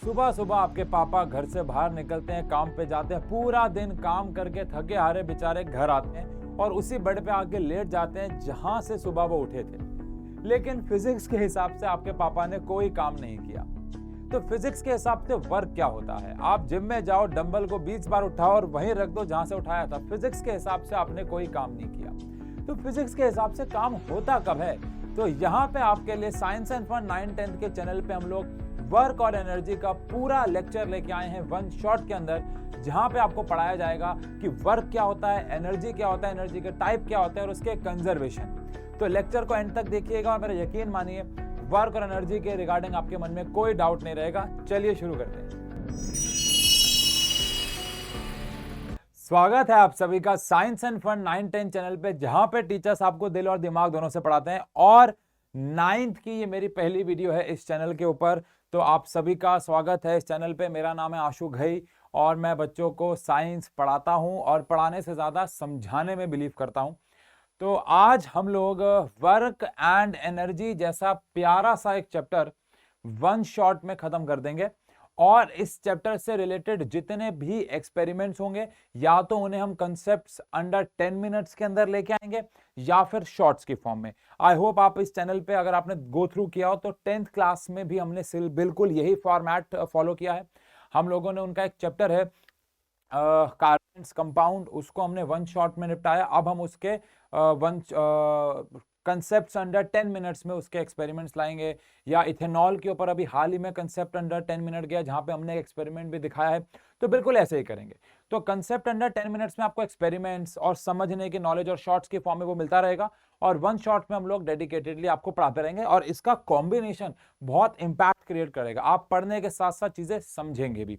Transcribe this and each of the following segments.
सुबह सुबह आपके पापा घर से बाहर निकलते हैं, काम पे जाते हैं, पूरा दिन काम करके थके हारे बेचारे घर आते हैं और उसी बेड पे आके लेट जाते हैं जहां से सुबह वो उठे थे। लेकिन फिजिक्स के हिसाब से आपके पापा ने कोई काम नहीं किया। तो फिजिक्स के हिसाब से वर्क क्या होता है? आप जिम में जाओ, डंबल को 20 बार उठाओ और वहीं रख दो जहां से उठाया था। फिजिक्स के हिसाब से आपने कोई काम नहीं किया। तो फिजिक्स के हिसाब से काम होता कब है? तो यहाँ पे आपके लिए साइंस एंड फन 9-10 के चैनल पे हम लोग वर्क और एनर्जी का पूरा लेक्चर लेके आए हैं वन शॉट के अंदर, जहां पे आपको पढ़ाया जाएगा कि वर्क क्या होता है, एनर्जी क्या होता है, एनर्जी के टाइप क्या होते हैं और उसके कंजर्वेशन। तो लेक्चर को एंड तक देखिएगा और मेरा यकीन मानिए वर्क और एनर्जी के रिगार्डिंग आपके मन में कोई डाउट नहीं रहेगा। चलिए शुरू करते हैं। स्वागत है आप सभी का साइंस एंड फन 9-10 चैनल पे, जहां पे टीचर्स आपको दिल और दिमाग दोनों से पढ़ाते हैं। और 9th की ये मेरी पहली वीडियो है इस चैनल के ऊपर, तो आप सभी का स्वागत है इस चैनल पे। मेरा नाम है आशु घई और मैं बच्चों को साइंस पढ़ाता हूं और पढ़ाने से ज़्यादा समझाने में बिलीव करता हूं। तो आज हम लोग वर्क एंड एनर्जी जैसा प्यारा सा एक चैप्टर वन शॉट में खत्म कर देंगे। और इस चैप्टर से रिलेटेड जितने भी एक्सपेरिमेंट्स होंगे, या तो उन्हें हम कंसेप्ट्स अंडर 10 मिनट्स के अंदर लेके आएंगे या फिर शॉर्ट्स की फॉर्म में। आई होप आप इस चैनल पे अगर आपने गो थ्रू किया हो तो 10th क्लास में भी हमने बिल्कुल यही फॉर्मेट फॉलो किया है। हम लोगों ने उनका एक चैप्टर है कार्बन कंपाउंड, उसको हमने वन शॉट में निपटाया। अब हम उसके वन कंसेप्ट्स अंडर 10 मिनट्स में उसके एक्सपेरिमेंट्स लाएंगे। या इथेनॉल के ऊपर अभी हाल ही में कंसेप्ट अंडर 10 मिनट गया, जहां पे हमने एक्सपेरिमेंट भी दिखाया है। तो बिल्कुल ऐसे ही करेंगे। तो कंसेप्ट अंडर 10 मिनट्स में आपको एक्सपेरिमेंट्स और समझने की नॉलेज और शॉर्ट्स की फॉर्म में वो मिलता रहेगा, और वन शॉट में हम लोग डेडिकेटेडली आपको पढ़ाते रहेंगे। और इसका कॉम्बिनेशन बहुत इंपैक्ट क्रिएट करेगा, आप पढ़ने के साथ साथ चीजें समझेंगे भी।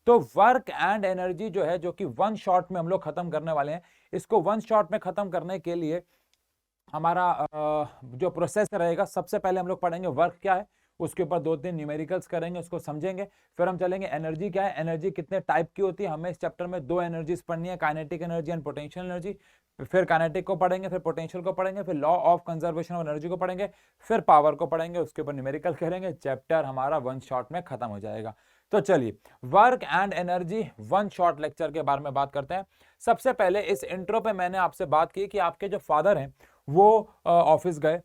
तो वर्क एंड एनर्जी जो है, जो कि वन शॉट में हम लोग खत्म करने वाले हैं, इसको वन शॉट में खत्म करने के लिए हमारा जो प्रोसेस रहेगा, सबसे पहले हम लोग पढ़ेंगे वर्क क्या है, उसके ऊपर 2-3 न्यूमेरिकल्स करेंगे, उसको समझेंगे। फिर हम चलेंगे एनर्जी क्या है, एनर्जी कितने टाइप की होती है। हमें इस चैप्टर में 2 एनर्जीज पढ़नी है, kinetic energy and potential energy. फिर काइनेटिक को पढ़ेंगे, फिर पोटेंशियल को पढ़ेंगे, फिर law of conservation of energy को पढ़ेंगे, फिर पावर को पढ़ेंगे, उसके ऊपर न्यूमेरिकल करेंगे। चैप्टर हमारा वन शॉट में खत्म हो जाएगा। तो चलिए work and energy one shot lecture के बारे में बात करते हैं। सबसे पहले इस इंट्रो पे मैंने आपसे बात की कि आपके जो फादर हैं वो ऑफिस गए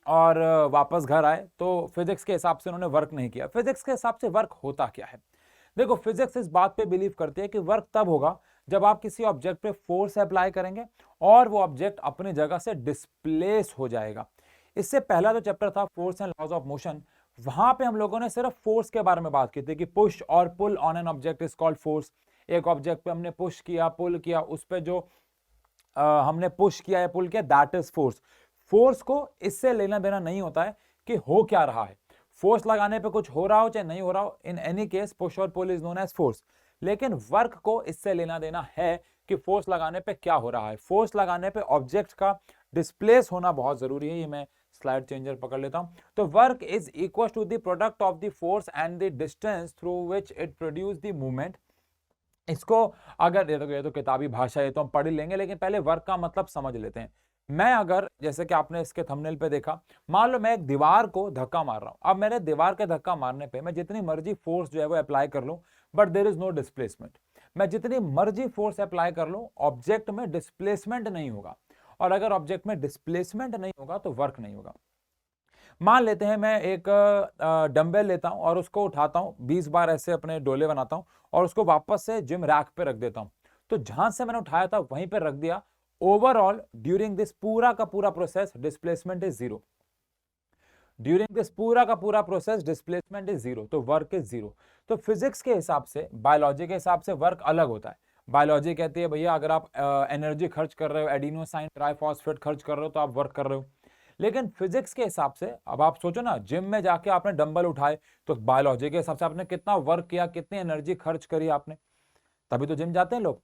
और वापस घर आए, तो फिजिक्स के हिसाब से उन्होंने वर्क नहीं किया। फिजिक्स के हिसाब से वर्क होता क्या है? देखो, फिजिक्स इस बात पे बिलीव करती है कि वर्क तब होगा जब आप किसी ऑब्जेक्ट पे फोर्स अप्लाई करेंगे और वो ऑब्जेक्ट अपनी जगह से डिस्प्लेस हो जाएगा। इससे पहला जो चैप्टर था force and laws of motion, वहां पे हम लोगों ने सिर्फ फोर्स के बारे में बात की थी कि पुश और pull on an object is called force. एक ऑब्जेक्ट पे हमने पुश किया, पुल किया, उस पे जो हमने पुश किया या पुल किया, दैट इज फोर्स। फोर्स को इससे लेना देना नहीं होता है कि हो क्या रहा है। फोर्स लगाने पे कुछ हो रहा हो चाहे नहीं हो रहा हो, इन एनी केस पुश और pull is known as force. लेकिन वर्क को इससे लेना देना है कि फोर्स लगाने पे क्या हो रहा है। फोर्स लगाने पे ऑब्जेक्ट का डिस्प्लेस होना बहुत जरूरी है। ये मैं स्लाइड चेंजर पकड़ लेता हूं। तो work is equal to the product of the force and the distance through which it produce the movement. इसको अगर ये तो किताबी भाषा है, तो हम पढ़ ही लेंगे, लेकिन पहले वर्क का मतलब समझ लेते हैं। मैं अगर, जैसे कि आपने इसके थंबनेल पे देखा, मान लो मैं एक दीवार को धक्का मार रहा हूं। अब मेरे दीवार के धक्का मारने पे मैं जितनी मर्जी फोर्स जो है वो अप्लाई कर लूं, but there is no displacement. मैं जितनी मर्जी फोर्स अप्लाई कर लूं, ऑब्जेक्ट में डिस्प्लेसमेंट नहीं होगा। और अगर ऑब्जेक्ट में डिस्प्लेसमेंट नहीं होगा तो वर्क नहीं होगा। मान लेते हैं मैं एक डंबल लेता हूं और उसको उठाता हूं, 20 बार ऐसे अपने डोले बनाता हूं और उसको वापस से जिम रैक पे रख देता हूं। तो जहां से मैंने उठाया था वहीं पे रख दिया। ओवरऑल ड्यूरिंग दिस पूरा का पूरा process displacement is zero. During this पूरा का पूरा प्रोसेस डिस्प्लेसमेंट इज जीरो, तो वर्क इज जीरो। तो फिजिक्स के हिसाब से, बायोलॉजी के हिसाब से वर्क अलग होता है। बायोलॉजी कहती है भैया अगर आप एनर्जी खर्च कर रहे हो, एडिनोसाइन ट्राइफॉस्फेट खर्च कर रहे हो, तो आप वर्क कर रहे हो। लेकिन फिजिक्स के हिसाब से, अब आप सोचो ना, जिम में जाके आपने डंबल उठाए, तो बायोलॉजी के हिसाब से आपने कितना वर्क किया, कितनी एनर्जी खर्च करी आपने, तभी तो जिम जाते हैं लोग।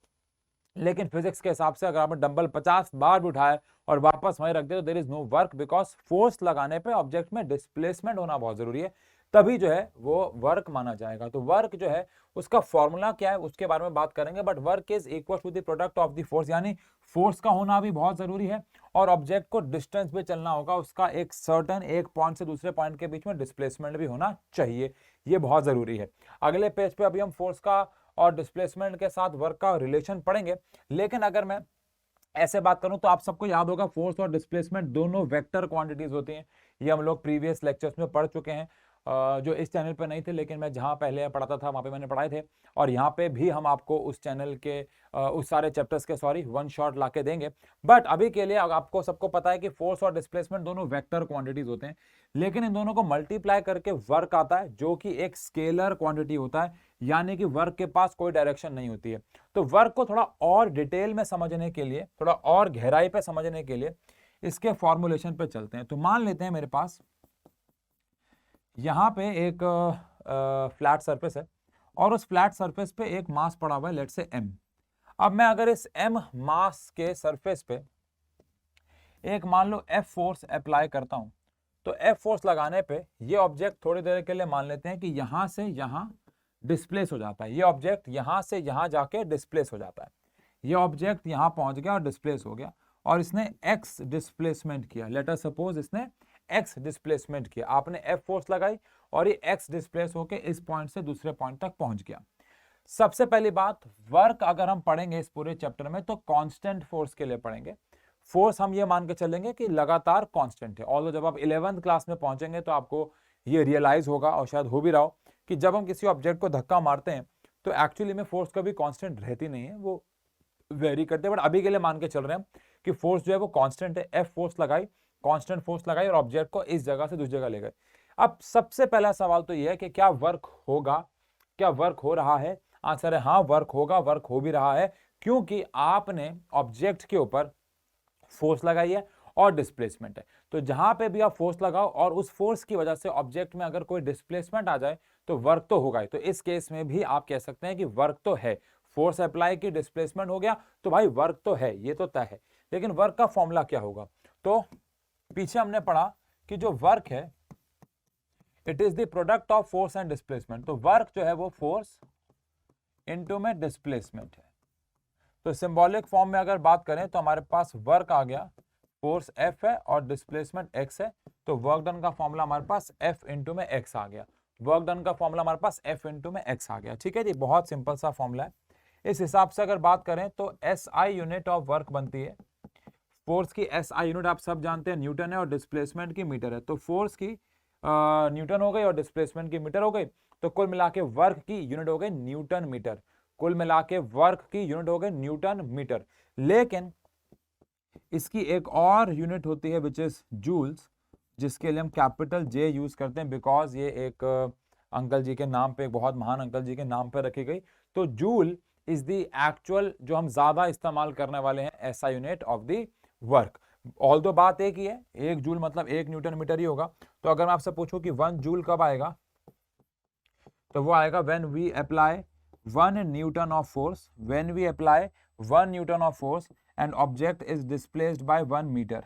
लेकिन फिजिक्स के हिसाब से अगर आपने डंबल 50 बार भी उठाया और वापस वहीं रख दिया, तो there is no work, because force लगाने पे ऑब्जेक्ट में डिस्प्लेसमेंट होना बहुत जरूरी है, तभी जो है वो वर्क माना जाएगा। तो वर्क जो है उसका फॉर्मूला क्या है उसके बारे में बात करेंगे, but work is equal to the product of the force, यानी फोर्स का होना भी बहुत जरूरी है और ऑब्जेक्ट को डिस्टेंस भी चलना होगा, उसका एक सर्टेन एक पॉइंट से दूसरे पॉइंट के बीच में डिस्प्लेसमेंट भी होना चाहिए। ये बहुत जरूरी है। अगले पेज पे अभी हम फोर्स का और डिस्प्लेसमेंट के साथ वर्क का रिलेशन पढ़ेंगे, लेकिन अगर मैं ऐसे बात करूं तो आप सबको याद होगा फोर्स और डिस्प्लेसमेंट दोनों वेक्टर क्वांटिटीज होती हैं। ये हम लोग प्रीवियस लेक्चर्स में पढ़ चुके हैं, जो इस चैनल पे नहीं थे, लेकिन मैं जहां पहले पढ़ाता था वहां पे मैंने पढ़ाए थे, और यहाँ पे भी हम आपको उस चैनल के उस सारे चैप्टर्स के वन शॉट लाके देंगे। बट अभी के लिए आपको सबको पता है कि फोर्स और डिस्प्लेसमेंट दोनों वेक्टर क्वांटिटीज होते हैं, लेकिन इन दोनों को मल्टीप्लाई करके वर्क आता है जो कि एक स्केलर क्वांटिटी होता है, यानी कि वर्क के पास कोई डायरेक्शन नहीं होती है। तो वर्क को थोड़ा और डिटेल में समझने के लिए, थोड़ा और गहराई पे समझने के लिए इसके फॉर्मुलेशन पे चलते हैं। तो मान लेते हैं मेरे पास यहां पे एक फ्लैट सरफेस है और उस फ्लैट सरफेस पे एक मास पड़ा हुआ है, लेट्स से m। अब मैं अगर इस m मास के सरफेस पे एक मान लो F फोर्स अप्लाई करता हूं, तो F फोर्स लगाने पे ये ऑब्जेक्ट थोड़ी देर के लिए मान लेते हैं कि यहां से यहां डिस्प्लेस हो जाता है। ये ऑब्जेक्ट यहां से यहां जाके डिस्प्लेस हो जाता है। ये ऑब्जेक्ट यहां पहुंच गया और डिस्प्लेस हो गया, और इसने x डिस्प्लेसमेंट किया। लेट अस सपोज इसने x डिस्प्लेसमेंट किया, आपने F फोर्स लगाई और ये x डिस्प्लेस होके इस पॉइंट से दूसरे पॉइंट तक पहुंच गया। सबसे पहली बात, वर्क अगर हम पढ़ेंगे इस पूरे चैप्टर में तो कांस्टेंट फोर्स के लिए पढ़ेंगे। फोर्स हम ये मान के चलेंगे कि लगातार कांस्टेंट है। ऑल्दो जब आप 11th क्लास में पहुंचेंगे तो आपको ये रियलाइज होगा, और शायद हो भी रहा हो, कि जब हम किसी ऑब्जेक्ट को धक्का मारते हैं तो एक्चुअली में फोर्स कभी कांस्टेंट रहती नहीं है, वो वेरी करते हैं। बट अभी के लिए मान के चल रहे हैं कि फोर्स जो है वो कांस्टेंट है। F फोर्स लगाई, कांस्टेंट फोर्स लगाई और ऑब्जेक्ट को इस जगह से दूसरी जगह ले गए। अब सबसे पहला सवाल तो ये है कि क्या वर्क होगा, क्या वर्क हो रहा है? आंसर है हाँ, वर्क होगा, वर्क हो भी रहा है, क्योंकि आपने ऑब्जेक्ट के ऊपर फोर्स लगाई है और डिस्प्लेसमेंट है। तो जहां पे भी आप फोर्स लगाओ और उस फोर्स की वजह से ऑब्जेक्ट में अगर कोई डिस्प्लेसमेंट आ जाए तो वर्क तो होगा ही। तो इस केस में भी आप कह सकते हैं कि वर्क तो है। फोर्स अप्लाई की, डिस्प्लेसमेंट हो गया, तो भाई वर्क तो है, ये तो तय है। लेकिन वर्क का फॉर्मूला क्या होगा? तो पीछे हमने पढ़ा कि जो वर्क है it is the product of force and displacement. तो वर्क जो है वो फोर्स इनटू में डिस्प्लेसमेंट है। तो सिंबॉलिक फॉर्म में अगर बात करें तो हमारे पास वर्क आ गया, फोर्स F है और डिस्प्लेसमेंट x है, तो वर्क डन का फॉर्मूला हमारे पास F इंटू में x आ गया। वर्क डन का फॉर्मूला हमारे पास F इंटू में x आ गया। ठीक है जी, बहुत सिंपल सा फॉर्मूला है। इस हिसाब से अगर बात करें तो SI यूनिट ऑफ वर्क बनती है। फोर्स की SI यूनिट आप सब जानते हैं न्यूटन है और डिस्प्लेसमेंट की मीटर है। तो फोर्स की न्यूटन हो गई और डिस्प्लेसमेंट की मीटर हो गई, तो कुल मिला के वर्क की यूनिट हो गई न्यूटन मीटर। कुल मिला के वर्क की यूनिट हो गई न्यूटन मीटर। लेकिन इसकी एक और यूनिट होती है विच इज जूल्स, जिसके लिए हम कैपिटल J यूज करते हैं, बिकॉज ये एक अंकल जी के नाम पे, बहुत महान अंकल जी के नाम पे रखी गई। तो जूल इज द एक्चुअल जो हम ज्यादा इस्तेमाल करने वाले हैं SI unit of the work. Although बात एक ही है, एक जूल मतलब एक न्यूटन मीटर ही होगा। तो अगर मैं आपसे पूछूं कि 1 जूल कब आएगा, तो वो आएगा when we apply 1 newton of force, when we apply 1 newton of force and object is displaced by 1 meter.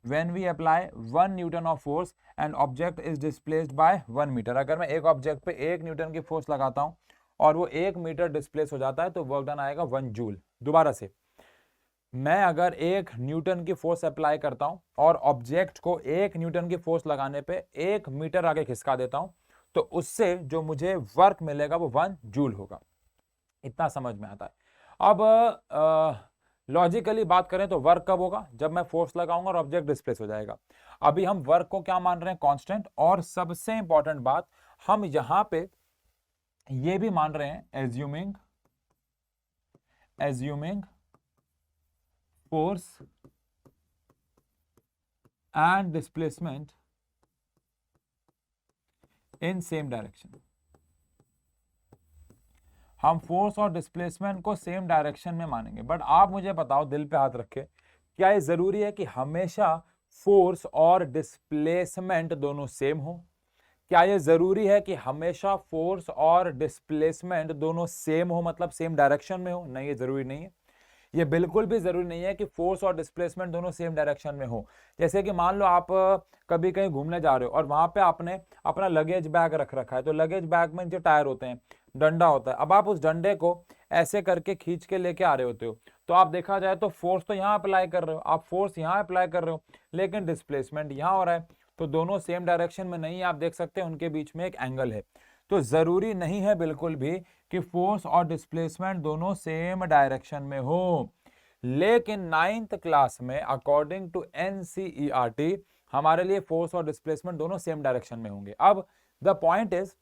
When we apply 1 Newton of force and object is displaced by 1 meter. अगर मैं एक object पे 1 Newton की force लगाता हूं और वो 1 metre displace हो जाता है तो वर्क डन आएगा 1 जूल। दोबारा से, मैं अगर 1 न्यूटन की फोर्स अप्लाई करता हूं और ऑब्जेक्ट को 1 न्यूटन की फोर्स लगाने पे 1 मीटर आगे खिसका देता हूं, तो उससे जो मुझे वर्क मिलेगा वो 1 जूल होगा। इतना समझ में आता है। अब लॉजिकली बात करें तो वर्क कब होगा? जब मैं फोर्स लगाऊंगा और ऑब्जेक्ट डिस्प्लेस हो जाएगा। अभी हम वर्क को क्या मान रहे हैं? कांस्टेंट। और सबसे इंपॉर्टेंट बात, हम यहां पे ये भी मान रहे हैं assuming force and displacement in same direction. हम फोर्स और डिस्प्लेसमेंट को सेम डायरेक्शन में मानेंगे। बट आप मुझे बताओ, दिल पे हाथ रखे, क्या ये जरूरी है कि हमेशा फोर्स और डिस्प्लेसमेंट दोनों सेम हो? क्या ये जरूरी है कि हमेशा फोर्स और डिस्प्लेसमेंट दोनों सेम हो, मतलब सेम डायरेक्शन में हो? नहीं, ये जरूरी नहीं है। ये बिल्कुल भी जरूरी नहीं है कि फोर्स और डिस्प्लेसमेंट दोनों सेम डायरेक्शन में हो। जैसे कि मान लो आप कभी कहीं घूमने जा रहे हो और वहां पे आपने अपना लगेज बैग रख रखा है। तो लगेज बैग में जो टायर होते हैं, डंडा होता है। अब आप उस डंडे को ऐसे करके खींच के लेके आ रहे होते हो, तो आप देखा जाए तो फोर्स तो यहाँ अप्लाई कर रहे हो, आप फोर्स यहाँ अप्लाई कर रहे हो, लेकिन डिस्प्लेसमेंट यहाँ हो रहा है। तो दोनों सेम डायरेक्शन में नहीं है। आप देख सकते हैं उनके बीच में एक एंगल है। तो जरूरी नहीं है बिल्कुल भी कि फोर्स और डिस्प्लेसमेंट दोनों सेम डायरेक्शन में हो, लेकिन 9th क्लास में अकॉर्डिंग टू एनसीईआरटी हमारे लिए फोर्स और डिस्प्लेसमेंट दोनों सेम डायरेक्शन में होंगे। अब द पॉइंट इज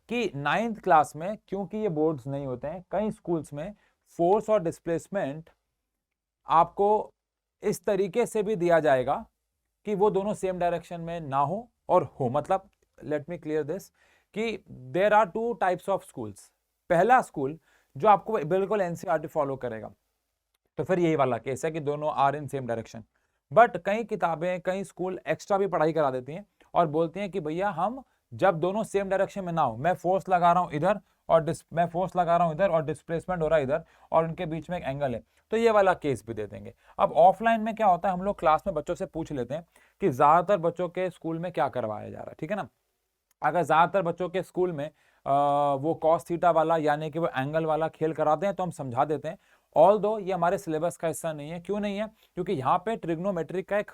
कि 9th क्लास में, क्योंकि ये बोर्ड्स नहीं होते हैं, कई स्कूल्स में फोर्स और डिस्प्लेसमेंट आपको इस तरीके से भी दिया जाएगा कि वो दोनों सेम डायरेक्शन में ना हो और हो। मतलब लेट मी क्लियर दिस कि there are two types of schools. पहला स्कूल जो आपको बिल्कुल एनसीईआरटी फॉलो करेगा, तो फिर यही वाला केस है कि दोनों are in same direction. But कई किताबें, कई स्कूल एक्स्ट्रा भी पढ़ाई करा देती हैं और बोलती हैं कि भैया हम जब दोनों सेम डायरेक्शन में ना हो, मैं फोर्स लगा रहा हूं इधर और मैं फोर्स लगा रहा हूं इधर और डिस्प्लेसमेंट हो रहा है इधर और उनके बीच में एक एंगल है, तो ये वाला केस भी दे देंगे। अब ऑफलाइन में क्या होता है, हम लोग क्लास में बच्चों से पूछ लेते हैं कि ज्यादातर बच्चों के स्कूल में क्या करवाया जा रहा है, ठीक है ना। अगर ज्यादातर बच्चों के स्कूल में वो कॉस थीटा वाला यानी कि वो एंगल वाला खेल कराते हैं तो हम समझा देते हैं। ऑल्दो ये हमारे सिलेबस का हिस्सा नहीं है। क्यों नहीं है? क्योंकि यहाँ पे ट्रिग्नोमेट्रिक का एक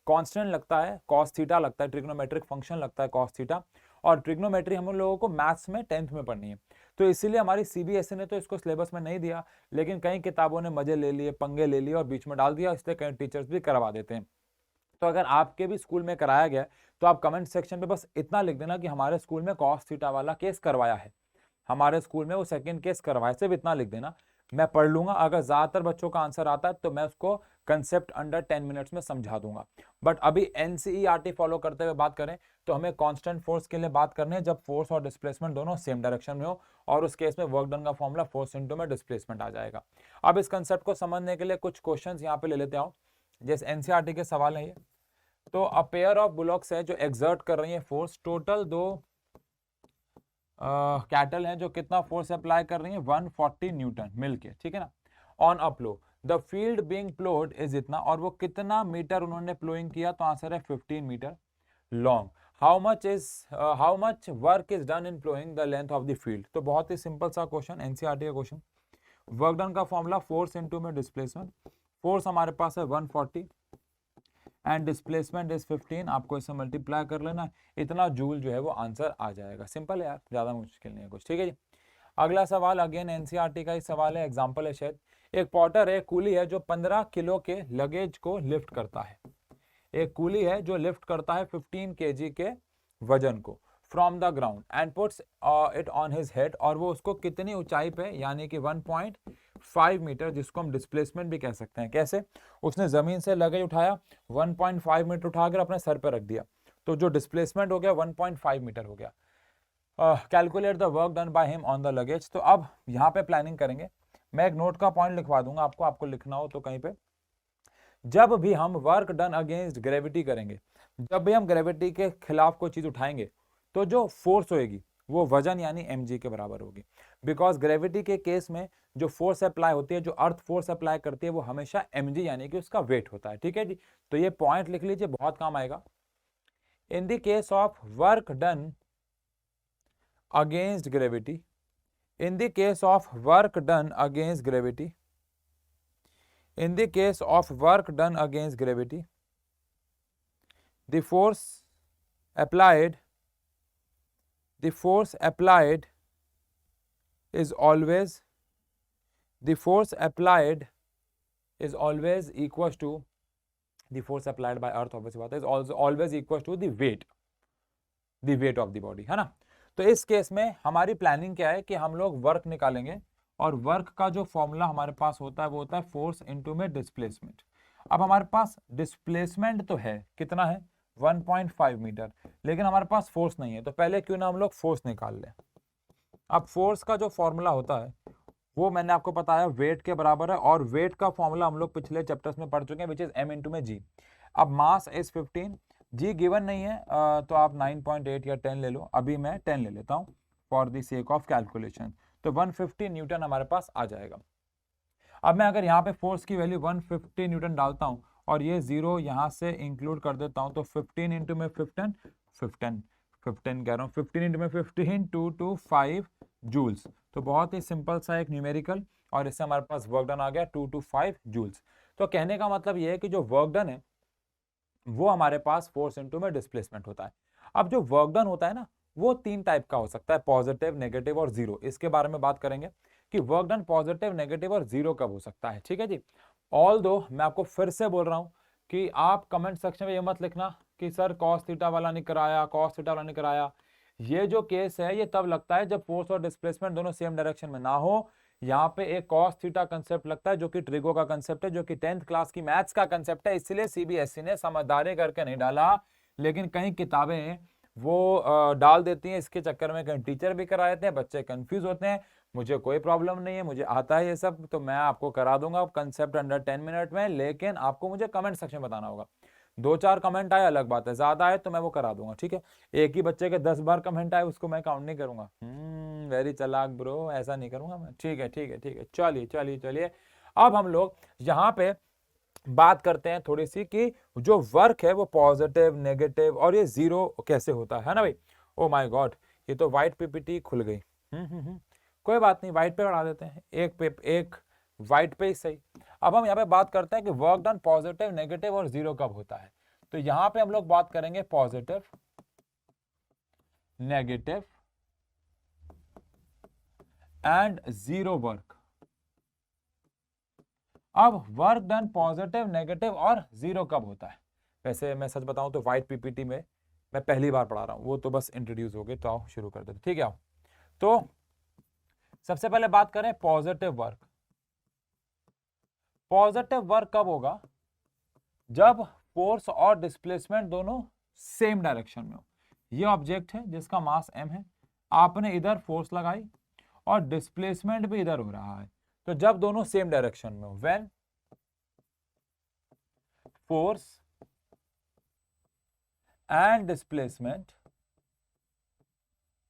कांस्टेंट लगता है, कॉस थीटा लगता है, ट्रिग्नोमेट्रिक फंक्शन लगता है कॉस थीटा, और ट्रिग्नोमेट्री हम लोगों को मैथ्स में 10th में पढ़नी है। तो इसीलिए हमारी सीबीएसई ने तो इसको सिलेबस में नहीं दिया, लेकिन कई किताबों ने मजे ले लिए, पंगे ले लिए और बीच में डाल दिया, इसलिए कई टीचर्स भी करवा देते हैं। तो अगर आपके भी स्कूल में कराया गया तो आप कमेंट सेक्शन पे बस इतना लिख देना कि हमारे स्कूल में कॉस थीटा वाला केस करवाया है, हमारे स्कूल में वो सेकंड केस करवाया, सिर्फ इतना लिख देना, मैं पढ़ लूंगा। अगर ज्यादातर बच्चों का आंसर आता है तो मैं उसको कंसेप्ट अंडर 10 मिनट्स में समझा दूंगा। बट अभी एनसीईआरटी फॉलो करते हुए बात करें तो हमें कांस्टेंट फोर्स के लिए बात करनी है जब फोर्स और डिस्प्लेसमेंट दोनों सेम डायरेक्शन में हो, और उस केस में वर्क डन का फॉर्मूला फोर्स इंटू में डिस्प्लेसमेंट आ जाएगा। अब इस कंसेप्ट को समझने के लिए कुछ क्वेश्चन यहाँ पे ले लेते आओ, जैसे एनसीईआरटी के सवाल है ये। तो अ पेयर ऑफ बुलॉक्स है जो एक्सर्ट कर रही है फोर्स, टोटल दो कैटल हैं जो कितना फोर्स अप्लाई कर रही है 140 न्यूटन मिलके, ठीक है ना, on a plough. The field being ploughed is इतना, और वो कितना मीटर उन्होंने प्लोइंग किया, तो आंसर है 15 metre long. How much work is done in ploughing the length of the field. तो बहुत ही सिंपल सा क्वेश्चन, एनसीईआरटी का क्वेश्चन। वर्क डन का फॉर्मूला फोर्स इंटू में डिस्प्लेसमेंट, फोर्स हमारे पास है 140 एंड डिस्प्लेसमेंट इज 15, आपको इसे मल्टीप्लाई कर लेना, इतना जूल जो है वो आंसर आ जाएगा। सिंपल है यार, ज्यादा मुश्किल नहीं है कुछ, ठीक है जी। अगला सवाल अगेन एनसीईआरटी का ही सवाल है, एग्जांपल है शायद। एक पॉटर है, कूली है जो 15 किलो के लगेज को लिफ्ट करता है। एक कूली है जो लिफ्ट करता है 15 kg के वजन को from the ground and puts it on his head, और वो उसको कितनी ऊंचाई पे, यानी कि 1.5 मीटर, जिसको हम डिस्प्लेसमेंट भी कह सकते हैं। कैसे? उसने जमीन से लगेज उठाया, 1.5 मीटर उठाकर अपने सर पे रख दिया, तो जो डिस्प्लेसमेंट हो गया 1.5 मीटर हो गया। Calculate the work done by him on the luggage. तो अब यहाँ पे प्लानिंग करेंगे, मैं एक नोट का पॉइंट लिखवा दूंगा आपको लिखना हो तो कहीं पे। जब भी हम वर्क डन अगेंस्ट ग्रेविटी करेंगे, जब भी हम ग्रेविटी के खिलाफ कोई चीज उठाएंगे, तो जो फोर्स होगी वो वजन यानी mg के बराबर होगी। बिकॉज ग्रेविटी के केस में जो फोर्स अप्लाई होती है, जो अर्थ फोर्स अप्लाई करती है, वो हमेशा mg यानी कि उसका वेट होता है, ठीक है जी। तो ये पॉइंट लिख लीजिए, बहुत काम आएगा। In the case of work done against gravity, in the case of work done against gravity, in the case of work done against gravity, the force applied is always equals to the force applied by earth, obviously बात है, is also always equals to the weight of the body, है ना। तो इस case में हमारी planning क्या है कि हम लोग वर्क निकालेंगे, और वर्क का जो फॉर्मूला हमारे पास होता है वो होता है फोर्स इनटू में डिस्प्लेसमेंट। अब हमारे पास डिस्प्लेसमेंट तो है, कितना है 1.5 मीटर, लेकिन हमारे पास फोर्स नहीं है, तो पहले क्यों ना हम लोग फोर्स निकाल लें। अब फोर्स का जो फॉर्मूला होता है वो मैंने आपको बताया वेट के बराबर है, और वेट का फॉर्मूला हम लोग पिछले चैप्टर्स में पढ़ चुके हैं, विच इज m इंटू में g। अब मास इज 15, जी गिवन नहीं है तो आप 9.8 या 10 ले लो, अभी मैं 10 ले लेता हूँ for the sake of calculation, तो 150 न्यूटन हमारे पास आ जाएगा। अब मैं अगर यहाँ पे फोर्स की वैल्यू 150 न्यूटन डालता हूँ और ये 0 यहाँ से इंक्लूड कर देता हूँ, तो 15 इंटू में 15 कह रहा हूँ, 15 इंटू में 15 225 जूल्स। तो बहुत ही सिंपल सा एक न्यूमेरिकल, और इससे हमारे पास वर्क डन आ गया 225 जूल्स। तो कहने का मतलब ये है कि जो वर्क डन है वो हमारे पास फोर्स इनटू में डिस्प्लेसमेंट होता है। अब जो वर्क डन होता है ना, वो 3 टाइप का हो सकता है, पॉजिटिव, नेगेटिव और जीरो। इसके बारे में बात करेंगे कि वर्क डन पॉजिटिव, नेगेटिव और जीरो कब हो सकता है। ठीक है जी। ऑल दो मैं आपको फिर से बोल रहा हूं कि आप कमेंट सेक्शन में ये मत लिखना कि सर कॉस थीटा वाला नहीं कराया, कॉस थीटा वाला नहीं कराया। ये जो केस है ये तब लगता है जब फोर्स और डिस्प्लेसमेंट दोनों सेम डायरेक्शन में ना हो। यहाँ पे एक कॉस थीटा कंसेप्ट लगता है जो कि ट्रिगो का कंसेप्ट है, जो कि 10th क्लास की मैथ्स का कंसेप्ट है, इसलिए सीबीएसई ने समझदारी करके नहीं डाला। लेकिन कई किताबें वो डाल देती हैं, इसके चक्कर में कहीं टीचर भी करा देते हैं, बच्चे कंफ्यूज होते हैं। मुझे कोई प्रॉब्लम नहीं है, मुझे आता है ये सब, तो मैं आपको करा दूंगा कंसेप्ट अंडर 10 मिनट में। लेकिन आपको मुझे कमेंट सेक्शन बताना होगा। 2-4 कमेंट आए अलग बात है, ज्यादा आए तो मैं वो करा दूंगा। ठीक है, एक ही बच्चे के 10 बार कमेंट आए उसको मैं काउंट नहीं करूंगा। वेरी चालाक ब्रो, ऐसा नहीं करूंगा मैं। ठीक है ठीक है ठीक है, चलिए चलिए चलिए। अब हम लोग यहाँ पे बात करते हैं थोड़ी सी कि जो वर्क है वो पॉजिटिव, नेगेटिव और ये जीरो कैसे होता है ना भाई। ओ माय गॉड, ये तो व्हाइट पीपीटी खुल गई। कोई बात नहीं, व्हाइट पे बढ़ा देते हैं, एक व्हाइट पे ही सही। अब हम यहाँ पे बात करते हैं कि वर्क डन पॉजिटिव, नेगेटिव और जीरो कब होता है। तो यहाँ पे हम लोग बात करेंगे positive, negative and zero work. अब वर्क डन पॉजिटिव, नेगेटिव और जीरो कब होता है। वैसे मैं सच बताऊं तो व्हाइट पीपीटी में मैं पहली बार पढ़ा रहा हूं, वो तो बस इंट्रोड्यूस हो गए। तो आओ शुरू कर देते, ठीक है। आओ तो सबसे पहले बात करें पॉजिटिव वर्क। पॉजिटिव वर्क कब होगा, जब फोर्स और डिस्प्लेसमेंट दोनों सेम डायरेक्शन में हो। ये ऑब्जेक्ट है जिसका मास m है, आपने इधर फोर्स लगाई और डिस्प्लेसमेंट भी इधर हो रहा है। तो जब दोनों सेम डायरेक्शन में हो, when force and displacement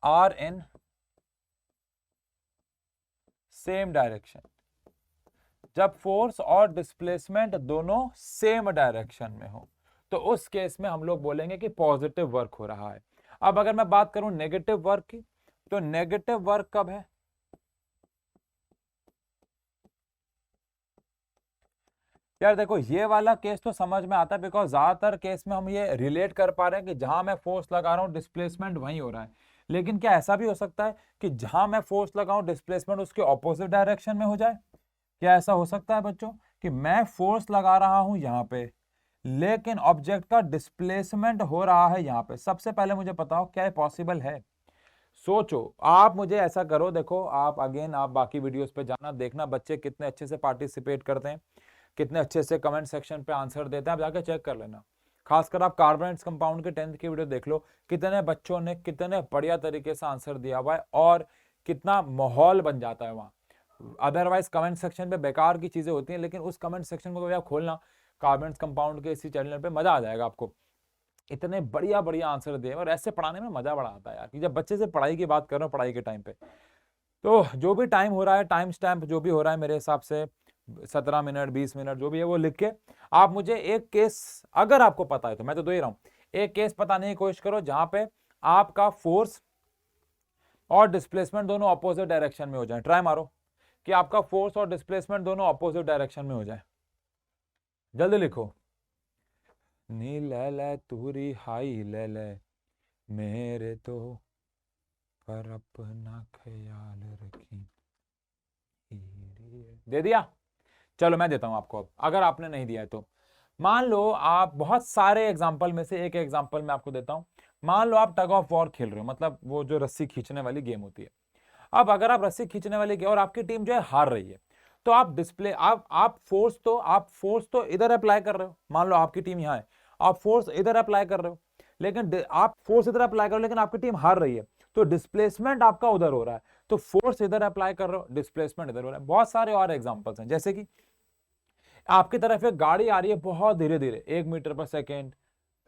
are in same direction, जब फोर्स और डिस्प्लेसमेंट दोनों सेम डायरेक्शन में हो, तो उस केस में हम लोग बोलेंगे कि पॉजिटिव वर्क हो रहा है। अब अगर मैं बात करूं नेगेटिव वर्क की, तो नेगेटिव वर्क कब है, यार देखो ये वाला केस तो समझ में आता है, बिकॉज ज्यादातर केस में हम ये रिलेट कर पा रहे हैं कि जहां मैं फोर्स लगा रहा हूं डिस्प्लेसमेंट वहीं हो रहा है। लेकिन क्या ऐसा भी हो सकता है कि जहां मैं फोर्स लगाऊं डिस्प्लेसमेंट उसके ऑपोजिट डायरेक्शन में हो जाए। क्या ऐसा हो सकता है बच्चों कि मैं फोर्स लगा रहा हूं यहां पे, लेकिन ऑब्जेक्ट का डिस्प्लेसमेंट हो रहा है यहां पे। सबसे पहले मुझे बताओ क्या ये पॉसिबल है। सोचो, आप मुझे ऐसा करो, देखो आप अगेन आप बाकी वीडियोस पे जाना, देखना बच्चे कितने अच्छे से पार्टिसिपेट करते हैं, कितने अच्छे से कमेंट सेक्शन पे आंसर देते हैं, आप जाके चेक कर लेना। खासकर आप कार्बोनेट्स कंपाउंड के 10th की वीडियो देख लो, कितने बच्चों ने कितने बढ़िया तरीके से आंसर दिया हुआ है और कितना माहौल बन जाता है वहाँ। अदरवाइज कमेंट सेक्शन पे बेकार की चीजें होती हैं, लेकिन उस कमेंट सेक्शन को आप खोलना कार्बोनेट्स कंपाउंड के इसी चैनल पे, मजा आ जाएगा आपको। इतने बढ़िया बढ़िया आंसर दिए और ऐसे पढ़ाने में मजा बड़ा आता है यार, कि जब बच्चे से पढ़ाई की बात कर रहा हूँ पढ़ाई के टाइम पे। तो जो भी टाइम हो रहा है, टाइम स्टैम्प जो भी हो रहा है मेरे हिसाब से 17 मिनट 20 मिनट जो भी है वो लिख के आप मुझे एक केस, अगर आपको पता है तो, मैं तो दे ही रहा हूं, एक केस बताने की कोशिश करो जहां पे आपका फोर्स और डिस्प्लेसमेंट दोनों अपोजिट डायरेक्शन में हो जाए। ट्राई मारो कि आपका फोर्स और डिस्प्लेसमेंट दोनों अपोजिट डायरेक्शन में हो जाए। जल्दी लिखो। नी ले ले तुरी हाई ले ले मेरे तो पर अपना ख्याल रखी। दे दिया, चलो मैं देता हूं आपको। अब अगर आपने नहीं दिया है तो मान लो आप, बहुत सारे एग्जांपल में से एक एग्जांपल मैं आपको देता हूं। मान लो आप टग ऑफ वॉर खेल रहे हो, मतलब वो जो रस्सी खींचने वाली गेम होती है। अब अगर आप रस्सी खींचने वाली गेम और आपकी टीम जो है हार रही है, तो आप डिस्प्ले आप फोर्स तो इधर अप्लाई कर रहे हो। मान लो आपकी टीम यहाँ है, आप फोर्स इधर अप्लाई कर रहे हो, लेकिन आप फोर्स इधर अप्लाई कर रहे हो लेकिन आपकी टीम हार रही है, तो डिस्प्लेसमेंट आपका उधर हो रहा है। तो फोर्स इधर अप्लाई कर रहे हो, डिस्प्लेसमेंट इधर हो रहा है। बहुत सारे और एग्जांपल्स हैं, जैसे कि आपकी तरफ एक गाड़ी आ रही है बहुत धीरे धीरे, 1 मीटर पर सेकेंड,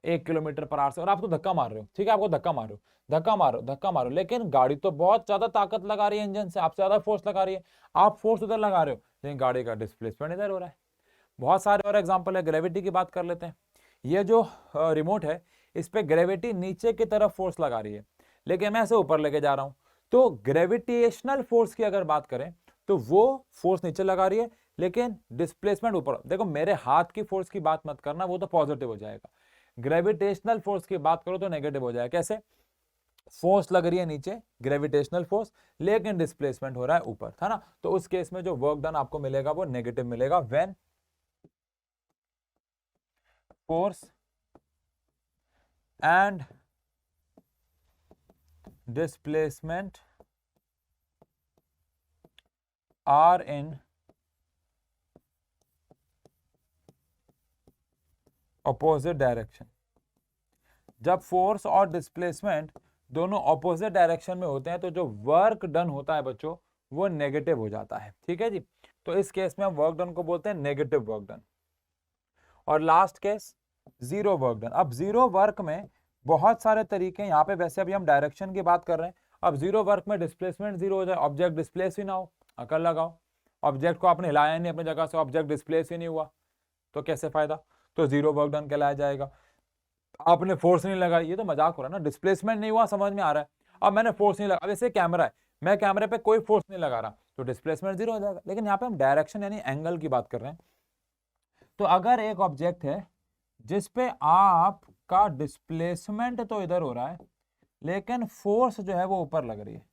1 किलोमीटर पर आवर से, और आप तो धक्का मार रहे हो। ठीक है, आपको धक्का मारो, धक्का मारो, लेकिन गाड़ी तो बहुत ज्यादा ताकत लगा रही है इंजन से, आपसे ज्यादा फोर्स लगा रही है, आप फोर्स उधर लगा रहे हो, लेकिन गाड़ी का डिस्प्लेसमेंट इधर हो रहा है। बहुत सारे और एग्जाम्पल है। ग्रेविटी की बात कर लेते हैं। ये जो रिमोट है इस पे ग्रेविटी नीचे की तरफ फोर्स लगा रही है, लेकिन मैं इसे ऊपर लेके जा रहा हूं। तो ग्रेविटेशनल फोर्स की अगर बात करें तो वो फोर्स नीचे लगा रही है, लेकिन डिस्प्लेसमेंट ऊपर। देखो मेरे हाथ की फोर्स की बात मत करना, वो तो पॉजिटिव हो जाएगा। ग्रेविटेशनल फोर्स की बात करो तो नेगेटिव हो जाएगा। कैसे, फोर्स लग रही है नीचे, ग्रेविटेशनल फोर्स, लेकिन डिस्प्लेसमेंट हो रहा है ऊपर, था ना। तो उस केस में जो वर्क डन आपको मिलेगा वो नेगेटिव मिलेगा, when force and displacement are in opposite direction. जब फोर्स और डिस्प्लेसमेंट दोनों ऑपोजिट डायरेक्शन में होते हैं तो जो वर्क डन होता है बच्चों वो नेगेटिव हो जाता है, ठीक है जी। तो इस केस में हम वर्क डन को बोलते हैं नेगेटिव वर्क डन। और last case zero work done. अब जीरो वर्क में बहुत सारे तरीके, यहाँ पे वैसे अभी हम डायरेक्शन की बात कर रहे हैं। अब जीरो वर्क में डिस्प्लेसमेंट जीरो हो जाए, ऑब्जेक्ट डिस्प्लेस ही ना हो, अकल लगाओ। ऑब्जेक्ट को आपने हिलाया नहीं अपनी जगह से, ऑब्जेक्ट डिस्प्लेस ही नहीं हुआ, तो कैसे फायदा, तो जीरो वर्क डन कहलाया जाएगा। आपने फोर्स नहीं लगाई, ये तो मजाक हो रहा है ना, डिस्प्लेसमेंट नहीं हुआ, समझ में आ रहा है। अब मैंने फोर्स नहीं लगा, अब ऐसे कैमरा है, मैं कैमरे पे कोई फोर्स नहीं लगा रहा, तो डिस्प्लेसमेंट जीरो हो जाएगा। लेकिन यहाँ पे हम डायरेक्शन यानी एंगल की बात कर रहे हैं। तो अगर एक ऑब्जेक्ट है जिसपे आपका डिस्प्लेसमेंट तो इधर हो रहा है, लेकिन फोर्स जो है वो ऊपर लग रही है,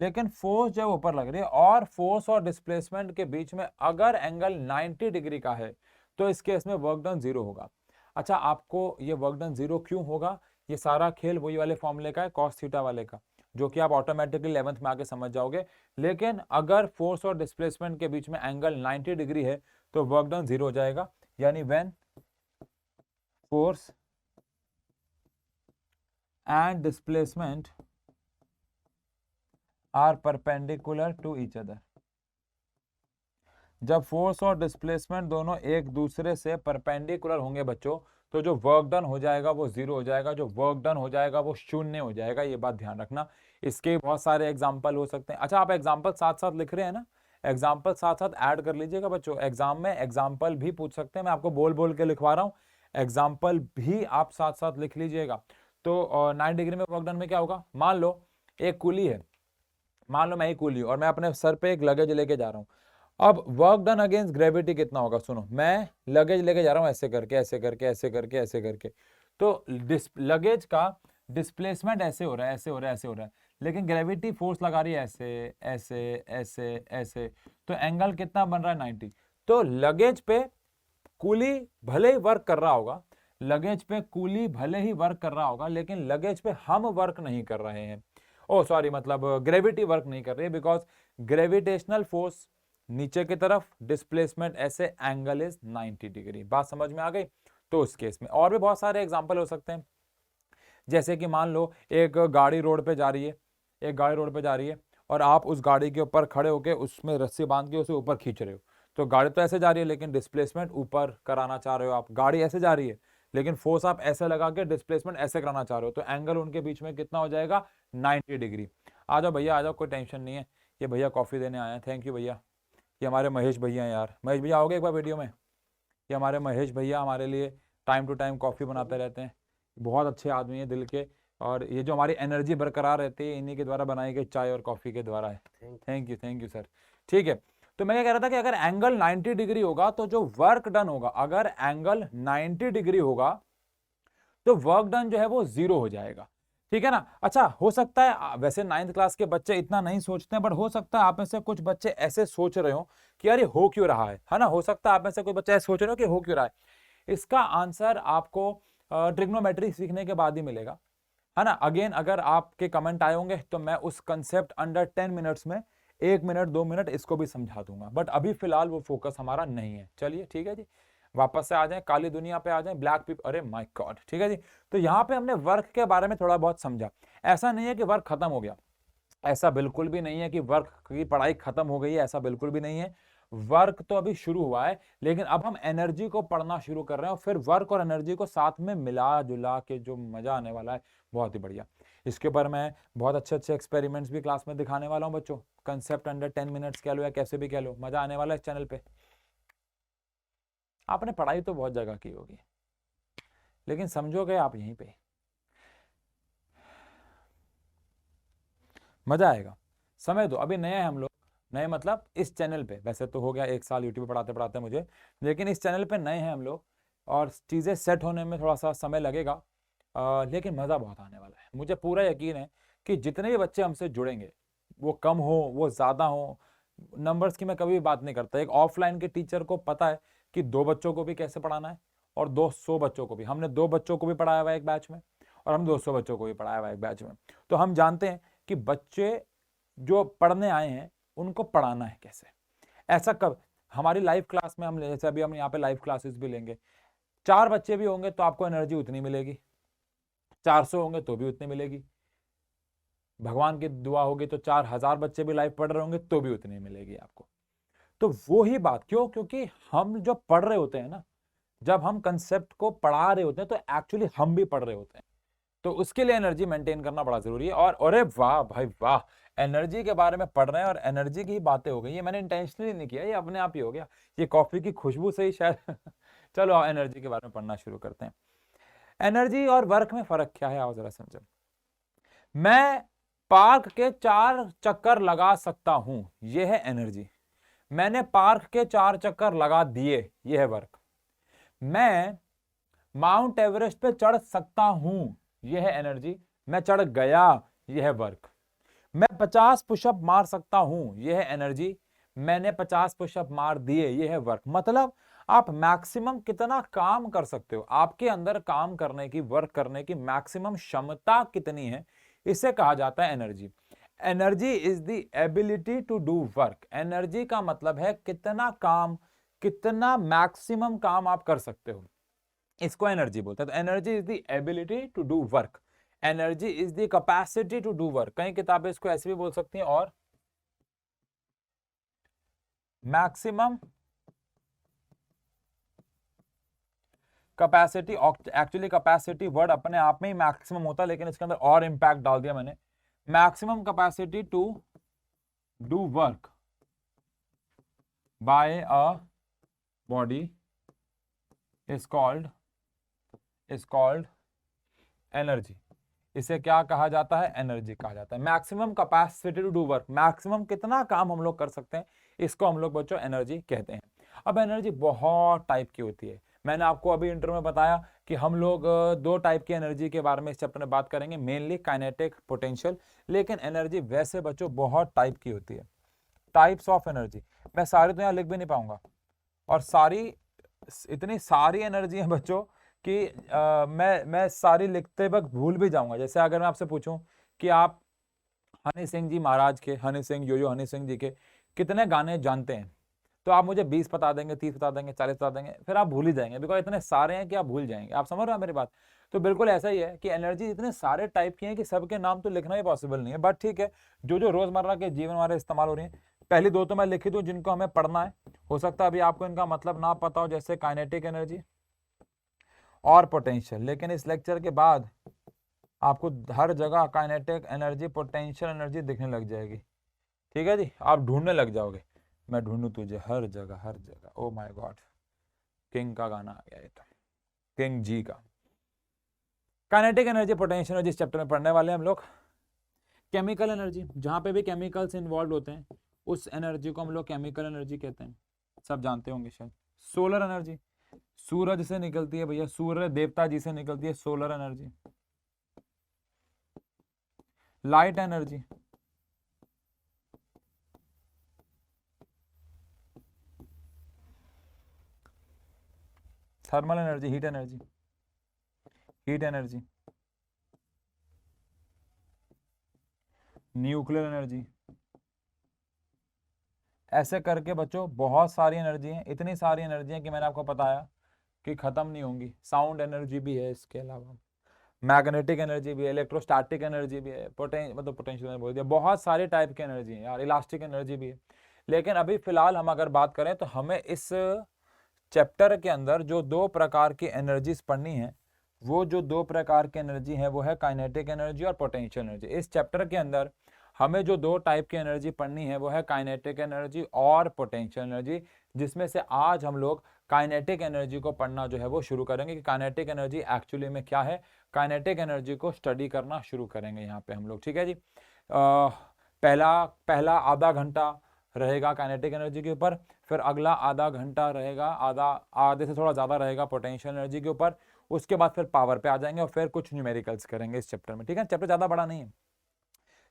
लेकिन फोर्स जो है ऊपर लग रही है, और फोर्स और डिस्प्लेसमेंट के बीच में अगर एंगल 90 डिग्री का है, तो इस केस में वर्क डन जीरो होगा। अच्छा, आपको ये वर्क डन जीरो क्यों होगा, ये सारा खेल वही वाले फॉर्मूले का है, कॉस थीटा वाले का, जो कि आप ऑटोमेटिकली 11th में आके समझ जाओगे। लेकिन अगर फोर्स और डिस्प्लेसमेंट के बीच में एंगल 90 डिग्री है तो वर्क डन जीरो हो जाएगा, यानी when force and displacement are perpendicular to each other. जब फोर्स और डिस्प्लेसमेंट दोनों एक दूसरे से परपेंडिकुलर होंगे बच्चों, तो जो वर्क डन हो जाएगा वो जीरो हो जाएगा, जो वर्क डन हो जाएगा वो शून्य हो जाएगा, ये बात ध्यान रखना। इसके बहुत सारे एग्जाम्पल हो सकते हैं। अच्छा, आप एग्जाम्पल साथ साथ लिख रहे हैं ना, एग्जाम्पल साथ साथ ऐड कर लीजिएगा बच्चों, एग्जाम में एग्जाम्पल भी पूछ सकते हैं, मैं आपको बोल बोल के लिखवा रहा हूँ, एग्जाम्पल भी आप साथ साथ लिख लीजिएगा। तो 9 डिग्री में वर्क डन में क्या होगा, मान लो एक कूली है, मान लो मैं ही कूली हूं और मैं अपने सर पे एक लगेज लेके जा रहा हूं। अब वर्क डन अगेंस्ट ग्रेविटी कितना होगा, सुनो, मैं लगेज लेके जा रहा हूं ऐसे करके ऐसे करके ऐसे करके ऐसे करके, तो लगेज का डिस्प्लेसमेंट ऐसे हो रहा है ऐसे हो रहा है ऐसे हो रहा है, लेकिन ग्रेविटी फोर्स लगा रही है ऐसे ऐसे ऐसे ऐसे, तो एंगल कितना बन रहा है 90। तो लगेज पे कूली भले ही वर्क कर रहा होगा, लगेज पे कूली भले ही वर्क कर रहा होगा, लेकिन लगेज पे हम वर्क नहीं कर रहे हैं, ओ सॉरी, मतलब ग्रेविटी वर्क नहीं कर रही है, बिकॉज ग्रेविटेशनल फोर्स नीचे की तरफ, डिस्प्लेसमेंट ऐसे, एंगल इज 90 डिग्री। बात समझ में आ गई। तो उस केस में और भी बहुत सारे एग्जांपल हो सकते हैं, जैसे कि मान लो एक गाड़ी रोड पे जा रही है, एक गाड़ी रोड पे जा रही है और आप उस गाड़ी के ऊपर खड़े होकर उसमें रस्सी बांध के उसे ऊपर खींच रहे हो, तो गाड़ी तो ऐसे जा रही है लेकिन डिस्प्लेसमेंट ऊपर कराना चाह रहे हो आप, गाड़ी ऐसे जा रही है लेकिन फोर्स आप ऐसे लगा के डिस्प्लेसमेंट ऐसे कराना चाह रहे हो, तो एंगल उनके बीच में कितना हो जाएगा, 90 डिग्री। आ जाओ भैया आ जाओ, कोई टेंशन नहीं है। ये भैया कॉफ़ी देने आए हैं, थैंक यू भैया। ये हमारे महेश भैया हैं यार, महेश भैया आओगे एक बार वीडियो में। ये हमारे महेश भैया हमारे लिए टाइम टू टाइम कॉफ़ी बनाते रहते हैं, बहुत अच्छे आदमी हैं दिल के, और ये जो हमारी एनर्जी बरकरार रहती है इन्हीं के द्वारा बनाई गई चाय और कॉफ़ी के द्वारा है। Thank you sir. ठीक है, तो मैं क्या कह रहा था कि अगर एंगल 90 डिग्री होगा तो जो वर्क डन होगा, अगर एंगल 90 डिग्री होगा तो वर्क डन जो है वो जीरो हो जाएगा, ठीक है ना। अच्छा, हो सकता है वैसे 9th क्लास के बच्चे इतना नहीं सोचते हैं, बट हो सकता है आप में से कुछ बच्चे ऐसे सोच रहे हो कि यार ये हो क्यों रहा है ना, हो सकता है आप में से कोई बच्चे ऐसे सोच रहे हो कि हो क्यों रहा है। इसका आंसर आपको ट्रिग्नोमेट्री सीखने के बाद ही मिलेगा, है ना। अगेन अगर आपके कमेंट आए होंगे तो मैं उस कंसेप्ट अंडर 10 मिनट्स में 1 मिनट 2 मिनट इसको भी समझा दूंगा, बट अभी फिलहाल वो फोकस हमारा नहीं है। चलिए ठीक है जी, वापस से आ जाएं, काली दुनिया पे आ जाएं, ब्लैक पीपल, अरे माय गॉड, ठीक है जी। तो यहाँ पे हमने वर्क के बारे में थोड़ा बहुत समझा। ऐसा नहीं है कि वर्क खत्म हो गया, ऐसा बिल्कुल भी नहीं है कि वर्क की पढ़ाई खत्म हो गई है, ऐसा बिल्कुल भी नहीं है। वर्क तो अभी शुरू हुआ है, लेकिन अब हम एनर्जी को पढ़ना शुरू कर रहे हैं, और फिर वर्क और एनर्जी को साथ में मिला जुला के जो मजा आने वाला है बहुत ही बढ़िया। इसके ऊपर मैं बहुत अच्छे अच्छे एक्सपेरिमेंट्स भी क्लास में दिखाने वाला हूँ बच्चों, कंसेप्ट अंडर 10 मिनट्स कह लो या कैसे भी कह लो, मजा आने वाला है इस चैनल पे। आपने पढ़ाई तो बहुत जगह की होगी, लेकिन समझोगे आप यहीं पे, मजा आएगा। समय दो, अभी नए हैं हम लोग, नए मतलब इस चैनल पे, वैसे तो हो गया 1 साल यूट्यूब पे पढ़ाते पढ़ाते मुझे, लेकिन इस चैनल पे नए हैं हम लोग और चीज़ें सेट होने में थोड़ा सा समय लगेगा। लेकिन मज़ा बहुत आने वाला है। मुझे पूरा यकीन है कि जितने भी बच्चे हमसे जुड़ेंगे, वो कम हो वो ज़्यादा हो, नंबर्स की मैं कभी भी बात नहीं करता। एक ऑफलाइन के टीचर को पता है कि 2 बच्चों को भी कैसे पढ़ाना है और 200 बच्चों को भी। हमने 2 बच्चों को भी पढ़ाया हुआ है एक बैच में, और हम 200 बच्चों को भी पढ़ाया हुआ है एक बैच में। तो हम जानते हैं कि बच्चे जो पढ़ने आए हैं उनको पढ़ाना है कैसे। ऐसा कब हमारी लाइव क्लास में हम, जैसे अभी हम यहाँ पे लाइव क्लासेस भी लेंगे, 4 बच्चे भी होंगे तो आपको एनर्जी उतनी मिलेगी, 400 होंगे तो भी उतनी मिलेगी, भगवान की दुआ होगी तो 4000 बच्चे भी लाइव पढ़ रहे होंगे तो भी उतनी मिलेगी आपको। तो वो ही बात क्यों, क्योंकि हम जो पढ़ रहे होते हैं ना, जब हम कंसेप्ट को पढ़ा रहे होते हैं तो एक्चुअली हम भी पढ़ रहे होते हैं। तो उसके लिए एनर्जी मेंटेन करना बड़ा जरूरी है। और अरे वाह भाई वाह, एनर्जी के बारे में पढ़ रहे हैं और एनर्जी की ही बातें हो गई। ये मैंने इंटेंशनली नहीं किया, ये अपने आप ही हो गया, ये कॉफी की खुशबू से ही शायद चलो आओ एनर्जी के बारे में पढ़ना शुरू करते हैं। एनर्जी और वर्क में फर्क क्या है, आओ जरा समझो। मैं पार्क के 4 चक्कर लगा सकता हूं, यह है एनर्जी। मैंने पार्क के 4 चक्कर लगा दिए, यह है वर्क। मैं माउंट एवरेस्ट पे चढ़ सकता हूं, यह है एनर्जी। मैं चढ़ गया, यह है वर्क। मैं 50 पुशअप मार सकता हूं, यह है एनर्जी। मैंने 50 पुशअप मार दिए, यह है वर्क। मतलब आप मैक्सिमम कितना काम कर सकते हो, आपके अंदर काम करने की, वर्क करने की मैक्सिमम क्षमता कितनी है, इसे कहा जाता है energy. Energy is the ability to do work. Energy का मतलब है कितना काम, कितना मैक्सिमम काम आप कर सकते हो, इसको एनर्जी बोलते हैं। तो energy is the ability to do work, energy is the capacity to do work. कई किताबें इसको ऐसे भी बोल सकती हैं, और maximum capacity. Actually capacity word अपने आप में ही मैक्सिमम होता है, लेकिन इसके अंदर और इंपैक्ट डाल दिया मैंने। Maximum capacity to do work by a body is called energy. इसे क्या कहा जाता है, एनर्जी कहा जाता है। Maximum capacity to do work, maximum कितना काम हम लोग कर सकते हैं, इसको हम लोग बच्चों एनर्जी कहते हैं। अब एनर्जी बहुत टाइप की होती है। मैंने आपको अभी इंटरव्यू में बताया कि हम लोग 2 टाइप की एनर्जी के बारे में इस चैप्टर में बात करेंगे, मेनली काइनेटिक, पोटेंशियल। लेकिन एनर्जी वैसे बच्चों बहुत टाइप की होती है, टाइप्स ऑफ एनर्जी। मैं सारी तो यहाँ लिख भी नहीं पाऊंगा, और सारी इतनी सारी एनर्जी है बच्चों कि मैं सारी लिखते वक्त भूल भी जाऊंगा। जैसे अगर मैं आपसे पूछूं कि आप हनी सिंह जी महाराज के, हनी सिंह योयो हनी सिंह जी के कितने गाने जानते हैं, तो आप मुझे 20 बता देंगे, 30 बता देंगे, 40 बता देंगे, फिर आप भूल ही जाएंगे, बिकॉज इतने सारे हैं कि आप भूल जाएंगे। आप समझ रहे हो मेरी बात। तो बिल्कुल ऐसा ही है कि एनर्जी इतने सारे टाइप की है कि सबके नाम तो लिखना ही पॉसिबल नहीं है। बट ठीक है, जो जो रोजमर्रा के जीवन हमारे इस्तेमाल हो रही है, पहली 2 तो मैं लिखी दूं जिनको हमें पढ़ना है। हो सकता है अभी आपको इनका मतलब ना पता हो, जैसे काइनेटिक एनर्जी और पोटेंशियल। लेकिन इस लेक्चर के बाद आपको हर जगह काइनेटिक एनर्जी, पोटेंशियल एनर्जी दिखने लग जाएगी। ठीक है जी, आप ढूंढने लग जाओगे, मैं ढूंढूं तुझे हर जगह हर जगह। ओ माय गॉड, किंग का गाना आ गया ये तो, किंग जी का। काइनेटिक एनर्जी, पोटेंशियल एनर्जी इस चैप्टर में पढ़ने वाले हैं हम लोग। केमिकल एनर्जी, जहां पे भी केमिकल्स इन्वॉल्व होते हैं उस एनर्जी को हम लोग केमिकल एनर्जी कहते हैं, सब जानते होंगे शायद। सोलर एनर्जी, सूरज से निकलती है भैया, सूर्य देवता जी से निकलती है solar energy. Light energy, thermal energy, heat energy, heat energy, nuclear energy. ऐसे करके बच्चों बहुत सारी एनर्जी हैं, इतनी सारी एनर्जी हैं कि मैंने आपको बताया कि खत्म नहीं होंगी। साउंड एनर्जी भी है, इसके अलावा मैग्नेटिक एनर्जी भी है, इलेक्ट्रोस्टैटिक एनर्जी भी है, पोटेंशियल बोल दिया, बहुत सारे टाइप की एनर्जी है यार, इलास्टिक एनर्जी भी है। लेकिन अभी फिलहाल हम अगर बात करें तो हमें इस चैप्टर के अंदर जो 2 प्रकार की एनर्जीज पढ़नी है, वो जो 2 प्रकार की एनर्जी है वो है काइनेटिक एनर्जी और पोटेंशियल एनर्जी। इस चैप्टर के अंदर हमें जो 2 टाइप की एनर्जी पढ़नी है वो है काइनेटिक एनर्जी और पोटेंशियल एनर्जी, जिसमें से आज हम लोग काइनेटिक एनर्जी को पढ़ना जो है वो शुरू करेंगे कि काइनेटिक एनर्जी एक्चुअली में क्या है। काइनेटिक एनर्जी को स्टडी करना शुरू करेंगे यहाँ पे हम लोग। ठीक है जी, पहला आधा घंटा रहेगा काइनेटिक एनर्जी के ऊपर, फिर अगला आधा घंटा रहेगा, आधे से थोड़ा ज़्यादा रहेगा पोटेंशियल एनर्जी के ऊपर। उसके बाद फिर पावर पे आ जाएंगे और फिर कुछ न्यूमेरिकल्स करेंगे इस चैप्टर में, ठीक है। चैप्टर ज़्यादा बड़ा नहीं है,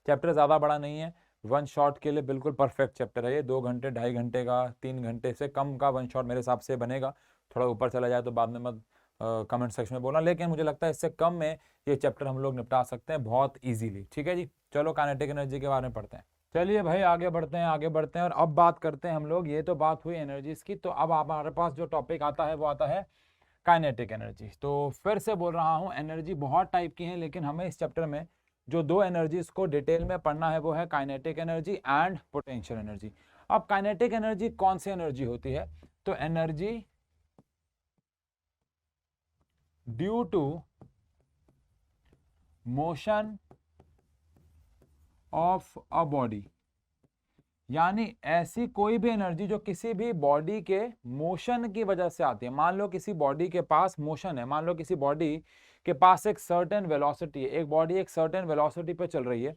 चैप्टर ज़्यादा बड़ा नहीं है, वन शॉट के लिए बिल्कुल परफेक्ट चैप्टर है ये। 2 घंटे 2.5 घंटे का, 3 घंटे से कम का वन शॉट मेरे हिसाब से बनेगा। थोड़ा ऊपर चला जाए तो बाद में मत कमेंट सेक्शन में बोलना, लेकिन मुझे लगता है इससे कम में ये चैप्टर हम लोग निपटा सकते हैं बहुत ईजिली, ठीक है जी। चलो काइनेटिक एनर्जी के बारे में पढ़ते हैं। चलिए भाई आगे बढ़ते हैं, आगे बढ़ते हैं। और अब बात करते हैं हम लोग, ये तो बात हुई एनर्जीज की, तो अब हमारे पास जो टॉपिक आता है वो आता है काइनेटिक एनर्जी। तो फिर से बोल रहा हूँ, एनर्जी बहुत टाइप की है, लेकिन हमें इस चैप्टर में जो 2 एनर्जीज को डिटेल में पढ़ना है वो है kinetic energy and potential energy. अब काइनेटिक एनर्जी कौन सी एनर्जी होती है? तो energy due to motion of a body, यानी ऐसी कोई भी एनर्जी जो किसी भी बॉडी के मोशन की वजह से आती है। मान लो किसी बॉडी के पास मोशन है, मान लो किसी बॉडी के पास एक सर्टेन वेलोसिटी है, एक बॉडी एक सर्टेन वेलोसिटी पे चल रही है,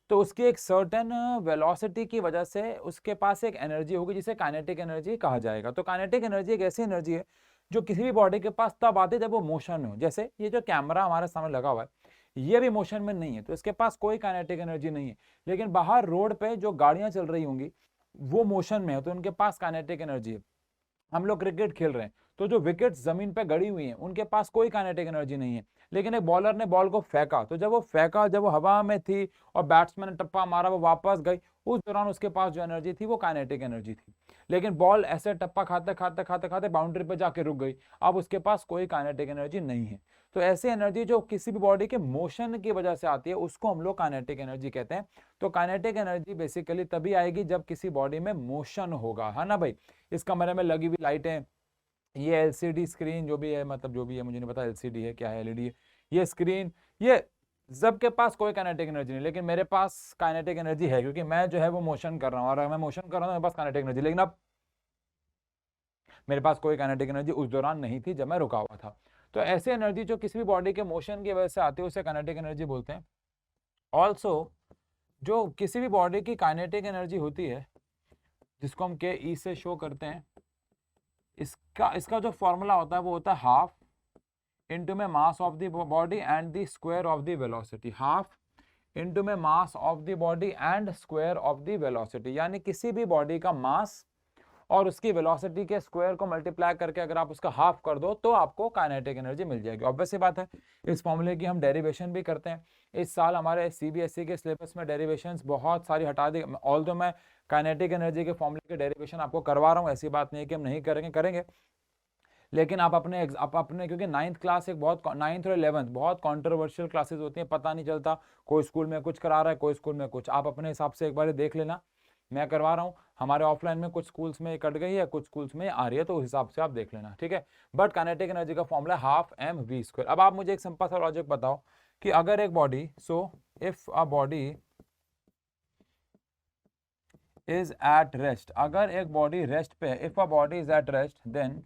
तो उसकी एक सर्टेन वेलोसिटी की वजह से उसके पास एक एनर्जी होगी जिसे काइनेटिक एनर्जी कहा जाएगा। तो काइनेटिक एनर्जी एक ऐसी एनर्जी है जो किसी भी बॉडी के पास तब आती है जब वो मोशन में हो। जैसे ये जो कैमरा हमारे सामने लगा हुआ है, ये भी मोशन में नहीं है, तो इसके पास कोई काइनेटिक एनर्जी नहीं है। लेकिन बाहर रोड पे जो गाड़ियां चल रही होंगी वो मोशन में है, तो उनके पास काइनेटिक एनर्जी है। हम लोग क्रिकेट खेल रहे हैं, तो जो विकेट जमीन पे गड़ी हुई हैं उनके पास कोई काइनेटिक एनर्जी नहीं है। लेकिन एक बॉलर ने बॉल को फेंका, तो जब वो फेंका, जब वो हवा में थी और बैट्समैन ने टप्पा मारा, वो वापस गई, उस दौरान उसके पास जो एनर्जी थी वो काइनेटिक एनर्जी थी। लेकिन बॉल ऐसे टप्पा खाते खाते खाते खाते बाउंड्री पे जाके रुक गई, अब उसके पास कोई काइनेटिक एनर्जी नहीं है। तो ऐसी एनर्जी जो किसी भी बॉडी के मोशन की वजह से आती है उसको हम लोग काइनेटिक एनर्जी कहते हैं। तो काइनेटिक एनर्जी बेसिकली तभी आएगी जब किसी बॉडी में मोशन होगा, है ना भाई। इस कमरे में लगी हुई लाइटें, ये एलसीडी स्क्रीन जो भी है, मतलब जो भी है मुझे नहीं पता एलसीडी है क्या है, एलईडी है, ये स्क्रीन, ये सबके पास कोई काइनेटिक एनर्जी नहीं, लेकिन मेरे पास काइनेटिक एनर्जी है क्योंकि मैं जो है वो मोशन कर रहा हूँ, और मैं मोशन कर रहा हूँ मेरे पास काइनेटिक एनर्जी। लेकिन अब मेरे पास कोई काइनेटिक एनर्जी उस दौरान नहीं थी जब मैं रुका हुआ था। तो ऐसी एनर्जी जो किसी भी बॉडी के मोशन की वजह से आती है उसे काइनेटिक एनर्जी बोलते हैं। ऑल्सो जो किसी भी बॉडी की काइनेटिक एनर्जी होती है, जिसको हम के ई से शो करते हैं, इसका जो फॉर्मूला होता है वो होता है हाफ इंटू में mass of the body and the square of the velocity. Half into में mass of the body and square of the velocity, यानी किसी भी बॉडी का मास और उसकी वेलोसिटी के स्क्वायर को मल्टीप्लाई करके अगर आप उसका हाफ कर दो तो आपको काइनेटिक एनर्जी मिल जाएगी। ऑब्वियस सी बात है, इस फॉर्मूले की हम डेरिवेशन भी करते हैं। इस साल हमारे सीबीएसई के सिलेबस में डेरिवेशंस बहुत सारी हटा दी। ऑल्दो मैं काइनेटिक एनर्जी के फॉर्मूले के डेरिवेशन आपको करवा रहा हूँ, ऐसी बात नहीं है कि हम नहीं करेंगे, लेकिन आप अपने क्योंकि 9th क्लास एक बहुत 9th और 11th बहुत कंट्रोवर्शियल क्लासेस होती हैं, पता नहीं चलता, कोई स्कूल में कुछ करा रहा है, कोई स्कूल में कुछ। आप अपने हिसाब से एक बार देख लेना, मैं करवा रहा हूँ। हमारे ऑफलाइन में कुछ स्कूल्स में कट गई है, कुछ स्कूल्स में आ रही है, तो उस हिसाब से आप देख लेना, ठीक है। बट काइनेटिक एनर्जी का formula half M V square. अब आप मुझे एक सिंपल सा लॉजिक बताओ कि अगर एक body, so if a body is at rest, अगर एक बॉडी रेस्ट पे, if a body is at rest then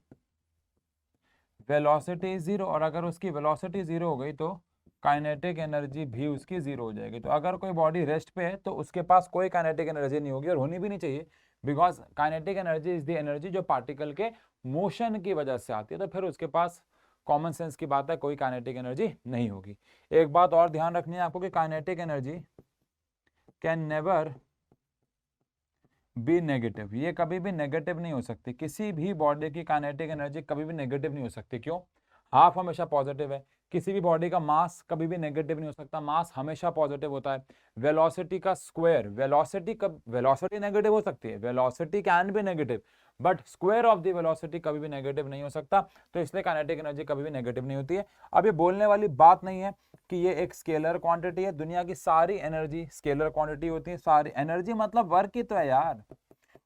velocity zero, और अगर उसकी वेलोसिटी जीरो हो गई तो काइनेटिक एनर्जी भी उसकी जीरो हो जाएगी। तो अगर कोई बॉडी रेस्ट पे है तो उसके पास कोई काइनेटिक एनर्जी नहीं होगी, और होनी भी नहीं चाहिए, because kinetic energy is the energy जो पार्टिकल के मोशन की वजह से आती है। तो फिर उसके पास कॉमन सेंस की बात है, कोई काइनेटिक एनर्जी नहीं होगी। एक बात और ध्यान रखनी है आपको कि kinetic energy can never be negative, ये कभी भी नेगेटिव नहीं हो सकती। किसी भी बॉडी की काइनेटिक एनर्जी कभी भी नेगेटिव नहीं हो सकती। क्यों? हाफ हमेशा पॉजिटिव है। किसी भी बॉडी का मास कभी भी नेगेटिव नहीं हो सकता, मास हमेशा पॉजिटिव होता है। वेलोसिटी का स्क्वायर, वेलोसिटी नेगेटिव हो सकती है, velocity can be negative, but square of the velocity कभी भी नेगेटिव नहीं हो सकता। तो इसलिए काइनेटिक एनर्जी कभी भी नेगेटिव नहीं होती है। अब ये बोलने वाली बात नहीं है कि ये एक स्केलर क्वांटिटी है, दुनिया की सारी एनर्जी स्केलर क्वांटिटी होती है। सारी एनर्जी मतलब वर्क ही तो है यार,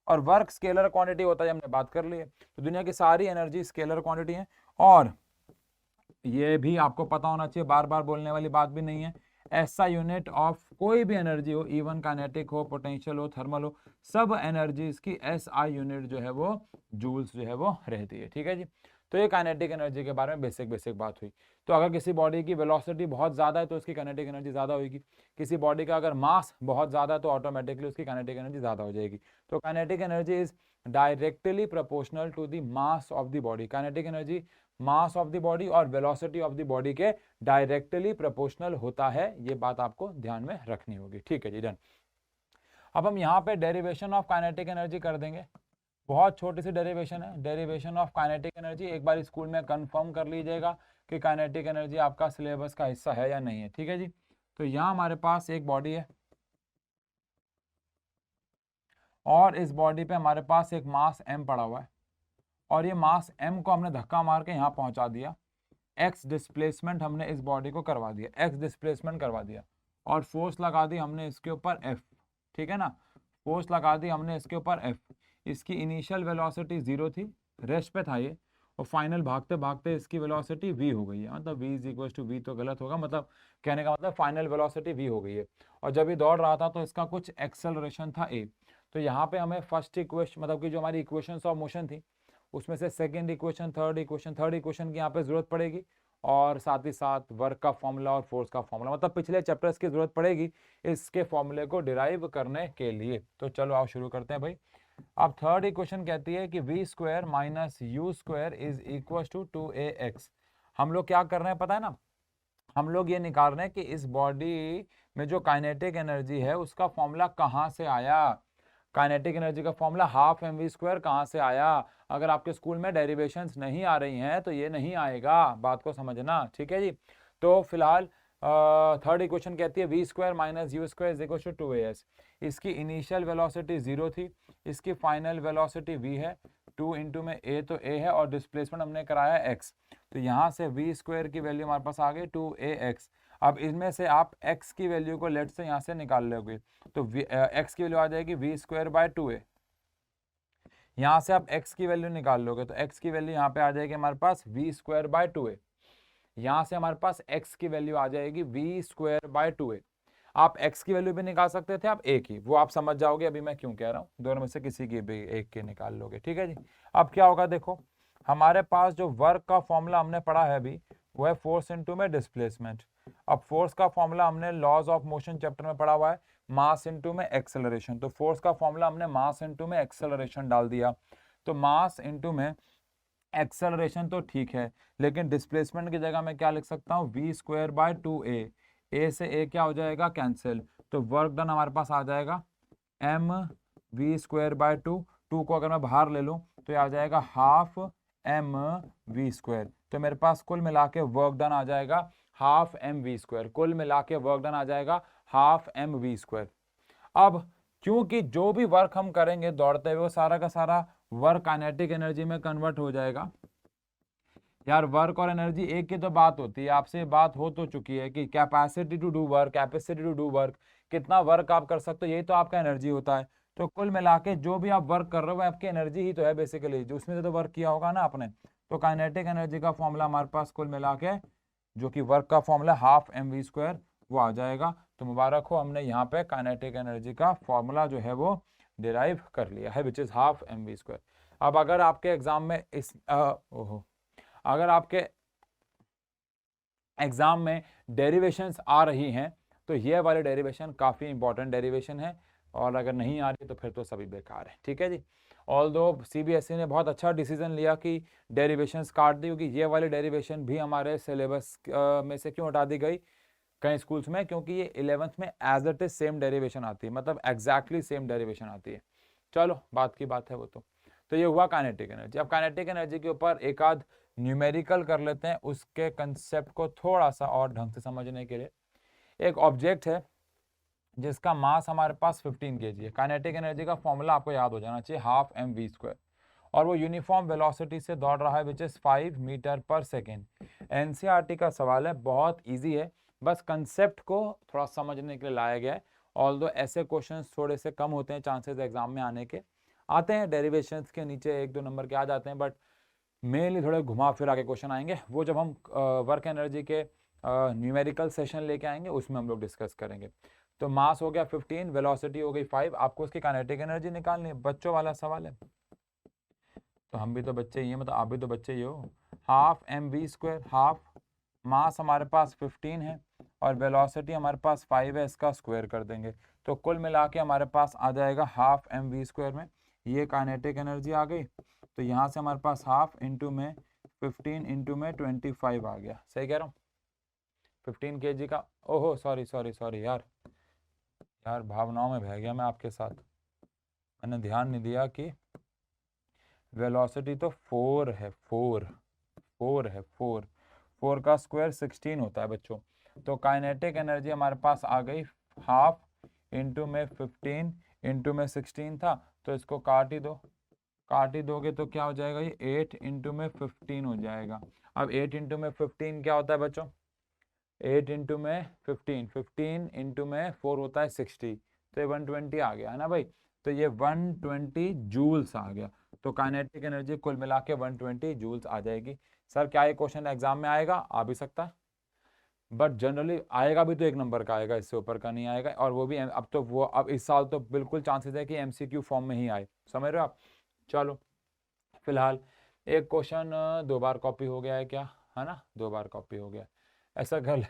और वर्क स्केलर क्वांटिटी होता है, हमने बात कर ली है। तो दुनिया की सारी एनर्जी स्केलर क्वांटिटी है, और ये भी आपको पता होना चाहिए, बार बार बोलने वाली बात भी नहीं है। ऐसा यूनिट ऑफ कोई भी एनर्जी हो, इवन काइनेटिक हो, पोटेंशियल हो, थर्मल हो, सब एनर्जीज की एसआई यूनिट जो है वो जूल्स जो है वो रहती है, ठीक है जी। तो ये काइनेटिक एनर्जी के बारे में बेसिक बात हुई। तो अगर किसी बॉडी की वेलोसिटी बहुत ज़्यादा है तो उसकी काइनेटिक एनर्जी ज़्यादा होगी। किसी बॉडी का अगर मास बहुत ज़्यादा है तो ऑटोमेटिकली उसकी काइनेटिक एनर्जी ज़्यादा हो जाएगी। तो kinetic energy is directly proportional to the mass of the body. Kinetic energy mass of the body और वेलोसिटी ऑफ द बॉडी के डायरेक्टली प्रोपोर्शनल होता है। ये बात आपको ध्यान में रखनी होगी। ठीक है जी, डन। अब हम यहाँ पे डेरिवेशन ऑफ काइनेटिक एनर्जी कर देंगे। बहुत छोटी सी डेरिवेशन है, डेरिवेशन ऑफ काइनेटिक एनर्जी। एक बार स्कूल में कंफर्म कर लीजिएगा कि काइनेटिक एनर्जी आपका सिलेबस का हिस्सा है या नहीं है। ठीक है जी। तो यहाँ हमारे पास एक बॉडी है और इस बॉडी पे हमारे पास एक मास m पड़ा हुआ है और ये मास m को हमने धक्का मार के यहाँ पहुँचा दिया। x डिस्प्लेसमेंट हमने इस बॉडी को करवा दिया, x डिस्प्लेसमेंट करवा दिया और फोर्स लगा दी हमने इसके ऊपर F। ठीक है ना, फोर्स लगा दी हमने इसके ऊपर F। इसकी इनिशियल वेलोसिटी 0 थी, रेस्ट पे था ये, और फाइनल भागते भागते इसकी वेलोसिटी v हो गई है। मतलब v is equal to v तो गलत होगा, मतलब कहने का मतलब फाइनल वेलोसिटी v हो गई है। और जब ये दौड़ रहा था तो इसका कुछ एक्सेलरेशन था a। तो यहाँ पे हमें फर्स्ट इक्वेशन, मतलब कि जो हमारी इक्वेशंस ऑफ मोशन थी उसमें से सेकंड इक्वेशन, थर्ड इक्वेशन की यहाँ पे जरूरत पड़ेगी और साथ ही साथ वर्क का फॉर्मूला और फोर्स का फॉर्मूला, मतलब पिछले चैप्टर्स की जरूरत पड़ेगी इसके फॉर्मूले को डिराइव करने के लिए। तो चलो आओ शुरू करते हैं भाई। अब थर्ड इक्वेशन कहती है कि v square minus u square is equal to 2ax। हम लोग क्या कर रहे हैं पता है ना, हम लोग ये निकाल रहे हैं कि इस बॉडी में जो काइनेटिक एनर्जी है उसका फॉर्मूला कहाँ से आया। काइनेटिक एनर्जी का फॉर्मूला हाफ mv स्क्वायर कहाँ से आया। अगर आपके स्कूल में डेरिवेशंस नहीं आ रही हैं तो ये नहीं आएगा, बात को समझना। ठीक है जी। तो फिलहाल थर्ड इक्वेशन कहती है v square minus u square is equal to 2as। इसकी इनिशियल वेलोसिटी 0 थी, इसकी फाइनल वेलोसिटी v है, 2 इंटू में a तो a है और डिस्प्लेसमेंट हमने कराया x। तो यहाँ से v स्क्वायर की वैल्यू हमारे पास आ गई 2ax। अब इसमें से आप x की वैल्यू को लेट से यहाँ से निकाल लोगे तो x की वैल्यू आ जाएगी v स्क्वायर बाय 2a। यहाँ से आप x की वैल्यू निकाल लोगे तो x की वैल्यू यहाँ पे आ जाएगी हमारे पास v स्क्वायर बाय 2a। यहाँ से हमारे पास x की वैल्यू आ जाएगी v स्क्वायर बाय 2a। आप x की वैल्यू भी निकाल सकते थे, आप a की, वो आप समझ जाओगे अभी मैं क्यों कह रहा हूँ। दोनों में से किसी की भी एक की निकाल लोगे। ठीक है जी। अब क्या होगा देखो, हमारे पास जो वर्क का फॉर्मूला हमने पढ़ा है अभी वो है फोर्स इनटू में डिस्प्लेसमेंट। अब फोर्स का फॉर्मूला हमने लॉज ऑफ मोशन चैप्टर में पढ़ा हुआ है, मास इनटू में एक्सेलरेशन। तो फोर्स का फॉर्मूला हमने मास इनटू में एक्सेलरेशन डाल दिया। तो मास इनटू में एक्सेलरेशन तो ठीक है, लेकिन डिस्प्लेसमेंट की जगह मैं क्या लिख सकता हूँ, v square by 2a। a से a क्या हो जाएगा, कैंसिल। तो वर्क डन हमारे पास आ जाएगा m v स्क्वायर बाय 2। 2 को अगर मैं बाहर ले लूँ तो ये आ जाएगा हाफ m v स्क्वायर। तो मेरे पास कुल मिला के वर्क डन आ जाएगा हाफ m v स्क्वायर। कुल मिला के वर्क डन आ जाएगा हाफ m v स्क्वायर। अब क्योंकि जो भी वर्क हम करेंगे दौड़ते हुए वो सारा का सारा वर्क काइनेटिक एनर्जी में कन्वर्ट हो जाएगा। यार वर्क और एनर्जी एक की तो बात होती है, आपसे बात हो तो चुकी है कि capacity to do work, capacity to do work, कितना वर्क आप कर सकते हो, यही तो आपका एनर्जी होता है। तो कुल मिला के जो भी आप वर्क कर रहे हो आपकी एनर्जी ही तो है बेसिकली, जो उसमें से तो वर्क किया होगा ना आपने। तो काइनेटिक एनर्जी का फॉर्मूला हमारे पास कुल मिला के जो कि वर्क का फॉर्मूला हाफ mv स्क्वायर वो आ जाएगा। तो मुबारक हो, हमने यहाँ पे काइनेटिक एनर्जी का फॉर्मूला जो है वो डिराइव कर लिया है, which is half mv square. अब अगर आपके एग्जाम में अगर आपके एग्जाम में डेरिवेशंस आ रही हैं तो ये वाले डेरिवेशन काफ़ी इंपॉर्टेंट डेरिवेशन है, और अगर नहीं आ रही तो फिर तो सभी बेकार है। ठीक है जी। ऑल्दो सीबीएसई ने बहुत अच्छा डिसीजन लिया कि डेरिवेशंस काट दी, क्योंकि ये वाली डेरिवेशन भी हमारे सिलेबस में से क्यों हटा दी गई कई स्कूल्स में, क्योंकि ये 11th में as it is same derivation आती है, मतलब एग्जैक्टली सेम डेरिवेशन आती है। चलो बात की बात है वो तो ये हुआ काइनेटिक एनर्जी। अब काइनेटिक एनर्जी के ऊपर एक आध न्यूमेरिकल कर लेते हैं उसके कंसेप्ट को थोड़ा सा और ढंग से समझने के लिए। एक ऑब्जेक्ट है जिसका मास हमारे पास 15 kg है। काइनेटिक एनर्जी का फॉर्मूला आपको याद हो जाना चाहिए हाफ mv स्क्वायर, और वो यूनिफॉर्म वेलोसिटी से दौड़ रहा है विच इज 5 मीटर पर सेकेंड। एनसीईआरटी का सवाल है, बहुत ईजी है, बस कंसेप्ट को थोड़ा समझने के लिए लाया गया है। ऑल्दो ऐसे क्वेश्चन थोड़े से कम होते हैं चांसेस एग्जाम में आने के, आते हैं डेरिवेशंस के नीचे 1-2 नंबर के आ जाते हैं, बट मेनली थोड़े घुमा फिरा के क्वेश्चन आएंगे। वो जब हम वर्क एनर्जी के न्यूमेरिकल सेशन लेके आएंगे उसमें हम लोग डिस्कस करेंगे। तो मास हो गया 15, वेलोसिटी हो गई 5, आपको उसकी काइनेटिक एनर्जी निकालनी है। बच्चों वाला सवाल है, तो हम भी तो बच्चे ही हैं, मतलब आप भी तो बच्चे ही हो। हाफ mv स्क्वायर, हाफ मास हमारे पास 15 है और वेलोसिटी हमारे पास 5 है, इसका स्क्वायर कर देंगे तो कुल मिला के हमारे पास आ जाएगा हाफ mv स्क्वायर में। ये काइनेटिक एनर्जी आ गई, तो यहाँ से हमारे पास हाफ इंटू में 15 इंटू में 25 आ गया, सही कह रहा हूँ, 15 kg का। ओहो सॉरी सॉरी सॉरी यार, भावनाओं में बह गया मैं आपके साथ, मैंने ध्यान नहीं दिया कि वेलोसिटी तो 4 है, 4 है, 4 का स्क्वायर 16 होता है बच्चों। तो काइनेटिक एनर्जी हमारे पास आ गई हाफ इंटू में 15 इंटू में 16 था, तो इसको काट ही दोगे तो क्या हो जाएगा, ये 8 इंटू में 15 हो जाएगा। अब 8 इंटू में 15 क्या होता है बच्चों, 8 इंटू में 15 इंटू में 4 होता है 60, तो ये 120 आ गया है ना भाई, तो ये 120 जूल्स आ गया। तो काइनेटिक एनर्जी कुल मिला के 120 जूल्स आ जाएगी। सर क्या ये क्वेश्चन एग्जाम में आएगा, आ भी सकता है, बट जनरली आएगा भी तो 1 नंबर का आएगा, इससे ऊपर का नहीं आएगा, और वो भी अब तो वो अब इस साल तो बिल्कुल चांसेस है कि एमसीक्यू फॉर्म में ही आए, समझ रहे हो आप। चलो फिलहाल एक क्वेश्चन 2 बार कॉपी हो गया है क्या, है ना, 2 बार कॉपी हो गया, ऐसा कर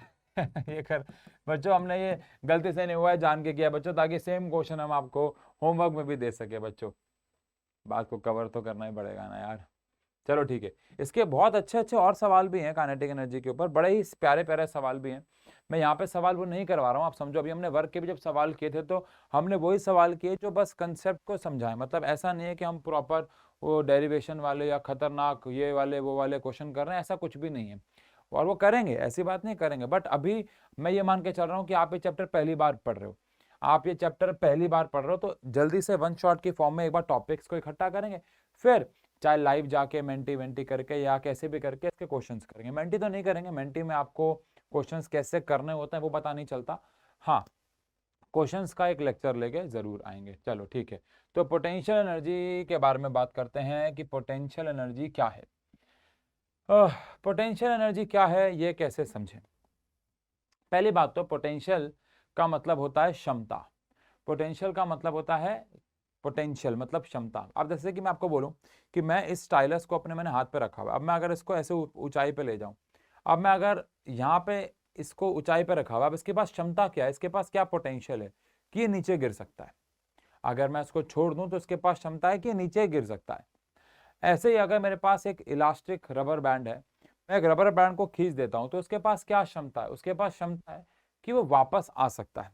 ये कर बच्चों, हमने ये गलती से नहीं हुआ है, जान के किया बच्चों, ताकि सेम क्वेश्चन हम आपको होमवर्क में भी दे सके बच्चों, बात को कवर तो करना ही पड़ेगा ना यार। चलो ठीक है, इसके बहुत अच्छे अच्छे और सवाल भी हैं काइनेटिक एनर्जी के ऊपर, बड़े ही प्यारे प्यारे सवाल भी हैं। मैं यहाँ पे सवाल वो नहीं करवा रहा हूँ, आप समझो, अभी हमने वर्क के भी जब सवाल किए थे तो हमने वही सवाल किए जो बस कंसेप्ट को समझाएं, मतलब ऐसा नहीं है कि हम प्रॉपर वो डेरिवेशन वाले या खतरनाक ये वाले वो वाले क्वेश्चन कर रहे हैं, ऐसा कुछ भी नहीं है, और वो करेंगे, ऐसी बात नहीं करेंगे, बट अभी मैं ये मान के चल रहा हूँ कि आप ये चैप्टर पहली बार पढ़ रहे हो, आप ये चैप्टर पहली बार पढ़ रहे हो, तो जल्दी से वन शॉट की फॉर्म में एक बार टॉपिक्स को इकट्ठा करेंगे, फिर चाहे लाइव जाके मेंटी वेंटी करके या कैसे भी करके इसके क्वेश्चंस करेंगे। मेंटी तो नहीं करेंगे, मेंटी में आपको क्वेश्चंस कैसे करने होते हैं वो पता नहीं चलता, हाँ क्वेश्चंस का एक लेक्चर लेके जरूर आएंगे। चलो ठीक है, तो पोटेंशियल एनर्जी के बारे में बात करते हैं कि पोटेंशियल एनर्जी क्या है। पोटेंशियल एनर्जी क्या है ये कैसे समझें। पहली बात तो पोटेंशियल का मतलब होता है क्षमता, पोटेंशियल का मतलब होता है पोटेंशियल मतलब क्षमता। अब जैसे कि मैं आपको बोलूं कि मैं इस स्टाइलस को अपने मैंने हाथ पे रखा हुआ है, अब मैं अगर इसको ऐसे ऊंचाई पे ले जाऊं, अब मैं अगर यहाँ पे इसको ऊंचाई पे रखा हुआ, अब इसके पास क्षमता क्या है, इसके पास क्या पोटेंशियल है कि ये नीचे गिर सकता है। अगर मैं इसको छोड़ दूं तो इसके पास क्षमता है कि ये नीचे गिर सकता है। ऐसे ही अगर मेरे पास एक इलास्टिक रबर बैंड है, मैं एक रबर बैंड को खींच देता हूं तो उसके पास क्या क्षमता है, उसके पास क्षमता है कि वो वापस आ सकता है।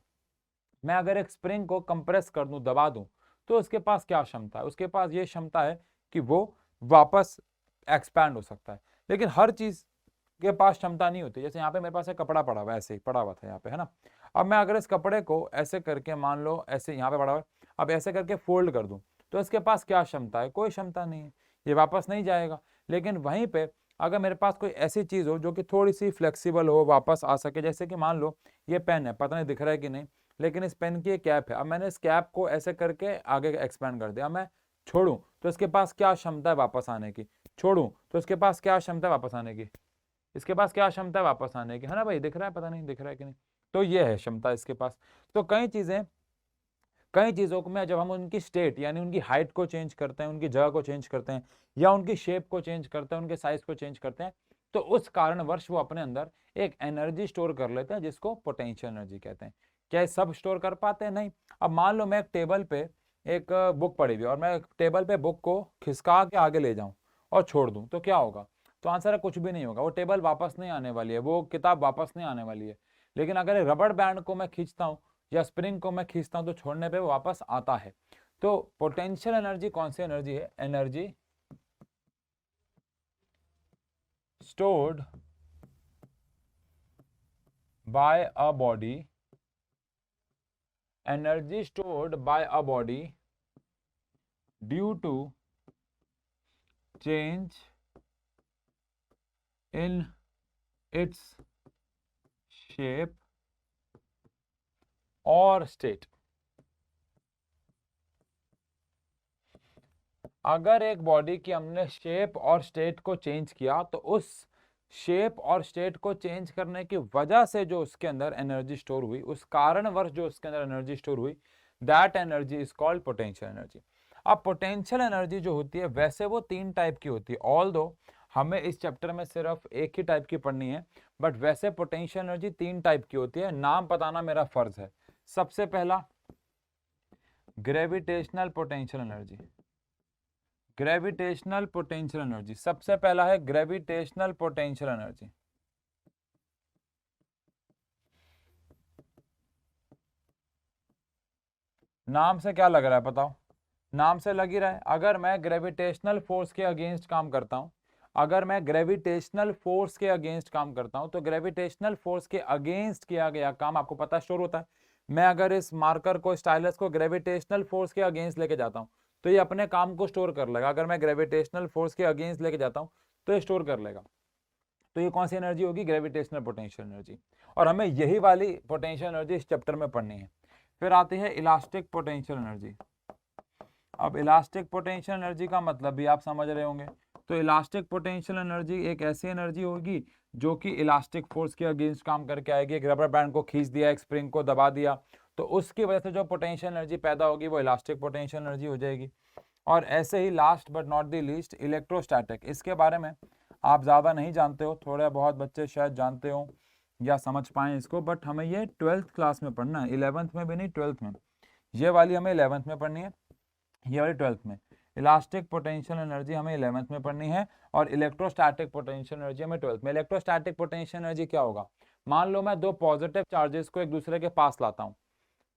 मैं अगर एक स्प्रिंग को कंप्रेस कर दूं, दबा दूं, तो उसके पास क्या क्षमता है, उसके पास ये क्षमता है कि वो वापस एक्सपैंड हो सकता है। लेकिन हर चीज के पास क्षमता नहीं होती, जैसे यहाँ पे मेरे पास एक कपड़ा पड़ा हुआ है, ऐसे ही पड़ा हुआ था यहाँ पे, है ना, अब मैं अगर इस कपड़े को ऐसे करके मान लो ऐसे यहाँ पे पड़ा हुआ है, अब ऐसे करके फोल्ड कर दूं, तो इसके पास क्या क्षमता है, कोई क्षमता नहीं है, ये वापस नहीं जाएगा। लेकिन वहीं पे अगर मेरे पास कोई ऐसी चीज हो जो कि थोड़ी सी फ्लेक्सिबल हो, वापस आ सके, जैसे कि मान लो ये पेन है, पता नहीं दिख रहा है कि नहीं, लेकिन इस पेन की एक कैप है, अब मैंने इस कैप को ऐसे करके आगे एक्सपेंड कर दिया, मैं छोड़ूं तो इसके पास क्या क्षमता है वापस आने की, छोड़ूं तो इसके पास क्या क्षमता है वापस आने की, इसके पास क्या क्षमता है वापस आने की, है ना भाई, दिख रहा है, पता नहीं दिख रहा है कि नहीं, तो ये है क्षमता इसके पास। तो कई चीज़ों को में जब हम उनकी स्टेट यानी उनकी हाइट को चेंज करते हैं, उनकी जगह को चेंज करते हैं, या उनकी शेप को चेंज करते हैं, उनके साइज को चेंज करते हैं, तो उस कारणवश वो अपने अंदर एक एनर्जी स्टोर कर लेते हैं जिसको पोटेंशियल एनर्जी कहते हैं। क्या ये सब स्टोर कर पाते हैं, नहीं। अब मान लो मैं एक टेबल पे एक बुक पड़ी हुई और मैं टेबल पे बुक को खिसका के आगे ले जाऊं और छोड़ दूं, तो क्या होगा, तो आंसर है कुछ भी नहीं होगा, वो टेबल वापस नहीं आने वाली है, वो किताब वापस नहीं आने वाली है। लेकिन अगर एक रबड़ बैंड को मैं खींचता हूँ या स्प्रिंग को मैं खींचता हूं तो छोड़ने पे वो वापस आता है। तो पोटेंशियल एनर्जी कौन सी एनर्जी है, energy stored by a body, energy stored by a body due to change in its shape और स्टेट। अगर एक बॉडी की हमने शेप और स्टेट को चेंज किया तो उस शेप और स्टेट को चेंज करने की वजह से जो उसके अंदर एनर्जी स्टोर हुई, उस कारणवश जो उसके अंदर एनर्जी स्टोर हुई, that energy is called potential energy. अब पोटेंशियल एनर्जी जो होती है वैसे वो 3 टाइप की होती है, ऑल दो हमें इस चैप्टर में सिर्फ एक ही टाइप की पढ़नी है, बट वैसे पोटेंशियल एनर्जी 3 टाइप की होती है, नाम बताना मेरा फर्ज है। सबसे पहला gravitational potential energy, gravitational potential energy, सबसे पहला है ग्रेविटेशनल पोटेंशियल एनर्जी। नाम से क्या लग रहा है बताओ? नाम से लग ही रहा है। अगर मैं ग्रेविटेशनल फोर्स के अगेंस्ट काम करता हूं, अगर मैं ग्रेविटेशनल फोर्स के अगेंस्ट काम करता हूं, तो ग्रेविटेशनल फोर्स के अगेंस्ट किया गया काम आपको पता स्टोर होता है। मैं अगर इस मार्कर को, स्टाइलस को ग्रेविटेशनल फोर्स के अगेंस्ट लेके जाता हूं, तो ये अपने काम को स्टोर कर लेगा। अगर मैं ग्रेविटेशनल फोर्स के अगेंस्ट लेके जाता हूं तो ये स्टोर कर लेगा। तो ये कौन सी एनर्जी होगी? Gravitational potential energy. और हमें यही वाली पोटेंशियल एनर्जी इस चैप्टर में पढ़नी है। फिर आती है इलास्टिक पोटेंशियल एनर्जी। अब इलास्टिक पोटेंशियल एनर्जी का मतलब भी आप समझ रहे होंगे। तो इलास्टिक पोटेंशियल एनर्जी एक ऐसी एनर्जी होगी जो कि इलास्टिक फोर्स के अगेंस्ट काम करके आएगी। एक रबर बैंड को खींच दिया, एक स्प्रिंग को दबा दिया, तो उसकी वजह से जो पोटेंशियल एनर्जी पैदा होगी वो इलास्टिक पोटेंशियल एनर्जी हो जाएगी। और ऐसे ही last but not the least electrostatic. इसके बारे में आप ज़्यादा नहीं जानते हो, थोड़े बहुत बच्चे शायद जानते हो या समझ पाएँ इसको, बट हमें ये 12th क्लास में पढ़ना है, 11th में भी नहीं, 12th में। ये वाली हमें 11th में पढ़नी है, ये वाली 12th में। इलास्टिक पोटेंशियल एनर्जी हमें 11th में पढ़नी है और इलेक्ट्रोस्टैटिक पोटेंशियल एनर्जी हमें 12th में। इलेक्ट्रोस्टैटिक पोटेंशियल एनर्जी क्या होगा? मान लो मैं दो पॉजिटिव चार्जेस को एक दूसरे के पास लाता हूँ,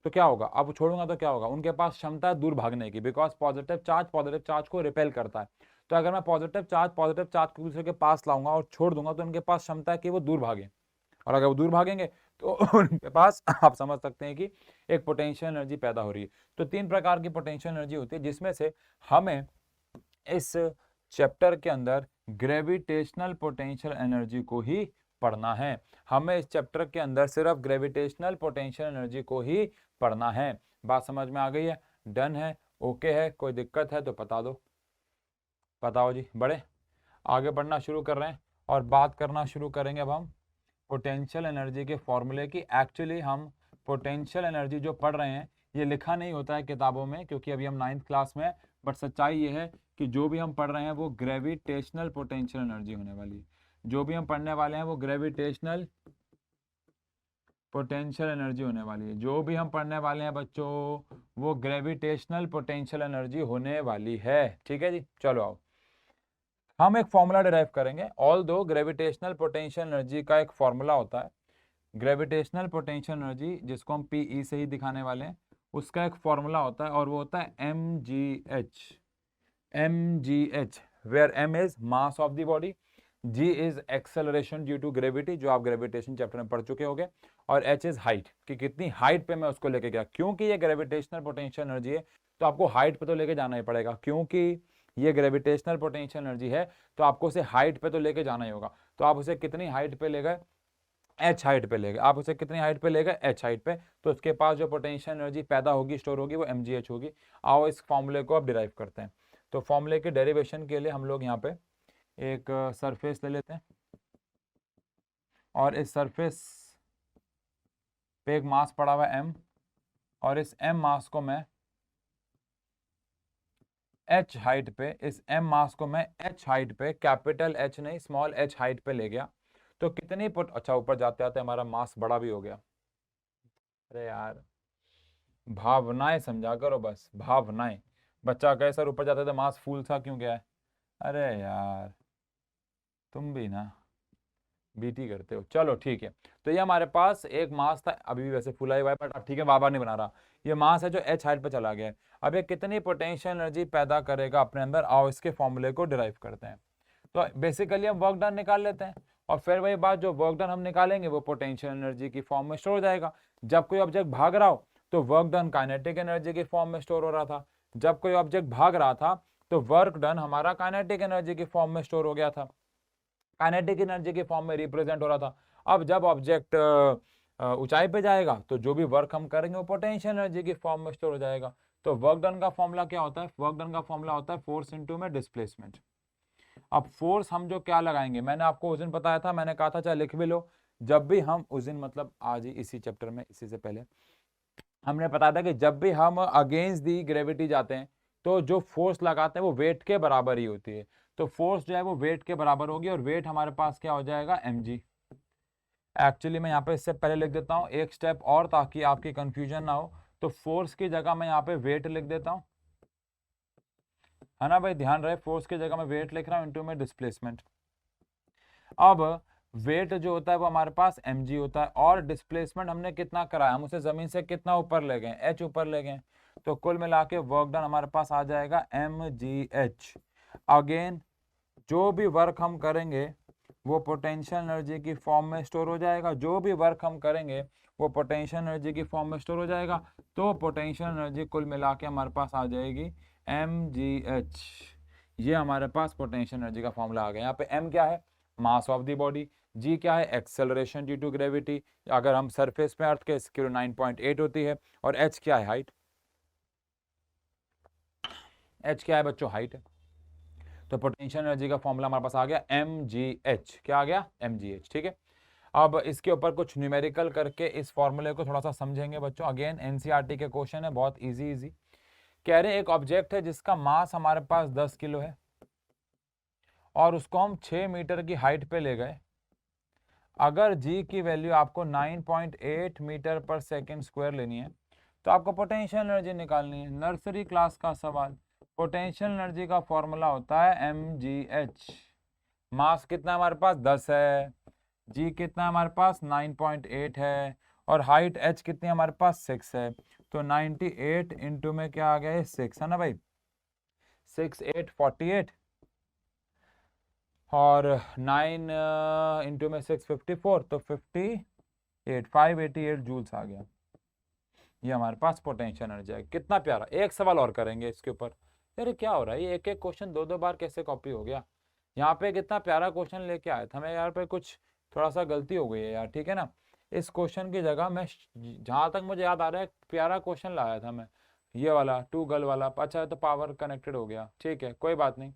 तो क्या होगा? अब छोड़ूंगा तो क्या होगा? उनके पास क्षमता है दूर भागने की, बिकॉज पॉजिटिव चार्ज को रिपेल करता है। तो अगर मैं पॉजिटिव चार्ज को दूसरे के पास लाऊंगा और छोड़ दूंगा तो उनके पास क्षमता है कि वो दूर भागे, और अगर वो दूर भागेंगे तो उनके पास आप समझ सकते हैं कि एक पोटेंशियल एनर्जी पैदा हो रही है। तो तीन प्रकार की पोटेंशियल एनर्जी होती है, जिसमें से हमें इस चैप्टर के अंदर ग्रेविटेशनल पोटेंशियल एनर्जी को ही पढ़ना है। हमें इस चैप्टर के अंदर सिर्फ ग्रेविटेशनल पोटेंशियल एनर्जी को ही पढ़ना है। बात समझ में आ गई है? डन है? ओके है? कोई दिक्कत है तो बता दो। बताओ जी। बड़े आगे बढ़ना शुरू कर रहे हैं और बात करना शुरू करेंगे अब हम पोटेंशियल एनर्जी के फॉर्मूले की। एक्चुअली हम पोटेंशियल एनर्जी जो पढ़ रहे हैं ये लिखा नहीं होता है किताबों में, क्योंकि अभी हम 9th क्लास में हैं, बट सच्चाई ये है कि जो भी हम पढ़ रहे हैं वो ग्रेविटेशनल पोटेंशियल एनर्जी होने वाली है। जो भी हम पढ़ने वाले हैं वो ग्रेविटेशनल पोटेंशियल एनर्जी होने वाली है। जो भी हम पढ़ने वाले हैं बच्चों वो ग्रेविटेशनल पोटेंशियल एनर्जी होने वाली है। ठीक है जी, चलो आओ हम एक फॉर्मूला डिराइव करेंगे। ऑल दो ग्रेविटेशनल पोटेंशियल एनर्जी का एक फॉर्मूला होता है। ग्रेविटेशनल पोटेंशियल एनर्जी जिसको हम PE से ही दिखाने वाले हैं, उसका एक फॉर्मूला होता है और वो होता है mgh, where m is mass of the body, g is acceleration due to gravity, जो आप ग्रेविटेशन चैप्टर में पढ़ चुके होंगे, और h इज हाइट, कि कितनी हाइट पे मैं उसको लेके गया। क्योंकि ये ग्रेविटेशनल पोटेंशियल एनर्जी है तो आपको हाइट पे तो लेके जाना ही पड़ेगा। क्योंकि ये ग्रेविटेशनल पोटेंशियल एनर्जी है तो आपको उसे हाइट पे तो लेके जाना ही होगा। तो आप उसे कितनी हाइट पे ले गए? h हाइट पे ले गए। आप उसे कितनी हाइट पे ले गए? h हाइट पे। तो उसके पास जो पोटेंशियल एनर्जी पैदा होगी, स्टोर होगी, वो mgh होगी। आओ इस फॉर्मूले को अब डिराइव करते हैं। तो फॉर्मूले के डेरिवेशन के लिए हम लोग यहाँ पे एक सरफेस ले लेते हैं और इस सरफेस पे एक मास पड़ा हुआ है m, और इस m मास को मैं h हाइट पे, इस m मास को मैं h हाइट पे, कैपिटल H नहीं स्मॉल h हाइट पे ले गया। तो कितनी अच्छा ऊपर जाते आते हमारा मास बड़ा भी हो गया। अरे यार भावनाएं समझा करो, बस भावनाएं। बच्चा कहे सर ऊपर जाते तो मास फूल सा क्यों गया है? अरे यार तुम भी ना बीटी करते हो। चलो ठीक है, तो ये हमारे पास एक मास था, अभी भी वैसे फुला हुआ है बट अब ठीक है, बाबा नहीं बना रहा। ये मास है जो h हाइट पे चला गया है। अब ये कितनी पोटेंशियल एनर्जी पैदा करेगा अपने अंदर? आओ इसके फॉर्मूले को डिराइव करते हैं। तो बेसिकली हम वर्क डन निकाल लेते हैं और फिर वही बात, जो वर्क डन हम निकालेंगे वो पोटेंशियल एनर्जी की फॉर्म में स्टोर हो जाएगा। जब कोई ऑब्जेक्ट भाग रहा हो तो वर्क डन काइनेटिक एनर्जी की फॉर्म में स्टोर हो रहा था। जब कोई ऑब्जेक्ट भाग रहा था तो वर्क डन हमारा काइनेटिक एनर्जी की फॉर्म में स्टोर हो गया था, काइनेटिक एनर्जी के फॉर्म में रिप्रेजेंट हो रहा था। अब जब ऑब्जेक्ट ऊंचाई पे जाएगा तो जो भी वर्क हम करेंगे वो पोटेंशियल एनर्जी की फॉर्म में स्टोर हो जाएगा। तो वर्क डन का फॉर्मूला क्या होता है? वर्क डन का फॉर्मूला होता है फोर्स इनटू में डिस्प्लेसमेंट। अब फोर्स हम जो क्या लगाएंगे, मैंने आपको उस दिन बताया था, मैंने कहा था चाहे लिख भी लो। जब भी हम उस दिन मतलब आज ही इसी चैप्टर में, इसी से पहले हमने बताया था कि जब भी हम अगेंस्ट दी ग्रेविटी जाते हैं तो जो फोर्स लगाते हैं वो वेट के बराबर ही होती है। तो फोर्स जो है वो वेट के बराबर होगी और वेट हमारे पास क्या हो जाएगा? mg। एक्चुअली मैं यहाँ पे इससे पहले लिख देता हूँ एक स्टेप और, ताकि आपकी कंफ्यूजन ना हो। तो फोर्स की जगह मैं यहाँ पे वेट लिख देता हूँ। है ना भाई, ध्यान रहे फोर्स की जगह मैं वेट लिख रहा हूँ इनटू में डिस्प्लेसमेंट। अब वेट जो होता है वो हमारे पास mg होता है, और डिस्प्लेसमेंट हमने कितना कराया, हम उसे जमीन से कितना ऊपर ले गए, h ऊपर ले गए, तो कुल मिला के वर्क डन हमारे पास आ जाएगा mgh। अगेन जो भी वर्क हम करेंगे वो पोटेंशियल एनर्जी की फॉर्म में स्टोर हो जाएगा, जो भी वर्क हम करेंगे वो पोटेंशियल एनर्जी की फॉर्म में स्टोर हो जाएगा। तो पोटेंशियल एनर्जी कुल मिला के हमारे पास आ जाएगी mgh। ये हमारे पास पोटेंशियल एनर्जी का फॉर्मूला आ गया। यहाँ पे m क्या है, मास ऑफ द बॉडी, g क्या है, एक्सेलरेशन ड्यू टू ग्रेविटी, अगर हम सरफेस पे अर्थ के इसकी 9.8 होती है, और h क्या है, हाइट। h क्या है बच्चों, हाइट है। तो पोटेंशियल एनर्जी का फॉर्मूला हमारे पास आ गया mgh। क्या आ गया, mgh, ठीक है। अब इसके ऊपर कुछ न्यूमेरिकल करके इस फॉर्मूले को थोड़ा सा समझेंगे बच्चों। अगेन एनसीईआरटी के क्वेश्चन है, बहुत इजी। कह रहे हैं एक ऑब्जेक्ट है जिसका मास हमारे पास 10 किलो है, और उसको हम 6 मीटर की हाइट पे ले गए। अगर g की वैल्यू आपको 9.8 मीटर पर सेकेंड स्क्वायर लेनी है, तो आपको पोटेंशियल एनर्जी निकालनी है। नर्सरी क्लास का सवाल। पोटेंशियल एनर्जी का फॉर्मूला होता है mgh। मास कितना हमारे पास 10 है, g कितना हमारे पास 9.8 है, और हाइट h कितनी हमारे पास 6 है। तो 98 इंटू में क्या आ गया, 6 है ना भाई, 6 8 48, और 9 इंटू में 6 54, तो 588 जूल्स आ गया। ये हमारे पास पोटेंशियल एनर्जी है। कितना प्यारा। एक सवाल और करेंगे इसके ऊपर। अरे क्या हो रहा है, ये एक एक क्वेश्चन दो बार कैसे कॉपी हो गया। यहाँ पे कितना प्यारा क्वेश्चन लेके आए थे, हमें यार पे कुछ थोड़ा सा गलती हो गई है यार, ठीक है ना। इस क्वेश्चन की जगह मैं, जहाँ तक मुझे याद आ रहा है, प्यारा क्वेश्चन लाया था मैं, ये वाला 2 गल वाला। अच्छा तो पावर कनेक्टेड हो गया, ठीक है कोई बात नहीं।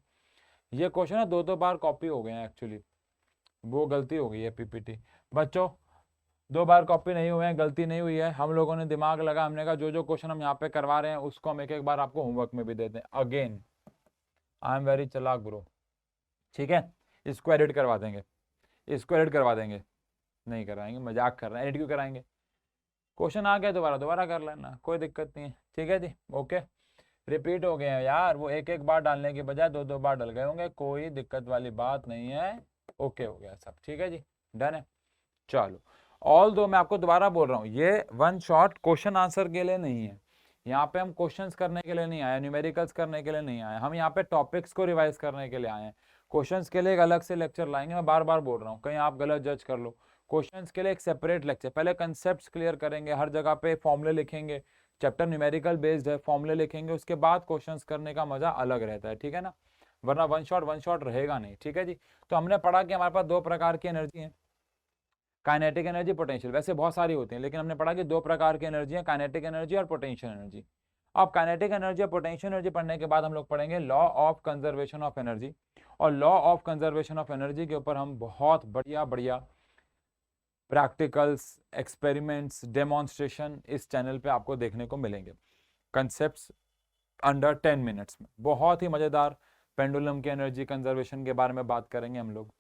ये क्वेश्चन है दो बार कॉपी हो गए हैं एक्चुअली, वो गलती हो गई है पीपीटी। बच्चों 2 बार कॉपी नहीं हुए हैं, गलती नहीं हुई है, हम लोगों ने दिमाग लगा, हमने कहा जो जो क्वेश्चन हम यहाँ पे करवा रहे हैं उसको हम एक बार आपको होमवर्क में भी देते हैं। अगेन आई एम वेरी चालाक ब्रो, ठीक है। इसको एडिट करवा देंगे, इसको एडिट करवा देंगे, नहीं कराएंगे, मजाक कर रहे हैं, एडिट क्यों कराएंगे। क्वेश्चन आ गया दोबारा कर लेना, कोई दिक्कत नहीं है, ठीक है जी, ओके। रिपीट हो गए हैं यार, वो एक बार डालने के बजाय 2 बार डल गए होंगे, कोई दिक्कत वाली बात नहीं है, ओके हो गया सब, ठीक है जी, डन है। चलो ऑल दो मैं आपको दोबारा बोल रहा हूँ, ये वन शॉट क्वेश्चन आंसर के लिए नहीं है। यहाँ पे हम क्वेश्चंस करने के लिए नहीं आए, न्यूमेरिकल्स करने के लिए नहीं आए, हम यहाँ पे टॉपिक्स को रिवाइज करने के लिए आए हैं। क्वेश्चंस के लिए एक अलग से लेक्चर लाएंगे, मैं बार बार बोल रहा हूँ, कहीं आप गलत जज कर लो। क्वेश्चंस के लिए एक सेपरेट लेक्चर, पहले कंसेप्ट क्लियर करेंगे, हर जगह पे फॉर्मूले लिखेंगे, चैप्टर न्यूमेरिकल बेस्ड है, फॉर्मूले लिखेंगे, उसके बाद क्वेश्चंस करने का मजा अलग रहता है, ठीक है ना। वरना वन शॉट रहेगा नहीं, ठीक है जी। तो हमने पढ़ा कि हमारे पास 2 प्रकार की एनर्जी है, काइनेटिक एनर्जी, पोटेंशियल। वैसे बहुत सारी होती हैं, लेकिन हमने पढ़ा कि 2 प्रकार की एनर्जी है, काइनेटिक एनर्जी और पोटेंशियल एनर्जी। अब काइनेटिक एनर्जी और पोटेंशियल एनर्जी पढ़ने के बाद हम लोग पढ़ेंगे law of conservation of energy, और law of conservation of energy के ऊपर हम बहुत बढ़िया प्रैक्टिकल्स, एक्सपेरिमेंट्स, डेमोन्स्ट्रेशन इस चैनल पे आपको देखने को मिलेंगे। कंसेप्ट्स अंडर 10 मिनट्स में, बहुत ही मजेदार। पेंडुलम की एनर्जी कंजर्वेशन के बारे में बात करेंगे हम लोग,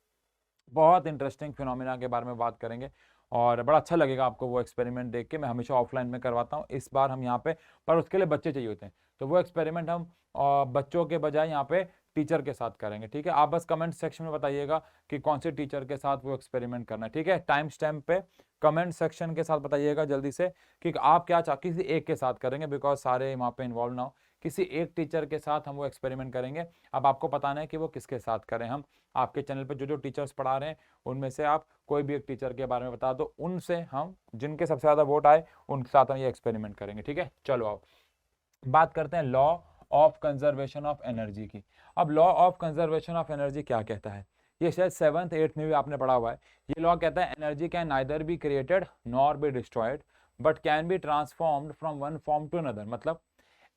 बहुत इंटरेस्टिंग फिनोमिना के बारे में बात करेंगे, और बड़ा अच्छा लगेगा आपको वो एक्सपेरिमेंट देख के। मैं हमेशा ऑफलाइन में करवाता हूँ, इस बार हम यहाँ पे, पर उसके लिए बच्चे चाहिए होते हैं, तो वो एक्सपेरिमेंट हम बच्चों के बजाय यहाँ पे टीचर के साथ करेंगे, ठीक है। आप बस कमेंट सेक्शन में बताइएगा कि कौन से टीचर के साथ वो एक्सपेरिमेंट करना है, ठीक है। टाइम स्टैम्प पे कमेंट सेक्शन के साथ बताइएगा जल्दी से कि आप क्या किसी एक के साथ करेंगे, बिकॉज सारे वहाँ पे इन्वॉल्व ना हो, किसी एक टीचर के साथ हम वो एक्सपेरिमेंट करेंगे। अब आपको बताना है कि वो किसके साथ करें। हम आपके चैनल पर जो जो टीचर्स पढ़ा रहे हैं उनमें से आप कोई भी एक टीचर के बारे में बता दो, उनसे हम जिनके सबसे ज़्यादा वोट आए उनके साथ हम ये एक्सपेरिमेंट करेंगे, ठीक है। चलो आओ बात करते हैं law of conservation of energy की। अब law of conservation of energy क्या कहता है, ये शायद 7th 8th में भी आपने पढ़ा हुआ है। ये लॉ कहता है energy can neither be created nor be destroyed but can be transformed from one form to another. मतलब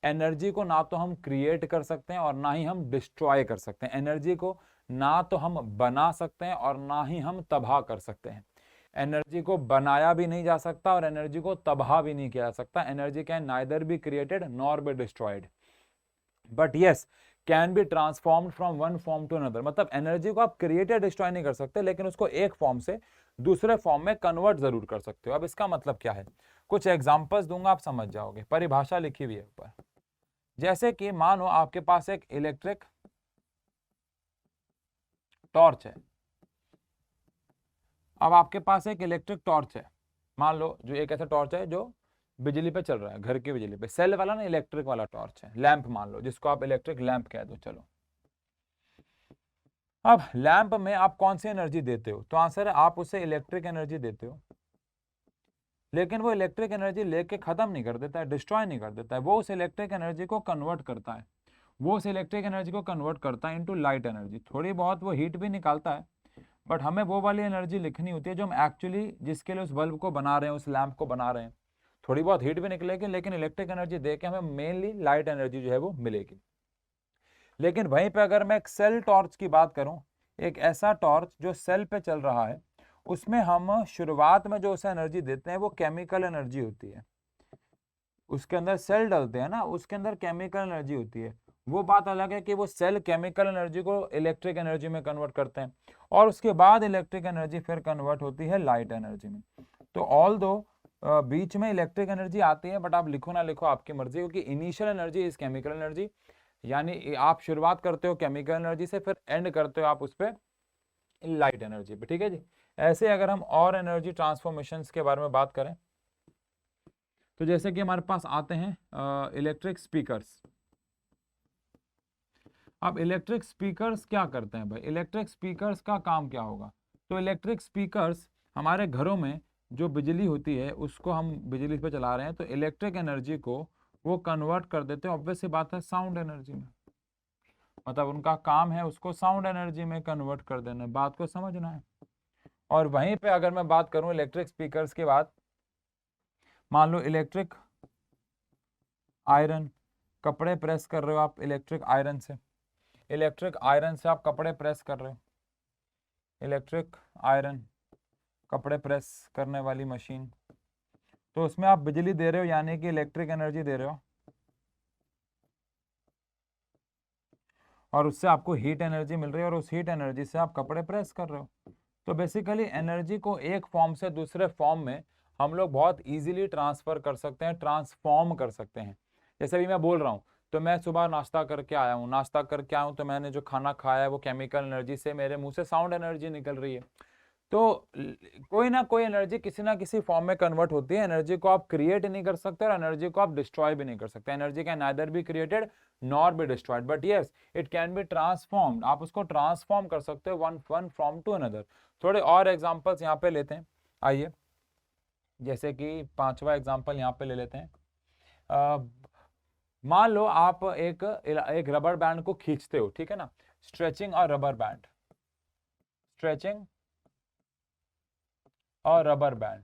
एनर्जी को ना तो हम क्रिएट कर सकते हैं और ना ही हम डिस्ट्रॉय कर सकते हैं। एनर्जी को ना तो हम बना सकते हैं और ना ही हम तबाह कर सकते हैं। एनर्जी को बनाया भी नहीं जा सकता और एनर्जी को तबाह भी नहीं किया जा सकता। Energy can neither be created nor be destroyed but yes can be transformed from one form to another. मतलब एनर्जी को आप क्रिएट या डिस्ट्रॉय नहीं कर सकते, लेकिन उसको एक फॉर्म से दूसरे फॉर्म में कन्वर्ट जरूर कर सकते हो। अब इसका मतलब क्या है, कुछ एग्जांपल्स दूंगा, आप समझ जाओगे। परिभाषा लिखी हुई है ऊपर, जैसे कि मानो आपके पास एक इलेक्ट्रिक टॉर्च है। अब आपके पास एक इलेक्ट्रिक टॉर्च है, मान लो जो एक ऐसा टॉर्च है जो बिजली पे चल रहा है, घर की बिजली पे, सेल वाला ना, इलेक्ट्रिक वाला टॉर्च है, लैंप मान लो, जिसको आप इलेक्ट्रिक लैंप कह दो। चलो, अब लैंप में आप कौन सी एनर्जी देते हो? तो आंसर है आप उसे इलेक्ट्रिक एनर्जी देते हो, लेकिन वो इलेक्ट्रिक एनर्जी लेके खत्म नहीं कर देता है, डिस्ट्रॉय नहीं कर देता है, वो उस इलेक्ट्रिक एनर्जी को कन्वर्ट करता है, वो उस इलेक्ट्रिक एनर्जी को कन्वर्ट करता है इनटू लाइट एनर्जी। थोड़ी बहुत वो हीट भी निकालता है, बट हमें वो वाली एनर्जी लिखनी होती है जो हम एक्चुअली जिसके लिए उस बल्ब को बना रहे हैं, उस लैंप को बना रहे हैं। थोड़ी बहुत हीट भी निकलेगी, लेकिन इलेक्ट्रिक एनर्जी दे के हमें मेनली लाइट एनर्जी जो है वो मिलेगी। लेकिन वहीं पे अगर मैं एक सेल टॉर्च की बात करूं, एक ऐसा टॉर्च जो सेल पे चल रहा है, उसमें हम शुरुआत में जो उसे एनर्जी देते हैं वो केमिकल एनर्जी होती है। उसके अंदर सेल डलते हैं ना, उसके अंदर केमिकल एनर्जी होती है। वो बात अलग है कि वो सेल केमिकल एनर्जी को इलेक्ट्रिक एनर्जी में कन्वर्ट करते हैं, और उसके बाद इलेक्ट्रिक एनर्जी फिर कन्वर्ट होती है लाइट एनर्जी में। तो ऑल दो बीच में इलेक्ट्रिक एनर्जी आती है, बट आप लिखो ना लिखो आपकी मर्जी, क्योंकि initial energy is chemical energy, यानी आप शुरुआत करते हो केमिकल एनर्जी से, फिर एंड करते हो आप उस पर लाइट एनर्जी पे। ठीक है जी। ऐसे अगर हम और एनर्जी ट्रांसफॉर्मेशंस के बारे में बात करें, तो जैसे कि हमारे पास आते हैं इलेक्ट्रिक स्पीकर्स। अब इलेक्ट्रिक स्पीकर्स क्या करते हैं भाई? इलेक्ट्रिक स्पीकर्स का काम क्या होगा? तो इलेक्ट्रिक स्पीकर्स हमारे घरों में जो बिजली होती है उसको हम बिजली पे चला रहे हैं, तो इलेक्ट्रिक एनर्जी को वो कन्वर्ट कर देते हैं, ऑब्वियस सी बात है, साउंड एनर्जी में। मतलब उनका काम है उसको साउंड एनर्जी में कन्वर्ट कर देना, बात को समझना है। और वहीं पे अगर मैं बात करूं इलेक्ट्रिक स्पीकर्स के बाद, मान लो इलेक्ट्रिक आयरन, कपड़े प्रेस कर रहे हो आप इलेक्ट्रिक आयरन से, इलेक्ट्रिक आयरन से आप कपड़े प्रेस कर रहे हो, इलेक्ट्रिक आयरन, कपड़े प्रेस करने वाली मशीन, तो उसमें आप बिजली दे रहे हो, यानी कि इलेक्ट्रिक एनर्जी दे रहे हो, और उससे आपको हीट एनर्जी मिल रही है, और उस हीट एनर्जी से आप कपड़े प्रेस कर रहे हो। तो बेसिकली एनर्जी को एक फॉर्म से दूसरे फॉर्म में हम लोग बहुत इजीली ट्रांसफर कर सकते हैं, ट्रांसफॉर्म कर सकते हैं। जैसे अभी मैं बोल रहा हूँ, तो मैं सुबह नाश्ता करके आया हूँ, नाश्ता करके आया हूँ, तो मैंने जो खाना खाया है वो केमिकल एनर्जी से मेरे मुंह से साउंड एनर्जी निकल रही है। तो कोई ना कोई एनर्जी किसी ना किसी फॉर्म में कन्वर्ट होती है। एनर्जी को आप क्रिएट नहीं कर सकते और एनर्जी को आप डिस्ट्रॉय भी नहीं कर सकते। Energy can neither be created nor be destroyed, but yes it can be transformed. आप उसको ट्रांसफॉर्म कर सकते हो वन फ्रॉम टू अनदर। थोड़े और एग्जांपल्स यहाँ पे लेते हैं, आइए। जैसे कि पांचवा एग्जांपल यहाँ पे ले लेते हैं। मान लो आप एक रबर बैंड को खींचते हो, ठीक है ना, स्ट्रेचिंग और रबर बैंड, स्ट्रेचिंग और रबर बैंड।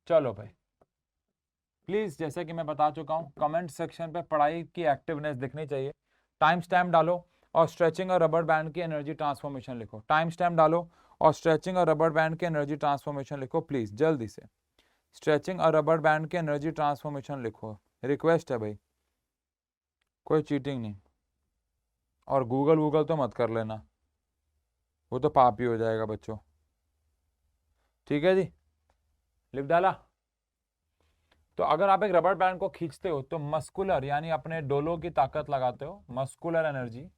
चलो भाई, प्लीज जैसे कि मैं बता चुका हूं, कमेंट सेक्शन पे पढ़ाई की एक्टिवनेस दिखनी चाहिए। टाइम स्टैम्प डालो और स्ट्रेचिंग और रबर बैंड की एनर्जी ट्रांसफॉर्मेशन लिखो। टाइम स्टैम्प डालो और स्ट्रेचिंग और रबर बैंड की एनर्जी ट्रांसफॉर्मेशन लिखो, प्लीज जल्दी से। स्ट्रेचिंग और रबर बैंड की एनर्जी ट्रांसफॉर्मेशन लिखो, रिक्वेस्ट है भाई, कोई चीटिंग नहीं। और गूगल तो मत कर लेना, वो तो पाप ही हो जाएगा बच्चों। ठीक है जी, लिख डाला। तो अगर आप एक रबर बैंड को खींचते हो तो मस्कुलर यानी अपने डोलों की ताकत लगाते हो, मस्कुलर एनर्जी,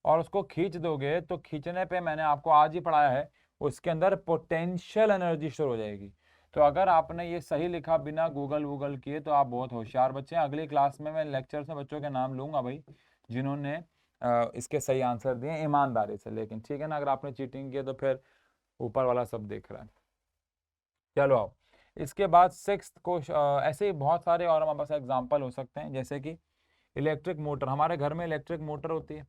और उसको खींच दोगे तो खींचने पे मैंने आपको आज ही पढ़ाया है उसके अंदर पोटेंशियल एनर्जी स्टोर हो जाएगी। तो अगर आपने ये सही लिखा बिना गूगल किए तो आप बहुत होशियार बच्चे हैं। अगली क्लास में मैं लेक्चर में बच्चों के नाम लूंगा भाई जिन्होंने इसके सही आंसर दिए ईमानदारी से, लेकिन ठीक है ना, अगर आपने चीटिंग किया तो फिर ऊपर वाला सब देख रहा है। चलो आओ, इसके बाद सिक्स्थ को ऐसे ही बहुत सारे और हमारे पास एग्जाम्पल हो सकते हैं, जैसे कि इलेक्ट्रिक मोटर। हमारे घर में इलेक्ट्रिक मोटर होती है।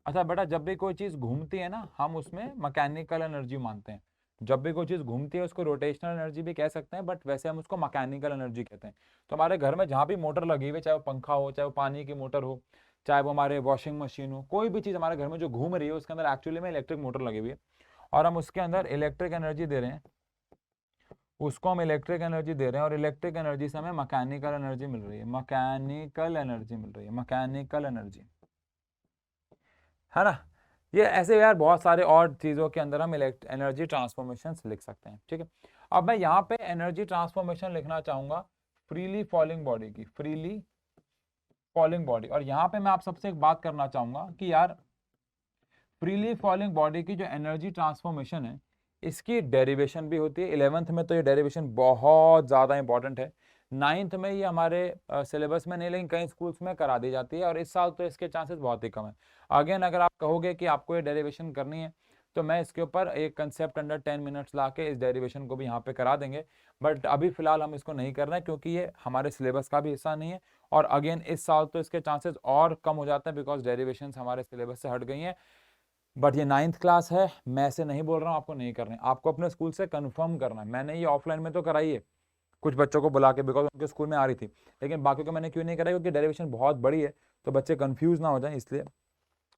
अच्छा बेटा, जब भी कोई चीज़ घूमती है ना, हम उसमें मैकेनिकल एनर्जी मानते हैं। जब भी कोई चीज़ घूमती है उसको रोटेशनल एनर्जी भी कह सकते हैं, बट वैसे हम उसको मैकेनिकल एनर्जी कहते हैं। तो हमारे घर में जहाँ भी मोटर लगी हुई है, चाहे वो पंखा हो, चाहे वो पानी की मोटर हो, चाहे वो हमारे वॉशिंग मशीन हो, कोई भी चीज़ हमारे घर में जो घूम रही है उसके अंदर एक्चुअली में इलेक्ट्रिक मोटर लगी हुई है, और हम उसके अंदर इलेक्ट्रिक एनर्जी दे रहे हैं, उसको हम इलेक्ट्रिक एनर्जी दे रहे हैं, और इलेक्ट्रिक एनर्जी से हमें मैकेनिकल एनर्जी मिल रही है, मैकेनिकल एनर्जी मिल रही है, मैकेनिकल एनर्जी, है ना। ये ऐसे यार बहुत सारे और चीज़ों के अंदर हम एनर्जी ट्रांसफॉर्मेशन लिख सकते हैं, ठीक है। अब मैं यहाँ पे एनर्जी ट्रांसफॉर्मेशन लिखना चाहूंगा फ्रीली फॉलिंग बॉडी की, फ्रीली फॉलिंग बॉडी। और यहाँ पे मैं आप सबसे एक बात करना चाहूंगा कि यार फ्रीली फॉलिंग बॉडी की जो एनर्जी ट्रांसफॉर्मेशन है इसकी डेरिवेशन भी होती है। 11th में तो ये डेरिवेशन बहुत ज़्यादा इंपॉर्टेंट है। 9th में ये हमारे सिलेबस में नहीं, लेकिन कई स्कूल्स में करा दी जाती है और इस साल तो इसके चांसेस बहुत ही कम है। अगेन अगर आप कहोगे कि आपको ये डेरिवेशन करनी है तो मैं इसके ऊपर एक कंसेप्ट अंडर 10 मिनट्स ला के इस डेरिवेशन को भी यहाँ पे करा देंगे, बट अभी फिलहाल हम इसको नहीं कर रहे हैं क्योंकि ये हमारे सिलेबस का भी हिस्सा नहीं है। और अगेन इस साल तो इसके चांसेस और कम हो जाते हैं बिकॉज डेरिवेशन हमारे सिलेबस से हट गई हैं। बट ये 9th क्लास है, मैं ऐसे नहीं बोल रहा हूँ आपको नहीं करना है, आपको अपने स्कूल से कंफर्म करना है। मैंने ये ऑफलाइन में तो कराई है कुछ बच्चों को बुला के बिकॉज उनके स्कूल में आ रही थी, लेकिन बाकी को मैंने क्यों नहीं कराई क्योंकि डेरिवेशन बहुत बड़ी है तो बच्चे कंफ्यूज ना हो जाएं, इसलिए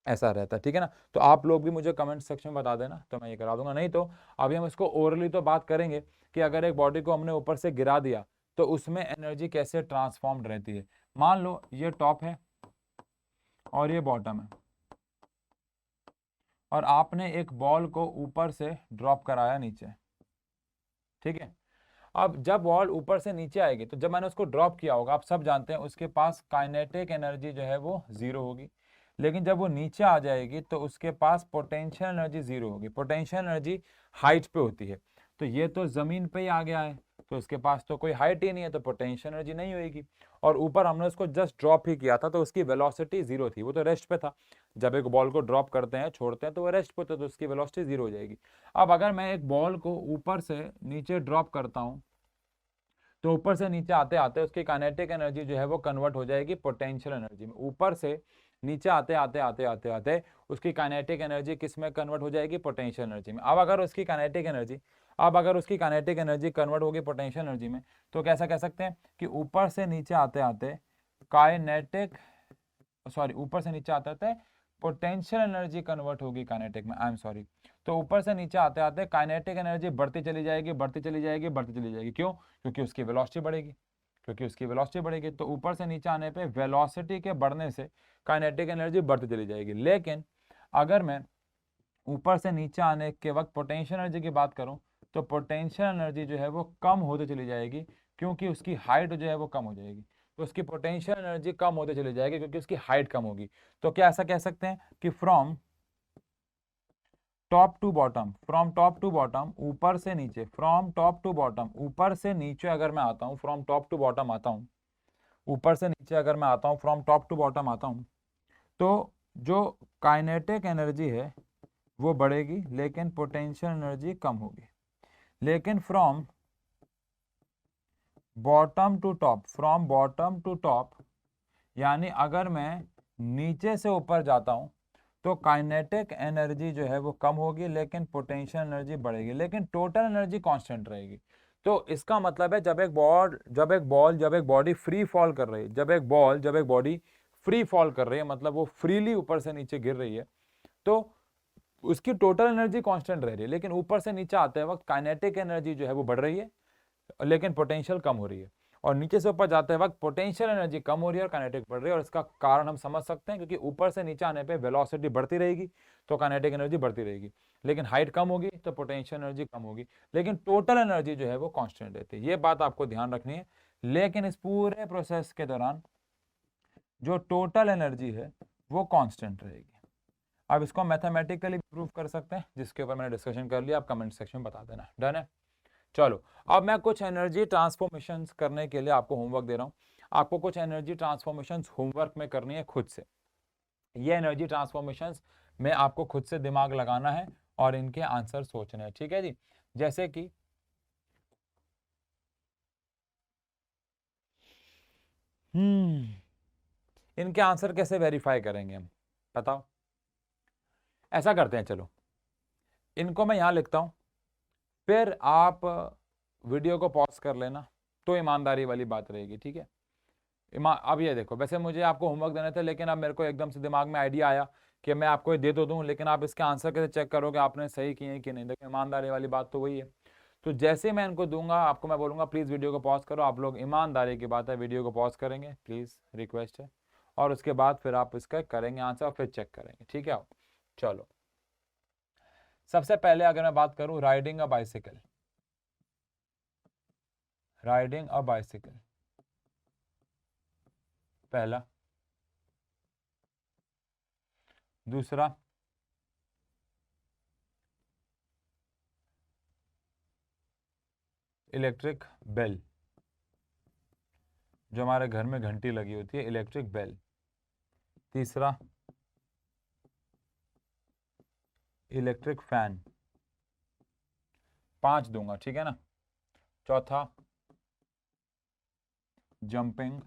ऐसा रहता है। ठीक है ना, तो आप लोग भी मुझे कमेंट सेक्शन में बता देना तो मैं ये करा दूंगा। नहीं तो अभी हम इसको ओरली तो बात करेंगे कि अगर एक बॉडी को हमने ऊपर से गिरा दिया तो उसमें एनर्जी कैसे ट्रांसफॉर्म्ड रहती है। मान लो ये टॉप है और ये बॉटम है और आपने एक बॉल को ऊपर से ड्रॉप कराया नीचे, ठीक है। अब जब बॉल ऊपर से नीचे आएगी तो जब मैंने उसको ड्रॉप किया होगा, आप सब जानते हैं उसके पास काइनेटिक एनर्जी जो है वो जीरो होगी, लेकिन जब वो नीचे आ जाएगी तो उसके पास पोटेंशियल एनर्जी जीरो होगी। पोटेंशियल एनर्जी हाइट पे होती है, तो ये तो जमीन पे ही आ गया है तो उसके पास तो कोई हाइट ही नहीं है तो पोटेंशियल एनर्जी नहीं होगी। और ऊपर हमने उसको जस्ट ड्रॉप ही किया था तो उसकी वेलोसिटी जीरो थी, वो तो रेस्ट पे था। जब एक बॉल को ड्रॉप करते हैं छोड़ते हैं तो वो रेस्ट पे होता है तो उसकी वेलोसिटी जीरो हो जाएगी। अब अगर मैं एक बॉल को ऊपर से नीचे ड्रॉप करता हूँ तो ऊपर से नीचे आते आते उसकी काइनेटिक एनर्जी जो है वो कन्वर्ट हो जाएगी पोटेंशियल एनर्जी में। ऊपर से नीचे आते आते आते आते आते उसकी काइनेटिक एनर्जी किस में कन्वर्ट हो जाएगी, पोटेंशियल एनर्जी में। अब अगर उसकी काइनेटिक एनर्जी कन्वर्ट होगी पोटेंशियल एनर्जी में तो कैसा कह सकते हैं कि ऊपर से नीचे आते आते ऊपर से नीचे आते आते पोटेंशियल एनर्जी कन्वर्ट होगी काइनेटिक में, आई एम सॉरी। तो ऊपर से नीचे आते आते काइनेटिक एनर्जी बढ़ती चली जाएगी बढ़ती चली जाएगी बढ़ती चली जाएगी। क्यों? क्योंकि उसकी वेलोसिटी बढ़ेगी तो ऊपर से नीचे आने पे वेलोसिटी के बढ़ने से काइनेटिक एनर्जी बढ़ती चली जाएगी। लेकिन अगर मैं ऊपर से नीचे आने के वक्त पोटेंशियल एनर्जी की बात करूं तो पोटेंशियल एनर्जी जो है वो कम होती चली जाएगी क्योंकि उसकी हाइट जो है वो कम हो जाएगी। तो उसकी पोटेंशियल एनर्जी कम होती चली जाएगी क्योंकि उसकी हाइट कम होगी। तो क्या ऐसा कह सकते हैं कि फ्रॉम टॉप टू बॉटम ऊपर से नीचे, फ्रॉम टॉप टू बॉटम ऊपर से नीचे अगर मैं आता हूं, फ्रॉम टॉप टू बॉटम आता हूं, ऊपर से नीचे अगर मैं आता हूं, फ्रॉम टॉप टू बॉटम आता हूं, तो जो काइनेटिक एनर्जी है वो बढ़ेगी लेकिन पोटेंशियल एनर्जी कम होगी। लेकिन फ्रॉम बॉटम टू टॉप यानी अगर मैं नीचे से ऊपर जाता हूं तो काइनेटिक एनर्जी जो है वो कम होगी लेकिन पोटेंशियल एनर्जी बढ़ेगी, लेकिन टोटल एनर्जी कांस्टेंट रहेगी। तो इसका मतलब है जब एक बॉडी फ्री फॉल कर रही है, जब एक बॉडी फ्री फॉल कर रही है मतलब वो फ्रीली ऊपर से नीचे गिर रही है तो उसकी टोटल एनर्जी कांस्टेंट रह रही है, लेकिन ऊपर से नीचे आते वक्त काइनेटिक एनर्जी जो है वो बढ़ रही है लेकिन पोटेंशियल कम हो रही है। और नीचे से ऊपर जाते वक्त पोटेंशियल एनर्जी कम हो रही है और काइनेटिक बढ़ रही है। और इसका कारण हम समझ सकते हैं क्योंकि ऊपर से नीचे आने पे वेलोसिटी बढ़ती रहेगी तो काइनेटिक एनर्जी बढ़ती रहेगी, लेकिन हाइट कम होगी तो पोटेंशियल एनर्जी कम होगी, लेकिन टोटल एनर्जी जो है वो कांस्टेंट रहती है। ये बात आपको ध्यान रखनी है। लेकिन इस पूरे प्रोसेस के दौरान जो टोटल एनर्जी है वो कांस्टेंट रहेगी। अब इसको मैथमेटिकली प्रूव कर सकते हैं जिसके ऊपर मैंने डिस्कशन कर लिया, आप कमेंट सेक्शन में बता देना। डन है? चलो अब मैं कुछ एनर्जी ट्रांसफॉर्मेशंस करने के लिए आपको होमवर्क दे रहा हूं। आपको कुछ एनर्जी ट्रांसफॉर्मेशंस होमवर्क में करनी है खुद से। ये एनर्जी ट्रांसफॉर्मेशंस में आपको खुद से दिमाग लगाना है और इनके आंसर सोचने हैं, ठीक है जी। जैसे कि इनके आंसर कैसे वेरीफाई करेंगे हम, बताओ। ऐसा करते हैं, चलो इनको मैं यहां लिखता हूं, फिर आप वीडियो को पॉज कर लेना तो ईमानदारी वाली बात रहेगी, ठीक है। अब ये देखो, वैसे मुझे आपको होमवर्क देने थे लेकिन अब मेरे को एकदम से दिमाग में आइडिया आया कि मैं आपको ये दे तो दूं, लेकिन आप इसके आंसर कैसे चेक करोगे आपने सही किए कि नहीं। देखो ईमानदारी वाली बात तो वही है। तो जैसे मैं इनको दूंगा आपको मैं बोलूंगा प्लीज़ वीडियो को पॉज करो, आप लोग ईमानदारी की बात है वीडियो को पॉज करेंगे, प्लीज़ रिक्वेस्ट है। और उसके बाद फिर आप इसका करेंगे आंसर और फिर चेक करेंगे, ठीक है। चलो सबसे पहले अगर मैं बात करूं राइडिंग अ बाइसिकल, पहला दूसरा इलेक्ट्रिक बेल, जो हमारे घर में घंटी लगी होती है, इलेक्ट्रिक बेल। तीसरा इलेक्ट्रिक फैन, 5 दूंगा, ठीक है ना। चौथा जंपिंग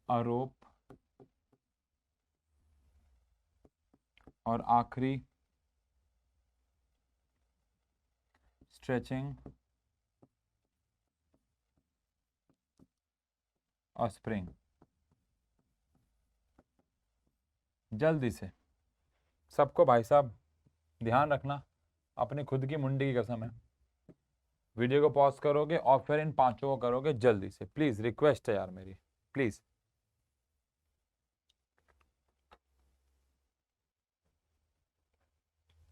रोप, और आखिरी स्ट्रेचिंग और स्प्रिंग। जल्दी से सबको भाई साहब ध्यान रखना, अपनी खुद की मुंडी की कसम है, वीडियो को पॉज करोगे और फिर इन 5 को करोगे जल्दी से, प्लीज रिक्वेस्ट है यार मेरी, प्लीज।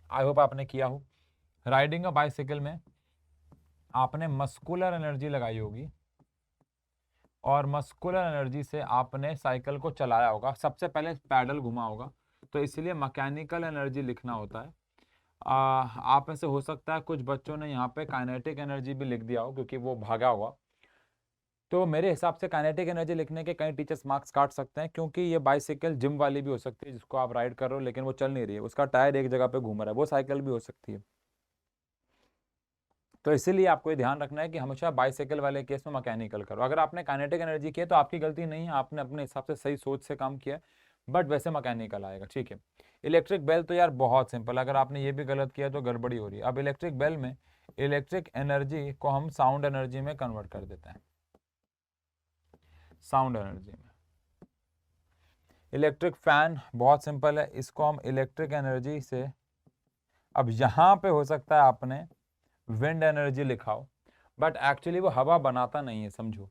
आई होप आपने किया हो। राइडिंग अ बाइसिकल में आपने मस्कुलर एनर्जी लगाई होगी और मस्कुलर एनर्जी से आपने साइकिल को चलाया होगा, सबसे पहले पैडल घुमा होगा, तो इसलिए मैकेनिकल एनर्जी लिखना होता है। आप में से हो सकता है कुछ बच्चों ने यहाँ पे काइनेटिक एनर्जी भी लिख दिया हो क्योंकि वो भागा हुआ, तो मेरे हिसाब से काइनेटिक एनर्जी लिखने के कई टीचर्स मार्क्स काट सकते हैं, क्योंकि ये बाइसिकल जिम वाली भी हो सकती है जिसको आप राइड कर रहे हो लेकिन वो चल नहीं रही है, उसका टायर एक जगह पे घूम रहा है, वो साइकिल भी हो सकती है। तो इसीलिए आपको ये ध्यान रखना है कि हमेशा बाइसाइकिल वाले केस में मैकेनिकल करो। अगर आपने काइनेटिक एनर्जी की है तो आपकी गलती नहीं है, आपने अपने हिसाब से सही सोच से काम किया है, बट वैसे मैकेनिकल आएगा, ठीक है। इलेक्ट्रिक बेल तो यार बहुत सिंपल, अगर आपने ये भी गलत किया तो गड़बड़ी हो रही है। अब इलेक्ट्रिक बेल में इलेक्ट्रिक एनर्जी को हम साउंड एनर्जी में कन्वर्ट कर देते हैं, साउंड एनर्जी में। इलेक्ट्रिक फैन बहुत सिंपल है, इसको हम इलेक्ट्रिक एनर्जी से, अब यहाँ पे हो सकता है आपने विंड एनर्जी लिखा हो, बट एक्चुअली वो हवा बनाता नहीं है, समझो,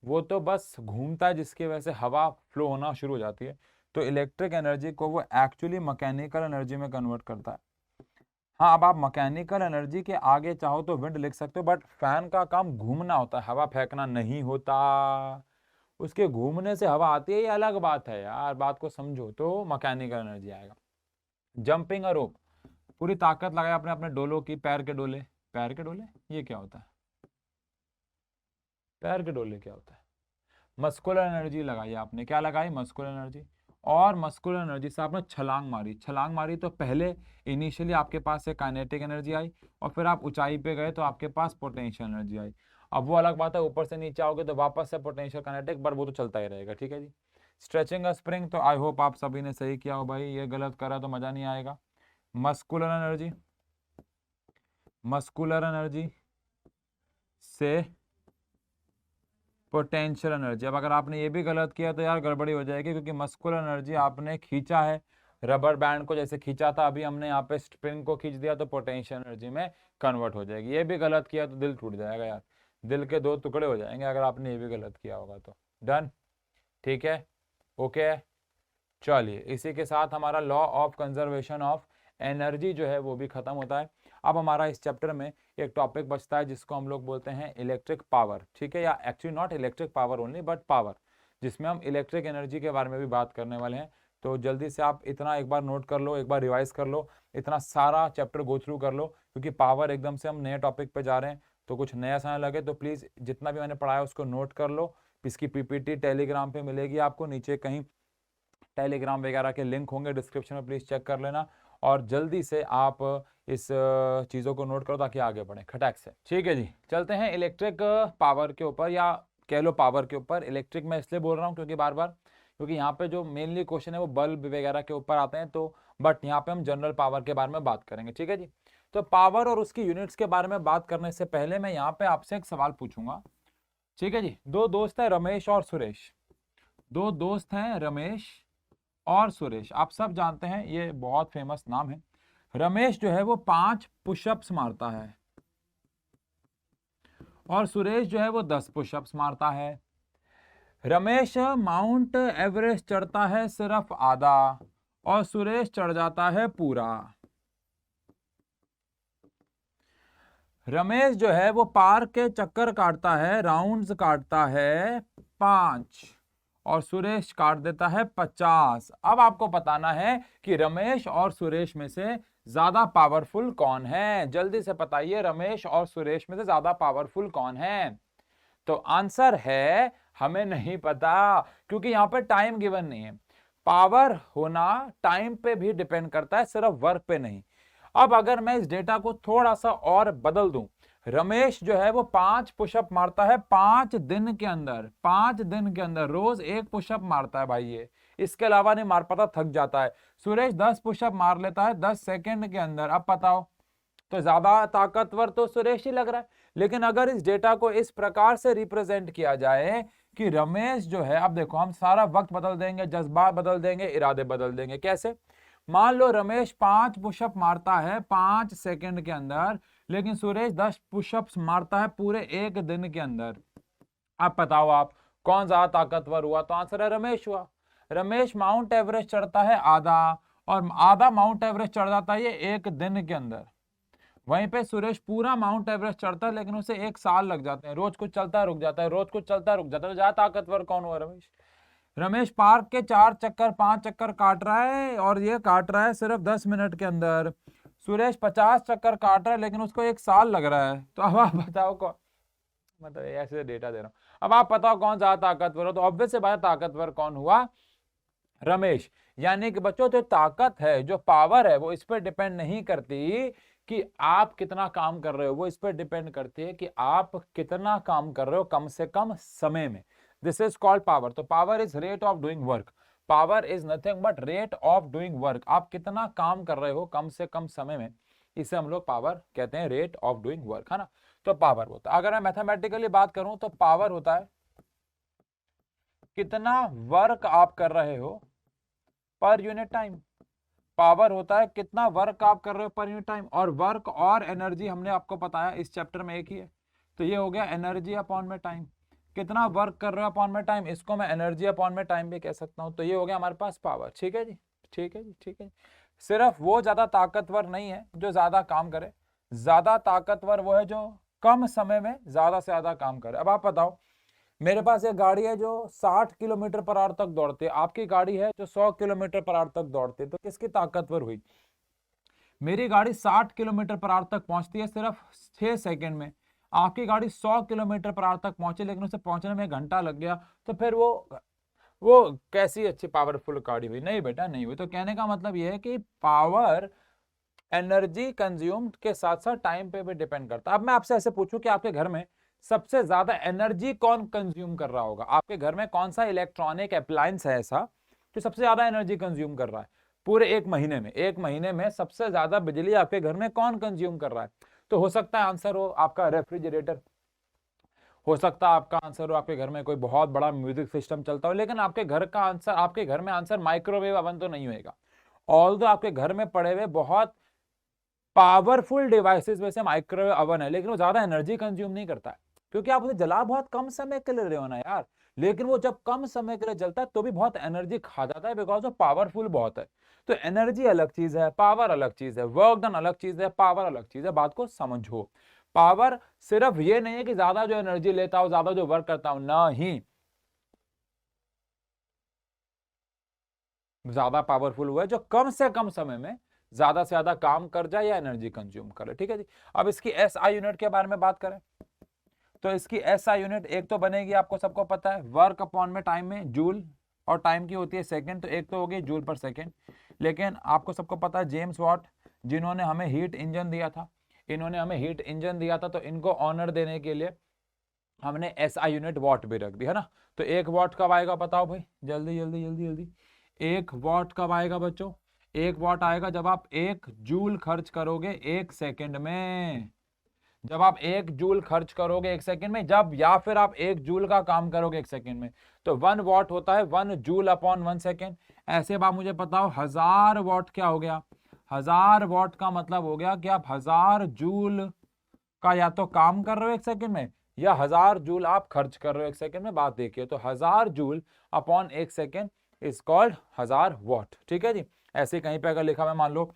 वो तो बस घूमता है जिसकी वजह से हवा फ्लो होना शुरू हो जाती है। तो इलेक्ट्रिक एनर्जी को वो एक्चुअली मैकेनिकल एनर्जी में कन्वर्ट करता है। हाँ, अब आप मैकेनिकल एनर्जी के आगे चाहो तो विंड लिख सकते हो, बट फैन का काम घूमना होता है, हवा फेंकना नहीं होता। उसके घूमने से हवा आती है, ये अलग बात है यार, बात को समझो, तो मैकेनिकल एनर्जी आएगा। जंपिंग रोप, पूरी ताकत लगाए अपने अपने डोलों की, पैर के डोले, पैर के डोले ये क्या होता है, पैर के डोले क्या होता है। मस्कुलर एनर्जी लगाई आपने, क्या लगाई, मस्कुलर एनर्जी, और मस्कुलर एनर्जी से आपने छलांग मारी, छलांग मारी तो पहले इनिशियली आपके पास से काइनेटिक एनर्जी आई और फिर आप ऊंचाई पे गए तो आपके पास पोटेंशियल एनर्जी आई। अब वो अलग बात है, ऊपर से नीचे आओगे तो वापस से पोटेंशियल काइनेटिक, बट वो तो चलता ही रहेगा, ठीक है जी। स्ट्रेचिंग स्प्रिंग, तो आई होप आप सभी ने सही किया हो भाई, ये गलत करा तो मजा नहीं आएगा। मस्कुलर एनर्जी, मस्कुलर एनर्जी से पोटेंशियल एनर्जी, अब अगर आपने ये भी गलत किया तो यार गड़बड़ी हो जाएगी, क्योंकि मस्कुलर एनर्जी आपने खींचा है, रबर बैंड को जैसे खींचा था, अभी हमने यहाँ पे स्प्रिंग को खींच दिया तो पोटेंशियल एनर्जी में कन्वर्ट हो जाएगी। ये भी गलत किया तो दिल टूट जाएगा यार, दिल के 2 टुकड़े हो जाएंगे अगर आपने ये भी गलत किया होगा तो। डन, ठीक है, ओके। चलिए, इसी के साथ हमारा law of conservation of energy जो है वो भी खत्म होता है। अब हमारा इस चैप्टर में एक टॉपिक बचता है जिसको हम लोग बोलते हैं इलेक्ट्रिक पावर, ठीक है, या actually not electric power only but power, जिसमें हम इलेक्ट्रिक एनर्जी के बारे में भी बात करने वाले हैं। तो जल्दी से आप इतना एक बार नोट कर लो, एक बार रिवाइज कर लो, इतना सारा चैप्टर गो थ्रू कर लो, क्योंकि पावर एकदम से हम नए टॉपिक पे जा रहे हैं तो कुछ नया सा लगे तो प्लीज़ जितना भी मैंने पढ़ाया उसको नोट कर लो। इसकी पीपीटी टेलीग्राम पे मिलेगी आपको, नीचे कहीं टेलीग्राम वगैरह के लिंक होंगे डिस्क्रिप्शन में, प्लीज़ चेक कर लेना और जल्दी से आप इस चीज़ों को नोट करो ताकि आगे बढ़ें खटैक से। ठीक है जी, चलते हैं इलेक्ट्रिक पावर के ऊपर, या कह लो पावर के ऊपर। इलेक्ट्रिक मैं इसलिए बोल रहा हूँ क्योंकि बार बार, क्योंकि यहाँ पे जो मेनली क्वेश्चन है वो बल्ब वगैरह के ऊपर आते हैं, तो बट यहाँ पे हम जनरल पावर के बारे में बात करेंगे, ठीक है जी। तो पावर और उसकी यूनिट्स के बारे में बात करने से पहले मैं यहाँ पे आपसे एक सवाल पूछूंगा, ठीक है जी। 2 दोस्त हैं, रमेश और सुरेश, 2 दोस्त हैं रमेश और सुरेश, आप सब जानते हैं ये बहुत फेमस नाम है। रमेश जो है वो 5 पुशअप्स मारता है और सुरेश जो है वो 10 पुशअप्स मारता है। रमेश माउंट एवरेस्ट चढ़ता है सिर्फ आधा और सुरेश चढ़ जाता है पूरा। रमेश जो है वो पार्क के चक्कर काटता है, राउंड्स काटता है 5, और सुरेश काट देता है 50। अब आपको बताना है कि रमेश और सुरेश में से ज्यादा पावरफुल कौन है। जल्दी से बताइए, रमेश और सुरेश में से ज्यादा पावरफुल कौन है। तो आंसर है हमें नहीं पता, क्योंकि यहां पर टाइम गिवन नहीं है। पावर होना टाइम पे भी डिपेंड करता है, सिर्फ वर्क पे नहीं। अब अगर मैं इस डेटा को थोड़ा सा और बदल दूं, रमेश जो है वो 5 पुशअप मारता है 5 दिन के अंदर। 5 दिन के अंदर रोज 1 पुशअप मारता है भाई, ये इसके अलावा नहीं मार पाता, थक जाता है। सुरेश 10 पुशअप मार लेता है 10 सेकंड के अंदर। अब बताओ, तो ज्यादा ताकतवर तो सुरेश ही लग रहा है। लेकिन अगर इस डेटा को इस प्रकार से रिप्रेजेंट किया जाए कि रमेश जो है, अब देखो हम सारा वक्त बदल देंगे, जज्बात बदल देंगे, इरादे बदल देंगे। कैसे? मान लो रमेश 5 पुशअप मारता है 5 सेकंड के अंदर, लेकिन सुरेश 10 पुशअप्स मारता है पूरे 1 दिन के अंदर। अब बताओ आप कौन ज्यादा ताकतवर हुआ। तो आंसर है रमेश हुआ। रमेश माउंट एवरेस्ट चढ़ता है आधा, और आधा माउंट एवरेस्ट चढ़ जाता है ये 1 दिन के अंदर। वहीं पे सुरेश पूरा माउंट एवरेस्ट चढ़ता है, लेकिन उसे 1 साल लग जाते हैं। रोज कुछ चलता है रुक जाता है, रोज कुछ चलता है रुक जाता है। तो ज्यादा ताकतवर कौन हुआ? रमेश। रमेश पार्क के 4 चक्कर 5 चक्कर काट रहा है, और ये काट रहा है सिर्फ 10 मिनट के अंदर। सुरेश 50 चक्कर काट रहा है, लेकिन उसको 1 साल लग रहा है। तो अब आप बताओ कौन, मतलब ऐसे डेटा दे रहा हूं, अब आप बताओ कौन ज्यादा ताकतवर हो। तो ऑब्वियस से बात, ताकतवर कौन हुआ? रमेश। यानी कि बच्चों, जो ताकत है, जो पावर है, वो इस पर डिपेंड नहीं करती कि आप कितना काम कर रहे हो, वो इस पर डिपेंड करती है कि आप कितना काम कर रहे हो कम से कम समय में। This is called power. तो power is rate of doing work. Power is nothing but rate of doing work. आप कितना काम कर रहे हो कम से कम समय में, इसे हम लोग पावर कहते हैं, रेट ऑफ डूइंग वर्क, है ना। तो पावर होता है, अगर मैं मैथमेटिकली बात करूं तो पावर होता है कितना वर्क आप कर रहे हो पर यूनिट टाइम। पावर होता है कितना वर्क आप कर रहे हो पर यूनिट टाइम। और वर्क और एनर्जी हमने आपको बताया इस चैप्टर में एक ही है। तो ये हो गया एनर्जी अपॉन में टाइम। कितना वर्क कर रहे हो अपॉन में टाइम, इसको मैं एनर्जी अपॉन में टाइम भी कह सकता हूं। तो ये हो गया हमारे पास पावर। ठीक है जी, ठीक है जी, ठीक है। सिर्फ वो ज्यादा ताकतवर नहीं है जो ज्यादा काम करे, ज्यादा ताकतवर वो है जो कम समय में ज्यादा से ज्यादा काम करे। अब आप बताओ, मेरे पास एक गाड़ी है जो 60 किलोमीटर पर आवर तक दौड़ती है, आपकी गाड़ी है जो 100 किलोमीटर पर आवर तक दौड़ती है। तो किसकी ताकतवर हुई? मेरी गाड़ी 60 किलोमीटर पर आवर तक पहुंचती है सिर्फ 6 सेकंड में। आपकी गाड़ी 100 किलोमीटर पर आवर तक पहुंची, लेकिन उसे पहुंचने में 1 घंटा लग गया। तो फिर वो कैसी अच्छी पावरफुल गाड़ी हुई? नहीं बेटा, नहीं हुई। तो कहने का मतलब यह है कि पावर एनर्जी कंज्यूम के साथ साथ टाइम पे भी डिपेंड करता है। अब मैं आपसे ऐसे पूछूं कि आपके घर में सबसे ज्यादा एनर्जी कौन कंज्यूम कर रहा होगा? आपके घर में कौन सा इलेक्ट्रॉनिक अप्लायंस है ऐसा जो सबसे ज्यादा एनर्जी कंज्यूम कर रहा है पूरे 1 महीने में? 1 महीने में सबसे ज्यादा बिजली आपके घर में कौन कंज्यूम कर रहा है? तो हो सकता है आंसर हो आपका रेफ्रिजरेटर, हो सकता है आपका आंसर हो आपके घर में कोई बहुत बड़ा म्यूजिक सिस्टम चलता हो। लेकिन आपके घर का आंसर, आपके घर में आंसर माइक्रोवेव ओवन तो नहीं होगा। ऑल्दो आपके घर में पड़े हुए बहुत पावरफुल डिवाइसेस में से माइक्रोवेव ओवन है, लेकिन वो ज्यादा एनर्जी कंज्यूम नहीं करता है, क्योंकि आप उसे जला बहुत कम समय के लिए रहे हो ना यार। लेकिन वो जब कम समय के लिए जलता है तो भी बहुत एनर्जी खा जाता है, बिकॉज वो पावरफुल बहुत है। तो एनर्जी अलग चीज है, पावर अलग चीज है, वर्क डन अलग चीज है, पावर अलग चीज है। बात को समझो, पावर सिर्फ ये नहीं है कि ज्यादा जो एनर्जी लेता हो, ज्यादा जो वर्क करता हो, नहीं। ज्यादा पावरफुल हुआ है जो कम से कम समय में ज्यादा से ज्यादा काम कर जाए या एनर्जी कंज्यूम करे। ठीक है जी। अब इसकी एसआई यूनिट के बारे में बात करें तो इसकी एसआई यूनिट एक तो बनेगी, आपको सबको पता है, वर्क अपॉन में टाइम में जूल, और टाइम की होती है सेकंड। तो एक तो होगी जूल पर सेकंड। लेकिन आपको सबको पता है जेम्स वॉट, जिन्होंने हमें हीट इंजन दिया था, इन्होंने हमें हीट इंजन दिया था, तो इनको ऑनर देने के लिए हमने एसआई यूनिट वॉट भी रख दी, है ना। तो 1 वॉट कब आएगा बताओ भाई, जल्दी जल्दी जल्दी जल्दी। 1 वॉट कब आएगा बच्चों? 1 वॉट आएगा जब आप 1 जूल खर्च करोगे 1 सेकंड में। जब आप 1 जूल खर्च करोगे 1 सेकंड में, जब या फिर आप 1 जूल का काम करोगे 1 सेकंड में, तो 1 वॉट होता है 1 जूल अपॉन 1 सेकंड। ऐसे बात मुझे पता हो, 1000 वॉट क्या हो गया? 1000 वॉट का मतलब हो गया कि आप 1000 जूल का या तो काम कर रहे हो 1 सेकंड में, या 1000 जूल आप खर्च कर रहे हो 1 सेकंड में। बात देखिए, तो 1000 joule upon 1 second is called 1000 what. ठीक है जी। ऐसे कहीं पे अगर लिखा हुआ मान लो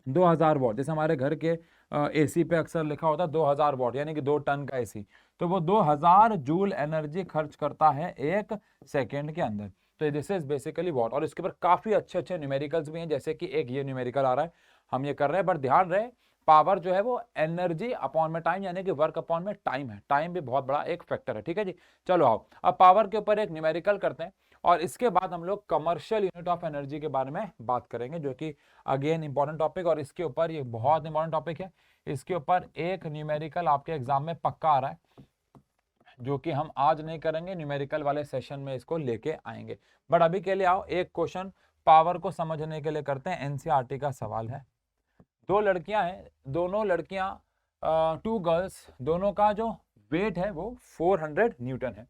2000 वॉट, जैसे हमारे घर के एसी पे अक्सर लिखा होता है 2000 वॉट, यानी कि 2 टन का एसी, तो वो 2000 जूल एनर्जी खर्च करता है 1 सेकेंड के अंदर। तो दिस इज बेसिकली वॉट। और इसके ऊपर काफी अच्छे अच्छे न्यूमेरिकल्स भी हैं, जैसे कि एक ये न्यूमेरिकल आ रहा है, हम ये कर रहे हैं, बट ध्यान रहे पावर जो है वो एनर्जी अपॉन में टाइम, यानी कि वर्क अपॉन में टाइम है। टाइम भी बहुत बड़ा एक फैक्टर है, ठीक है जी। चलो आओ अब पावर के ऊपर एक न्यूमेरिकल करते हैं, और इसके बाद हम लोग कमर्शियल यूनिट ऑफ एनर्जी के बारे में बात करेंगे, जो कि अगेन इंपॉर्टेंट टॉपिक, और इसके ऊपर ये बहुत इंपॉर्टेंट टॉपिक है। इसके ऊपर एक न्यूमेरिकल आपके एग्जाम में पक्का आ रहा है, जो कि हम आज नहीं करेंगे, न्यूमेरिकल वाले सेशन में इसको लेके आएंगे। बट अभी के लिए आओ एक क्वेश्चन पावर को समझने के लिए करते हैं। एनसीईआरटी का सवाल है, 2 लड़कियां हैं, दोनों लड़कियां 2 गर्ल्स, दोनों का जो वेट है वो 400 न्यूटन है,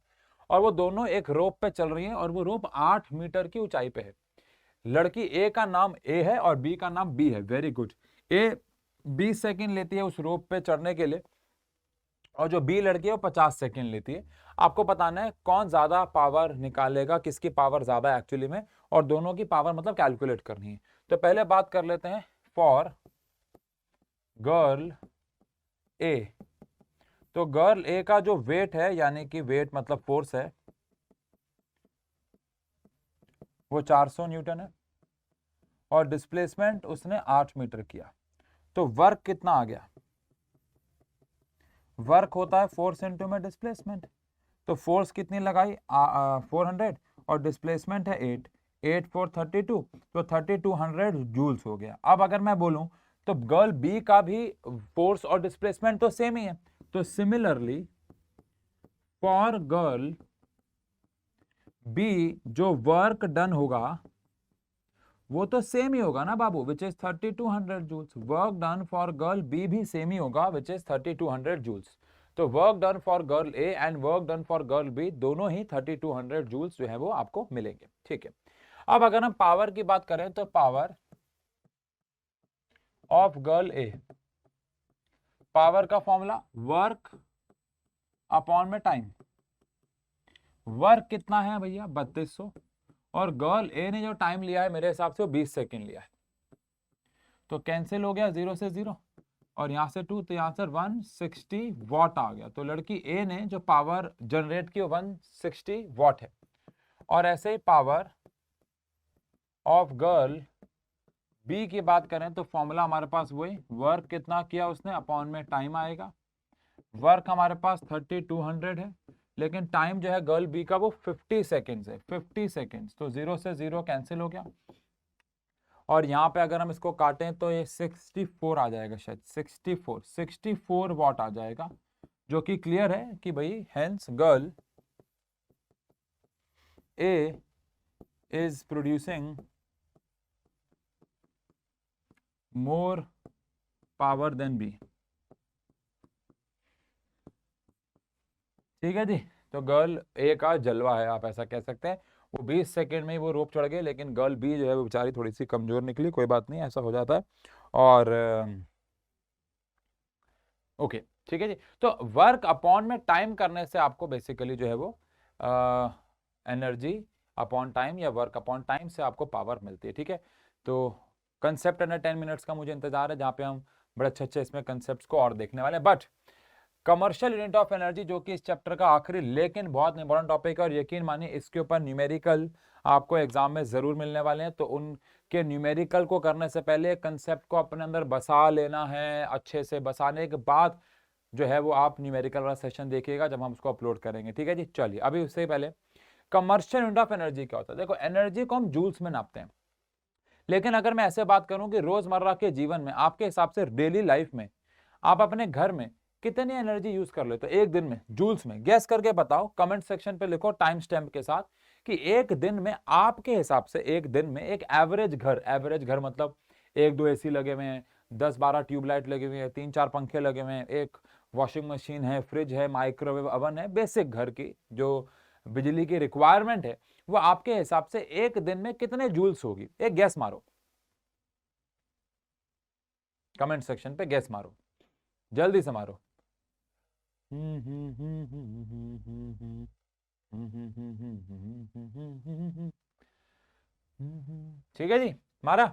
और वो दोनों एक रोप पे चल रही हैं, और वो रोप 8 मीटर की ऊंचाई पे है। लड़की ए का नाम ए है और बी का नाम बी है। Very good. ए 20 सेकंड लेती है उस रोप पे चढ़ने के लिए, और जो बी लड़की है वो 50 सेकंड लेती है। आपको बताना है कौन ज्यादा पावर निकालेगा, किसकी पावर ज्यादा एक्चुअली में, और दोनों की पावर मतलब कैलकुलेट करनी है। तो पहले बात कर लेते हैं फॉर गर्ल ए। तो गर्ल ए का जो वेट है, यानी कि वेट मतलब फोर्स है, वो 400 न्यूटन है, और डिस्प्लेसमेंट उसने 8 मीटर किया। तो वर्क कितना आ गया? वर्क होता है फोर्स इंटू में डिस्प्लेसमेंट। तो फोर्स कितनी लगाई? 400, और डिस्प्लेसमेंट है 8, 8 4 32, तो 3200 जूल्स हो गया। अब अगर मैं बोलूं तो गर्ल बी का भी फोर्स और डिस्प्लेसमेंट तो सेम ही है, तो सिमिलरली फॉर गर्ल बी जो वर्क डन होगा वो तो सेम ही होगा ना बाबू, which is 3200 joules. Work done for girl B भी सेम ही होगा, विच इज 3200 जूल्स। तो work done for girl A and work done for girl B दोनों ही 3200 जूल्स जो है वो आपको मिलेंगे, ठीक है। अब अगर हम पावर की बात करें तो power of girl A, power का फॉर्मूला वर्क अपॉन में टाइम। वर्क कितना है भैया? 3200, और गर्ल ए ने जो टाइम लिया है मेरे हिसाब से वो 20 सेकेंड लिया है, तो कैंसिल हो गया 0 से 0, और यहां से 2, तो यहां से 160 वॉट आ गया। तो लड़की ए ने जो पावर जनरेट की वो 160 वॉट है। और ऐसे ही पावर ऑफ गर्ल बी की बात करें तो फॉर्मूला हमारे पास वही, वर्क कितना किया उसने अपॉन में टाइम आएगा। वर्क हमारे पास 3200 है, लेकिन टाइम जो है गर्ल बी का वो 50 सेकेंड्स है, 50 सेकेंड्स, तो 0 से 0 कैंसिल हो गया। और यहाँ पे अगर हम इसको काटें तो ये 64 आ जाएगा, शायद 64 वॉट आ जाएगा, जो कि क्लियर है कि भाई hence girl A is producing more power than B. ठीक है जी। तो गर्ल ए का जलवा है, आप ऐसा कह सकते हैं। वो 20 सेकेंड में ही वो रोप चढ़ गए, लेकिन गर्ल बी जो है वो बेचारी थोड़ी सी कमजोर निकली, कोई बात नहीं, ऐसा हो जाता है। और ओके, ठीक है जी। तो वर्क अपॉन में टाइम करने से आपको बेसिकली जो है वो एनर्जी अपॉन टाइम या वर्क अपॉन टाइम से आपको पावर मिलती है, ठीक है। तो कंसेप्ट अंडर 10 मिनट्स का मुझे इंतजार है, जहाँ पे हम बड़े अच्छे अच्छे इसमें कंसेप्ट को और देखने वाले हैं। But commercial unit of energy जो कि इस चैप्टर का आखिरी लेकिन बहुत इंपॉर्टेंट टॉपिक है, और यकीन मानिए इसके ऊपर न्यूमेरिकल आपको एग्जाम में जरूर मिलने वाले हैं। तो उनके न्यूमेरिकल को करने से पहले कंसेप्ट को अपने अंदर बसा लेना है, अच्छे से बसाने के बाद जो है वो आप न्यूमेरिकल वाला सेशन देखिएगा जब हम उसको अपलोड करेंगे, ठीक है जी। चलिए अभी उससे पहले कमर्शियल यूनिट ऑफ एनर्जी क्या होता है? देखो एनर्जी को हम जूल्स में नापते हैं, लेकिन अगर मैं ऐसे बात करूं कि रोजमर्रा के जीवन में आपके हिसाब से डेली लाइफ में आप अपने घर में कितनी एनर्जी यूज कर लेते हो एक दिन में जूल्स में? गैस करके बताओ, कमेंट सेक्शन पे लिखो टाइम स्टैम्प के साथ कि एक दिन में आपके हिसाब से, एक दिन में एक एवरेज घर मतलब 1-2 एसी लगे हुए हैं, 10-12 ट्यूबलाइट लगे हुए हैं, 3-4 पंखे लगे हुए हैं, एक वॉशिंग मशीन है, फ्रिज है, माइक्रोवेव अवन है, बेसिक घर की जो बिजली की रिक्वायरमेंट है, वो आपके हिसाब से एक दिन में कितने जूल्स होगी? एक गैस मारो, कमेंट सेक्शन पे गैस मारो, जल्दी से मारो। ठीक है जी, मारा?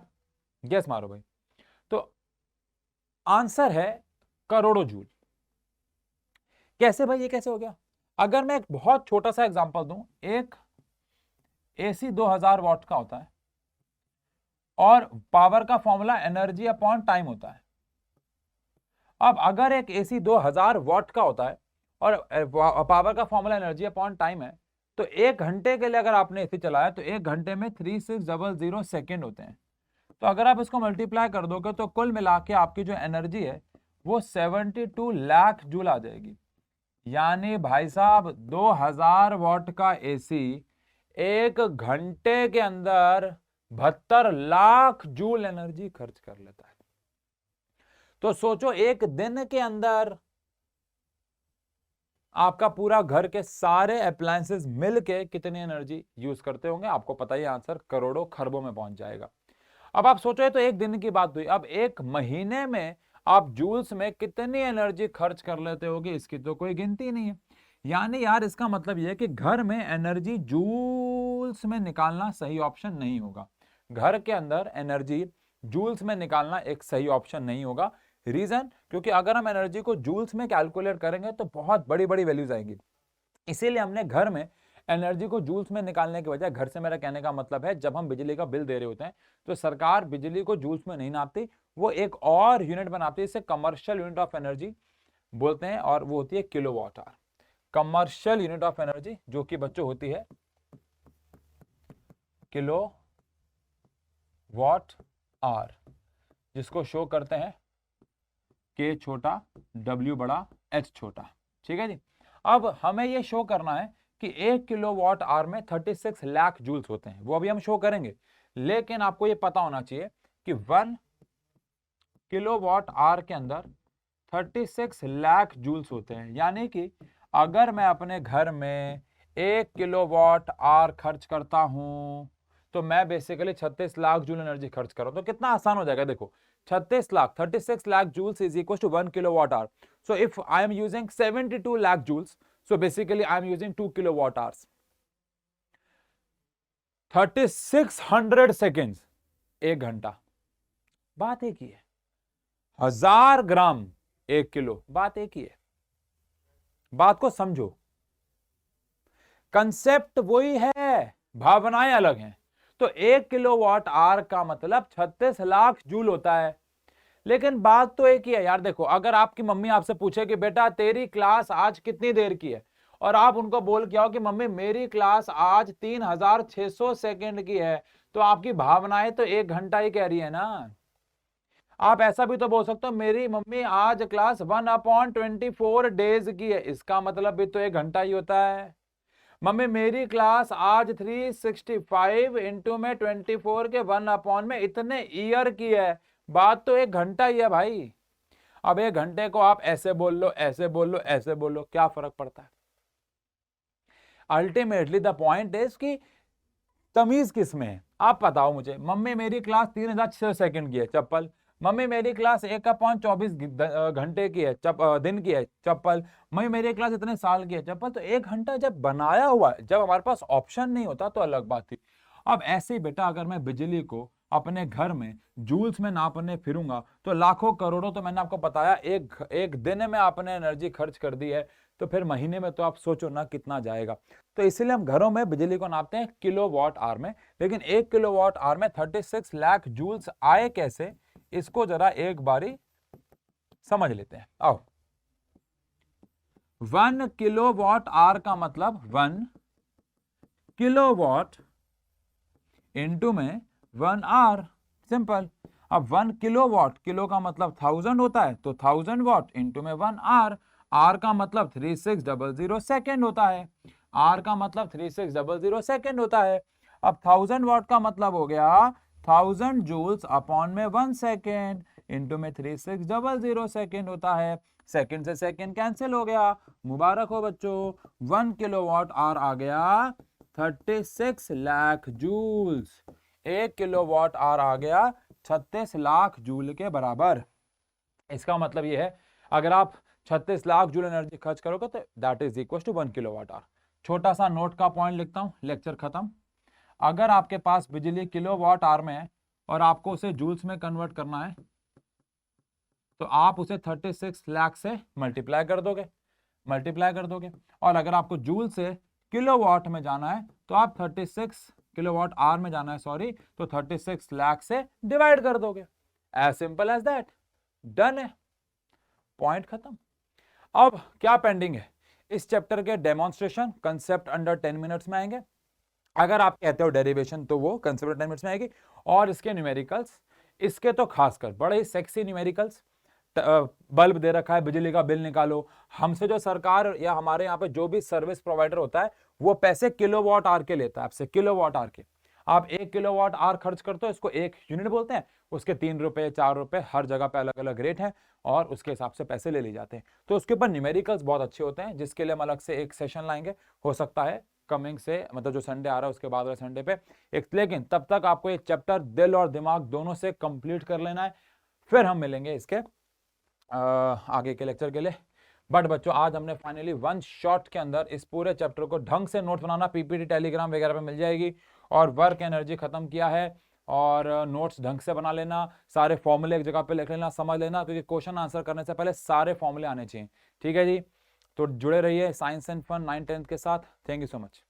गैस मारो भाई। तो आंसर है करोड़ों जूल। कैसे भाई, ये कैसे हो गया? अगर मैं एक बहुत छोटा सा एग्जांपल दूं, एक एसी 2000 वॉट का होता है और पावर का फॉर्मूला एनर्जी अपॉन टाइम होता है। अब अगर एक एसी 2000 वॉट का होता है और पावर का फॉर्मूला एनर्जी अपॉन टाइम है, तो 1 घंटे के लिए अगर आपने एसी चलाया तो 1 घंटे में 3600 सेकेंड होते हैं। तो अगर आप इसको मल्टीप्लाई कर दोगे तो कुल मिला के आपकी जो एनर्जी है वो 72 लाख जूल आ जाएगी। यानी भाई साहब 2000 वॉट का एसी 1 घंटे के अंदर 72 लाख जूल एनर्जी खर्च कर लेता है। तो सोचो एक दिन के अंदर आपका पूरा घर के सारे अप्लायंसेस मिलके कितनी एनर्जी यूज करते होंगे, आपको पता ही आंसर करोड़ों खरबों में पहुंच जाएगा। अब आप सोचो तो एक दिन की बात हुई, अब एक महीने में आप जूल्स में कितनी एनर्जी खर्च कर लेते होगे, इसकी तो कोई गिनती नहीं है। यानी यार इसका मतलब यह है कि घर में एनर्जी जूल्स में निकालना सही ऑप्शन नहीं होगा। घर के अंदर एनर्जी जूल्स में निकालना एक सही ऑप्शन नहीं होगा। रीजन, क्योंकि अगर हम एनर्जी को जूल्स में कैलकुलेट करेंगे तो बहुत बड़ी बड़ी वैल्यूज आएंगी। इसीलिए हमने घर में एनर्जी को जूल्स में निकालने के बजाय, घर से मेरा कहने का मतलब है जब हम बिजली का बिल दे रहे होते हैं तो सरकार बिजली को जूल्स में नहीं नापती, वो एक और यूनिट बनाती है, इसे कमर्शियल यूनिट ऑफ एनर्जी बोलते हैं, और वो होती है kilowatt hour. Commercial unit of energy जो कि बच्चों होती है किलो वॉट आवर, जिसको शो करते हैं K छोटा W बड़ा H छोटा। ठीक है जी। अब हमें यह शो करना है कि 1 किलोवाट आवर में 36 लाख जूल्स होते हैं, वो अभी हम शो करेंगे। लेकिन आपको यह पता होना चाहिए कि 1 किलोवाट आवर के अंदर 36 लाख जूल्स होते हैं। यानी कि अगर मैं अपने घर में 1 किलोवाट आवर खर्च करता हूं तो मैं बेसिकली 36 लाख जूल एनर्जी खर्च कर रहा हूं। तो कितना आसान हो जाएगा, देखो 36 lakh joules is equal to 1 kilowatt hour. So if I am using 72 lakh joules, so basically I am using 2 kilowatt hours. 3600 seconds, 1 घंटा। बात एक ही है। 1000 ग्राम 1 किलो, बात एक ही है। बात को समझो, कंसेप्ट वही है, भावनाएं अलग हैं। तो 1 किलोवाट आवर का मतलब 36 लाख जूल होता है। लेकिन बात तो एक ही है यार। देखो अगर आपकी मम्मी आपसे पूछे कि बेटा तेरी क्लास आज कितनी देर की है, और आप उनको बोल के आओ कि मम्मी मेरी क्लास आज 3600 सेकेंड की है, तो आपकी भावनाएं तो 1 घंटा ही कह रही है ना। आप ऐसा भी तो बोल सकते हो मेरी मम्मी आज क्लास 1/24 डेज की है, इसका मतलब भी तो 1 घंटा ही होता है। मम्मी मेरी क्लास आज 365 इंटू में 24 के 1 में इतने ईयर की है, बात तो 1 घंटा ही है भाई। अब 1 घंटे को आप ऐसे बोल लो, ऐसे बोल लो, ऐसे बोल लो, क्या फर्क पड़ता है? अल्टीमेटली द पॉइंट इज कि तमीज किस में है, आप बताओ मुझे। मम्मी मेरी क्लास 3600 सेकंड की है, चप्पल। मम्मी मेरी क्लास 1/24 घंटे की है, दिन की है, चप्पल। मम्मी मेरी क्लास इतने साल की है, चप्पल। तो 1 घंटा जब बनाया हुआ है, जब हमारे पास ऑप्शन नहीं होता तो अलग बात थी। अब ऐसे ही बेटा अगर मैं बिजली को अपने घर में जूल्स में नापने फिरूंगा तो लाखों करोड़ों, तो मैंने आपको बताया एक दिन में आपने एनर्जी खर्च कर दी है, तो फिर महीने में तो आप सोचो ना कितना जाएगा। तो इसीलिए हम घरों में बिजली को नापते हैं किलोवाट आवर में। लेकिन 1 किलोवाट आवर में 36 लाख जूल्स आए कैसे, इसको जरा एक बारी समझ लेते हैं। आओ, 1 किलोवाट आवर का मतलब 1 किलोवाट इंटू में 1 आवर, सिंपल। अब 1 किलोवाट, किलो का मतलब 1000 होता है, तो 1000 वाट इंटू में 1 आवर। आर का मतलब 3600 सेकेंड होता है, आर का मतलब 3600 सेकेंड होता है। अब 1000 वाट का मतलब हो गया 1000 जूल्स अपॉन में 1 सेकेंड इंटू में 3600 सेकेंड होता है। सेकेंड से सेकेंड कैंसिल हो गया, मुबारक हो बच्चों, 1 किलोवाट आवर आ गया 36 लाख जूल्स। 1 किलोवाट आवर आ गया 36 लाख जूल के बराबर। इसका मतलब यह है अगर आप 36 लाख जूल एनर्जी खर्च करोगे तो that is equal to 1 kilowatt hour. छोटा सा नोट का पॉइंट लिखता हूं, लेक्चर खत्म। अगर आपके पास बिजली किलोवाट आवर में है और आपको उसे जूल्स में कन्वर्ट करना है तो आप उसे 36 लाख से मल्टीप्लाई कर दोगे। और अगर आपको जूल से किलोवाट में जाना है तो आप 36 किलोवाट आवर में जाना है, सॉरी, तो 36 लाख से डिवाइड कर दोगे। As simple as that, done है, पॉइंट खत्म। अब क्या पेंडिंग है? इस चैप्टर के डेमोन्स्ट्रेशन कंसेप्ट अंडर 10 मिनट्स में आएंगे। अगर आप कहते हो डेरिवेशन तो वो कंसेप्ट 10 मिनट्स में आएगी। और इसके न्यूमेरिकल्स, इसके तो खासकर बड़े ही सेक्सी न्यूमेरिकल्स, बल्ब दे रखा है, बिजली का बिल निकालो। हमसे जो सरकार या हमारे यहाँ पे जो भी सर्विस प्रोवाइडर होता है वो पैसे किलोवाट आवर के लेता है आपसे, किलोवाट आवर के। आप 1 किलोवाट आवर खर्च करते हो, इसको 1 यूनिट बोलते हैं। उसके 3 रुपए 4 रुपए हर जगह पे अलग अलग रेट है और उसके हिसाब से पैसे ले ली जाते हैं। तो उसके ऊपर न्यूमेरिकल्स बहुत अच्छे होते हैं, जिसके लिए हम अलग से एक सेशन लाएंगे, हो सकता है कमिंग से, मतलब जो संडे आ रहा है उसके बाद वाले संडे पे एक। लेकिन तब तक आपको ये चैप्टर दिल और दिमाग दोनों से कंप्लीट कर लेना है, फिर हम मिलेंगे इसके आगे के लेक्चर के लिए। बट बच्चों, आज हमने फाइनली वन शॉट के अंदर इस पूरे चैप्टर को ढंग से नोट्स बनाना पीपीटी टेलीग्राम वगैरह पे मिल जाएगी, और वर्क एनर्जी खत्म किया है। और नोट्स ढंग से बना लेना, सारे फॉर्मूले एक जगह पे लिख लेना, समझ लेना, क्योंकि क्वेश्चन आंसर करने से पहले सारे फॉर्मूले आने चाहिए। ठीक है जी, तो जुड़े रहिए साइंस एंड फन 9-10 के साथ। Thank you so much.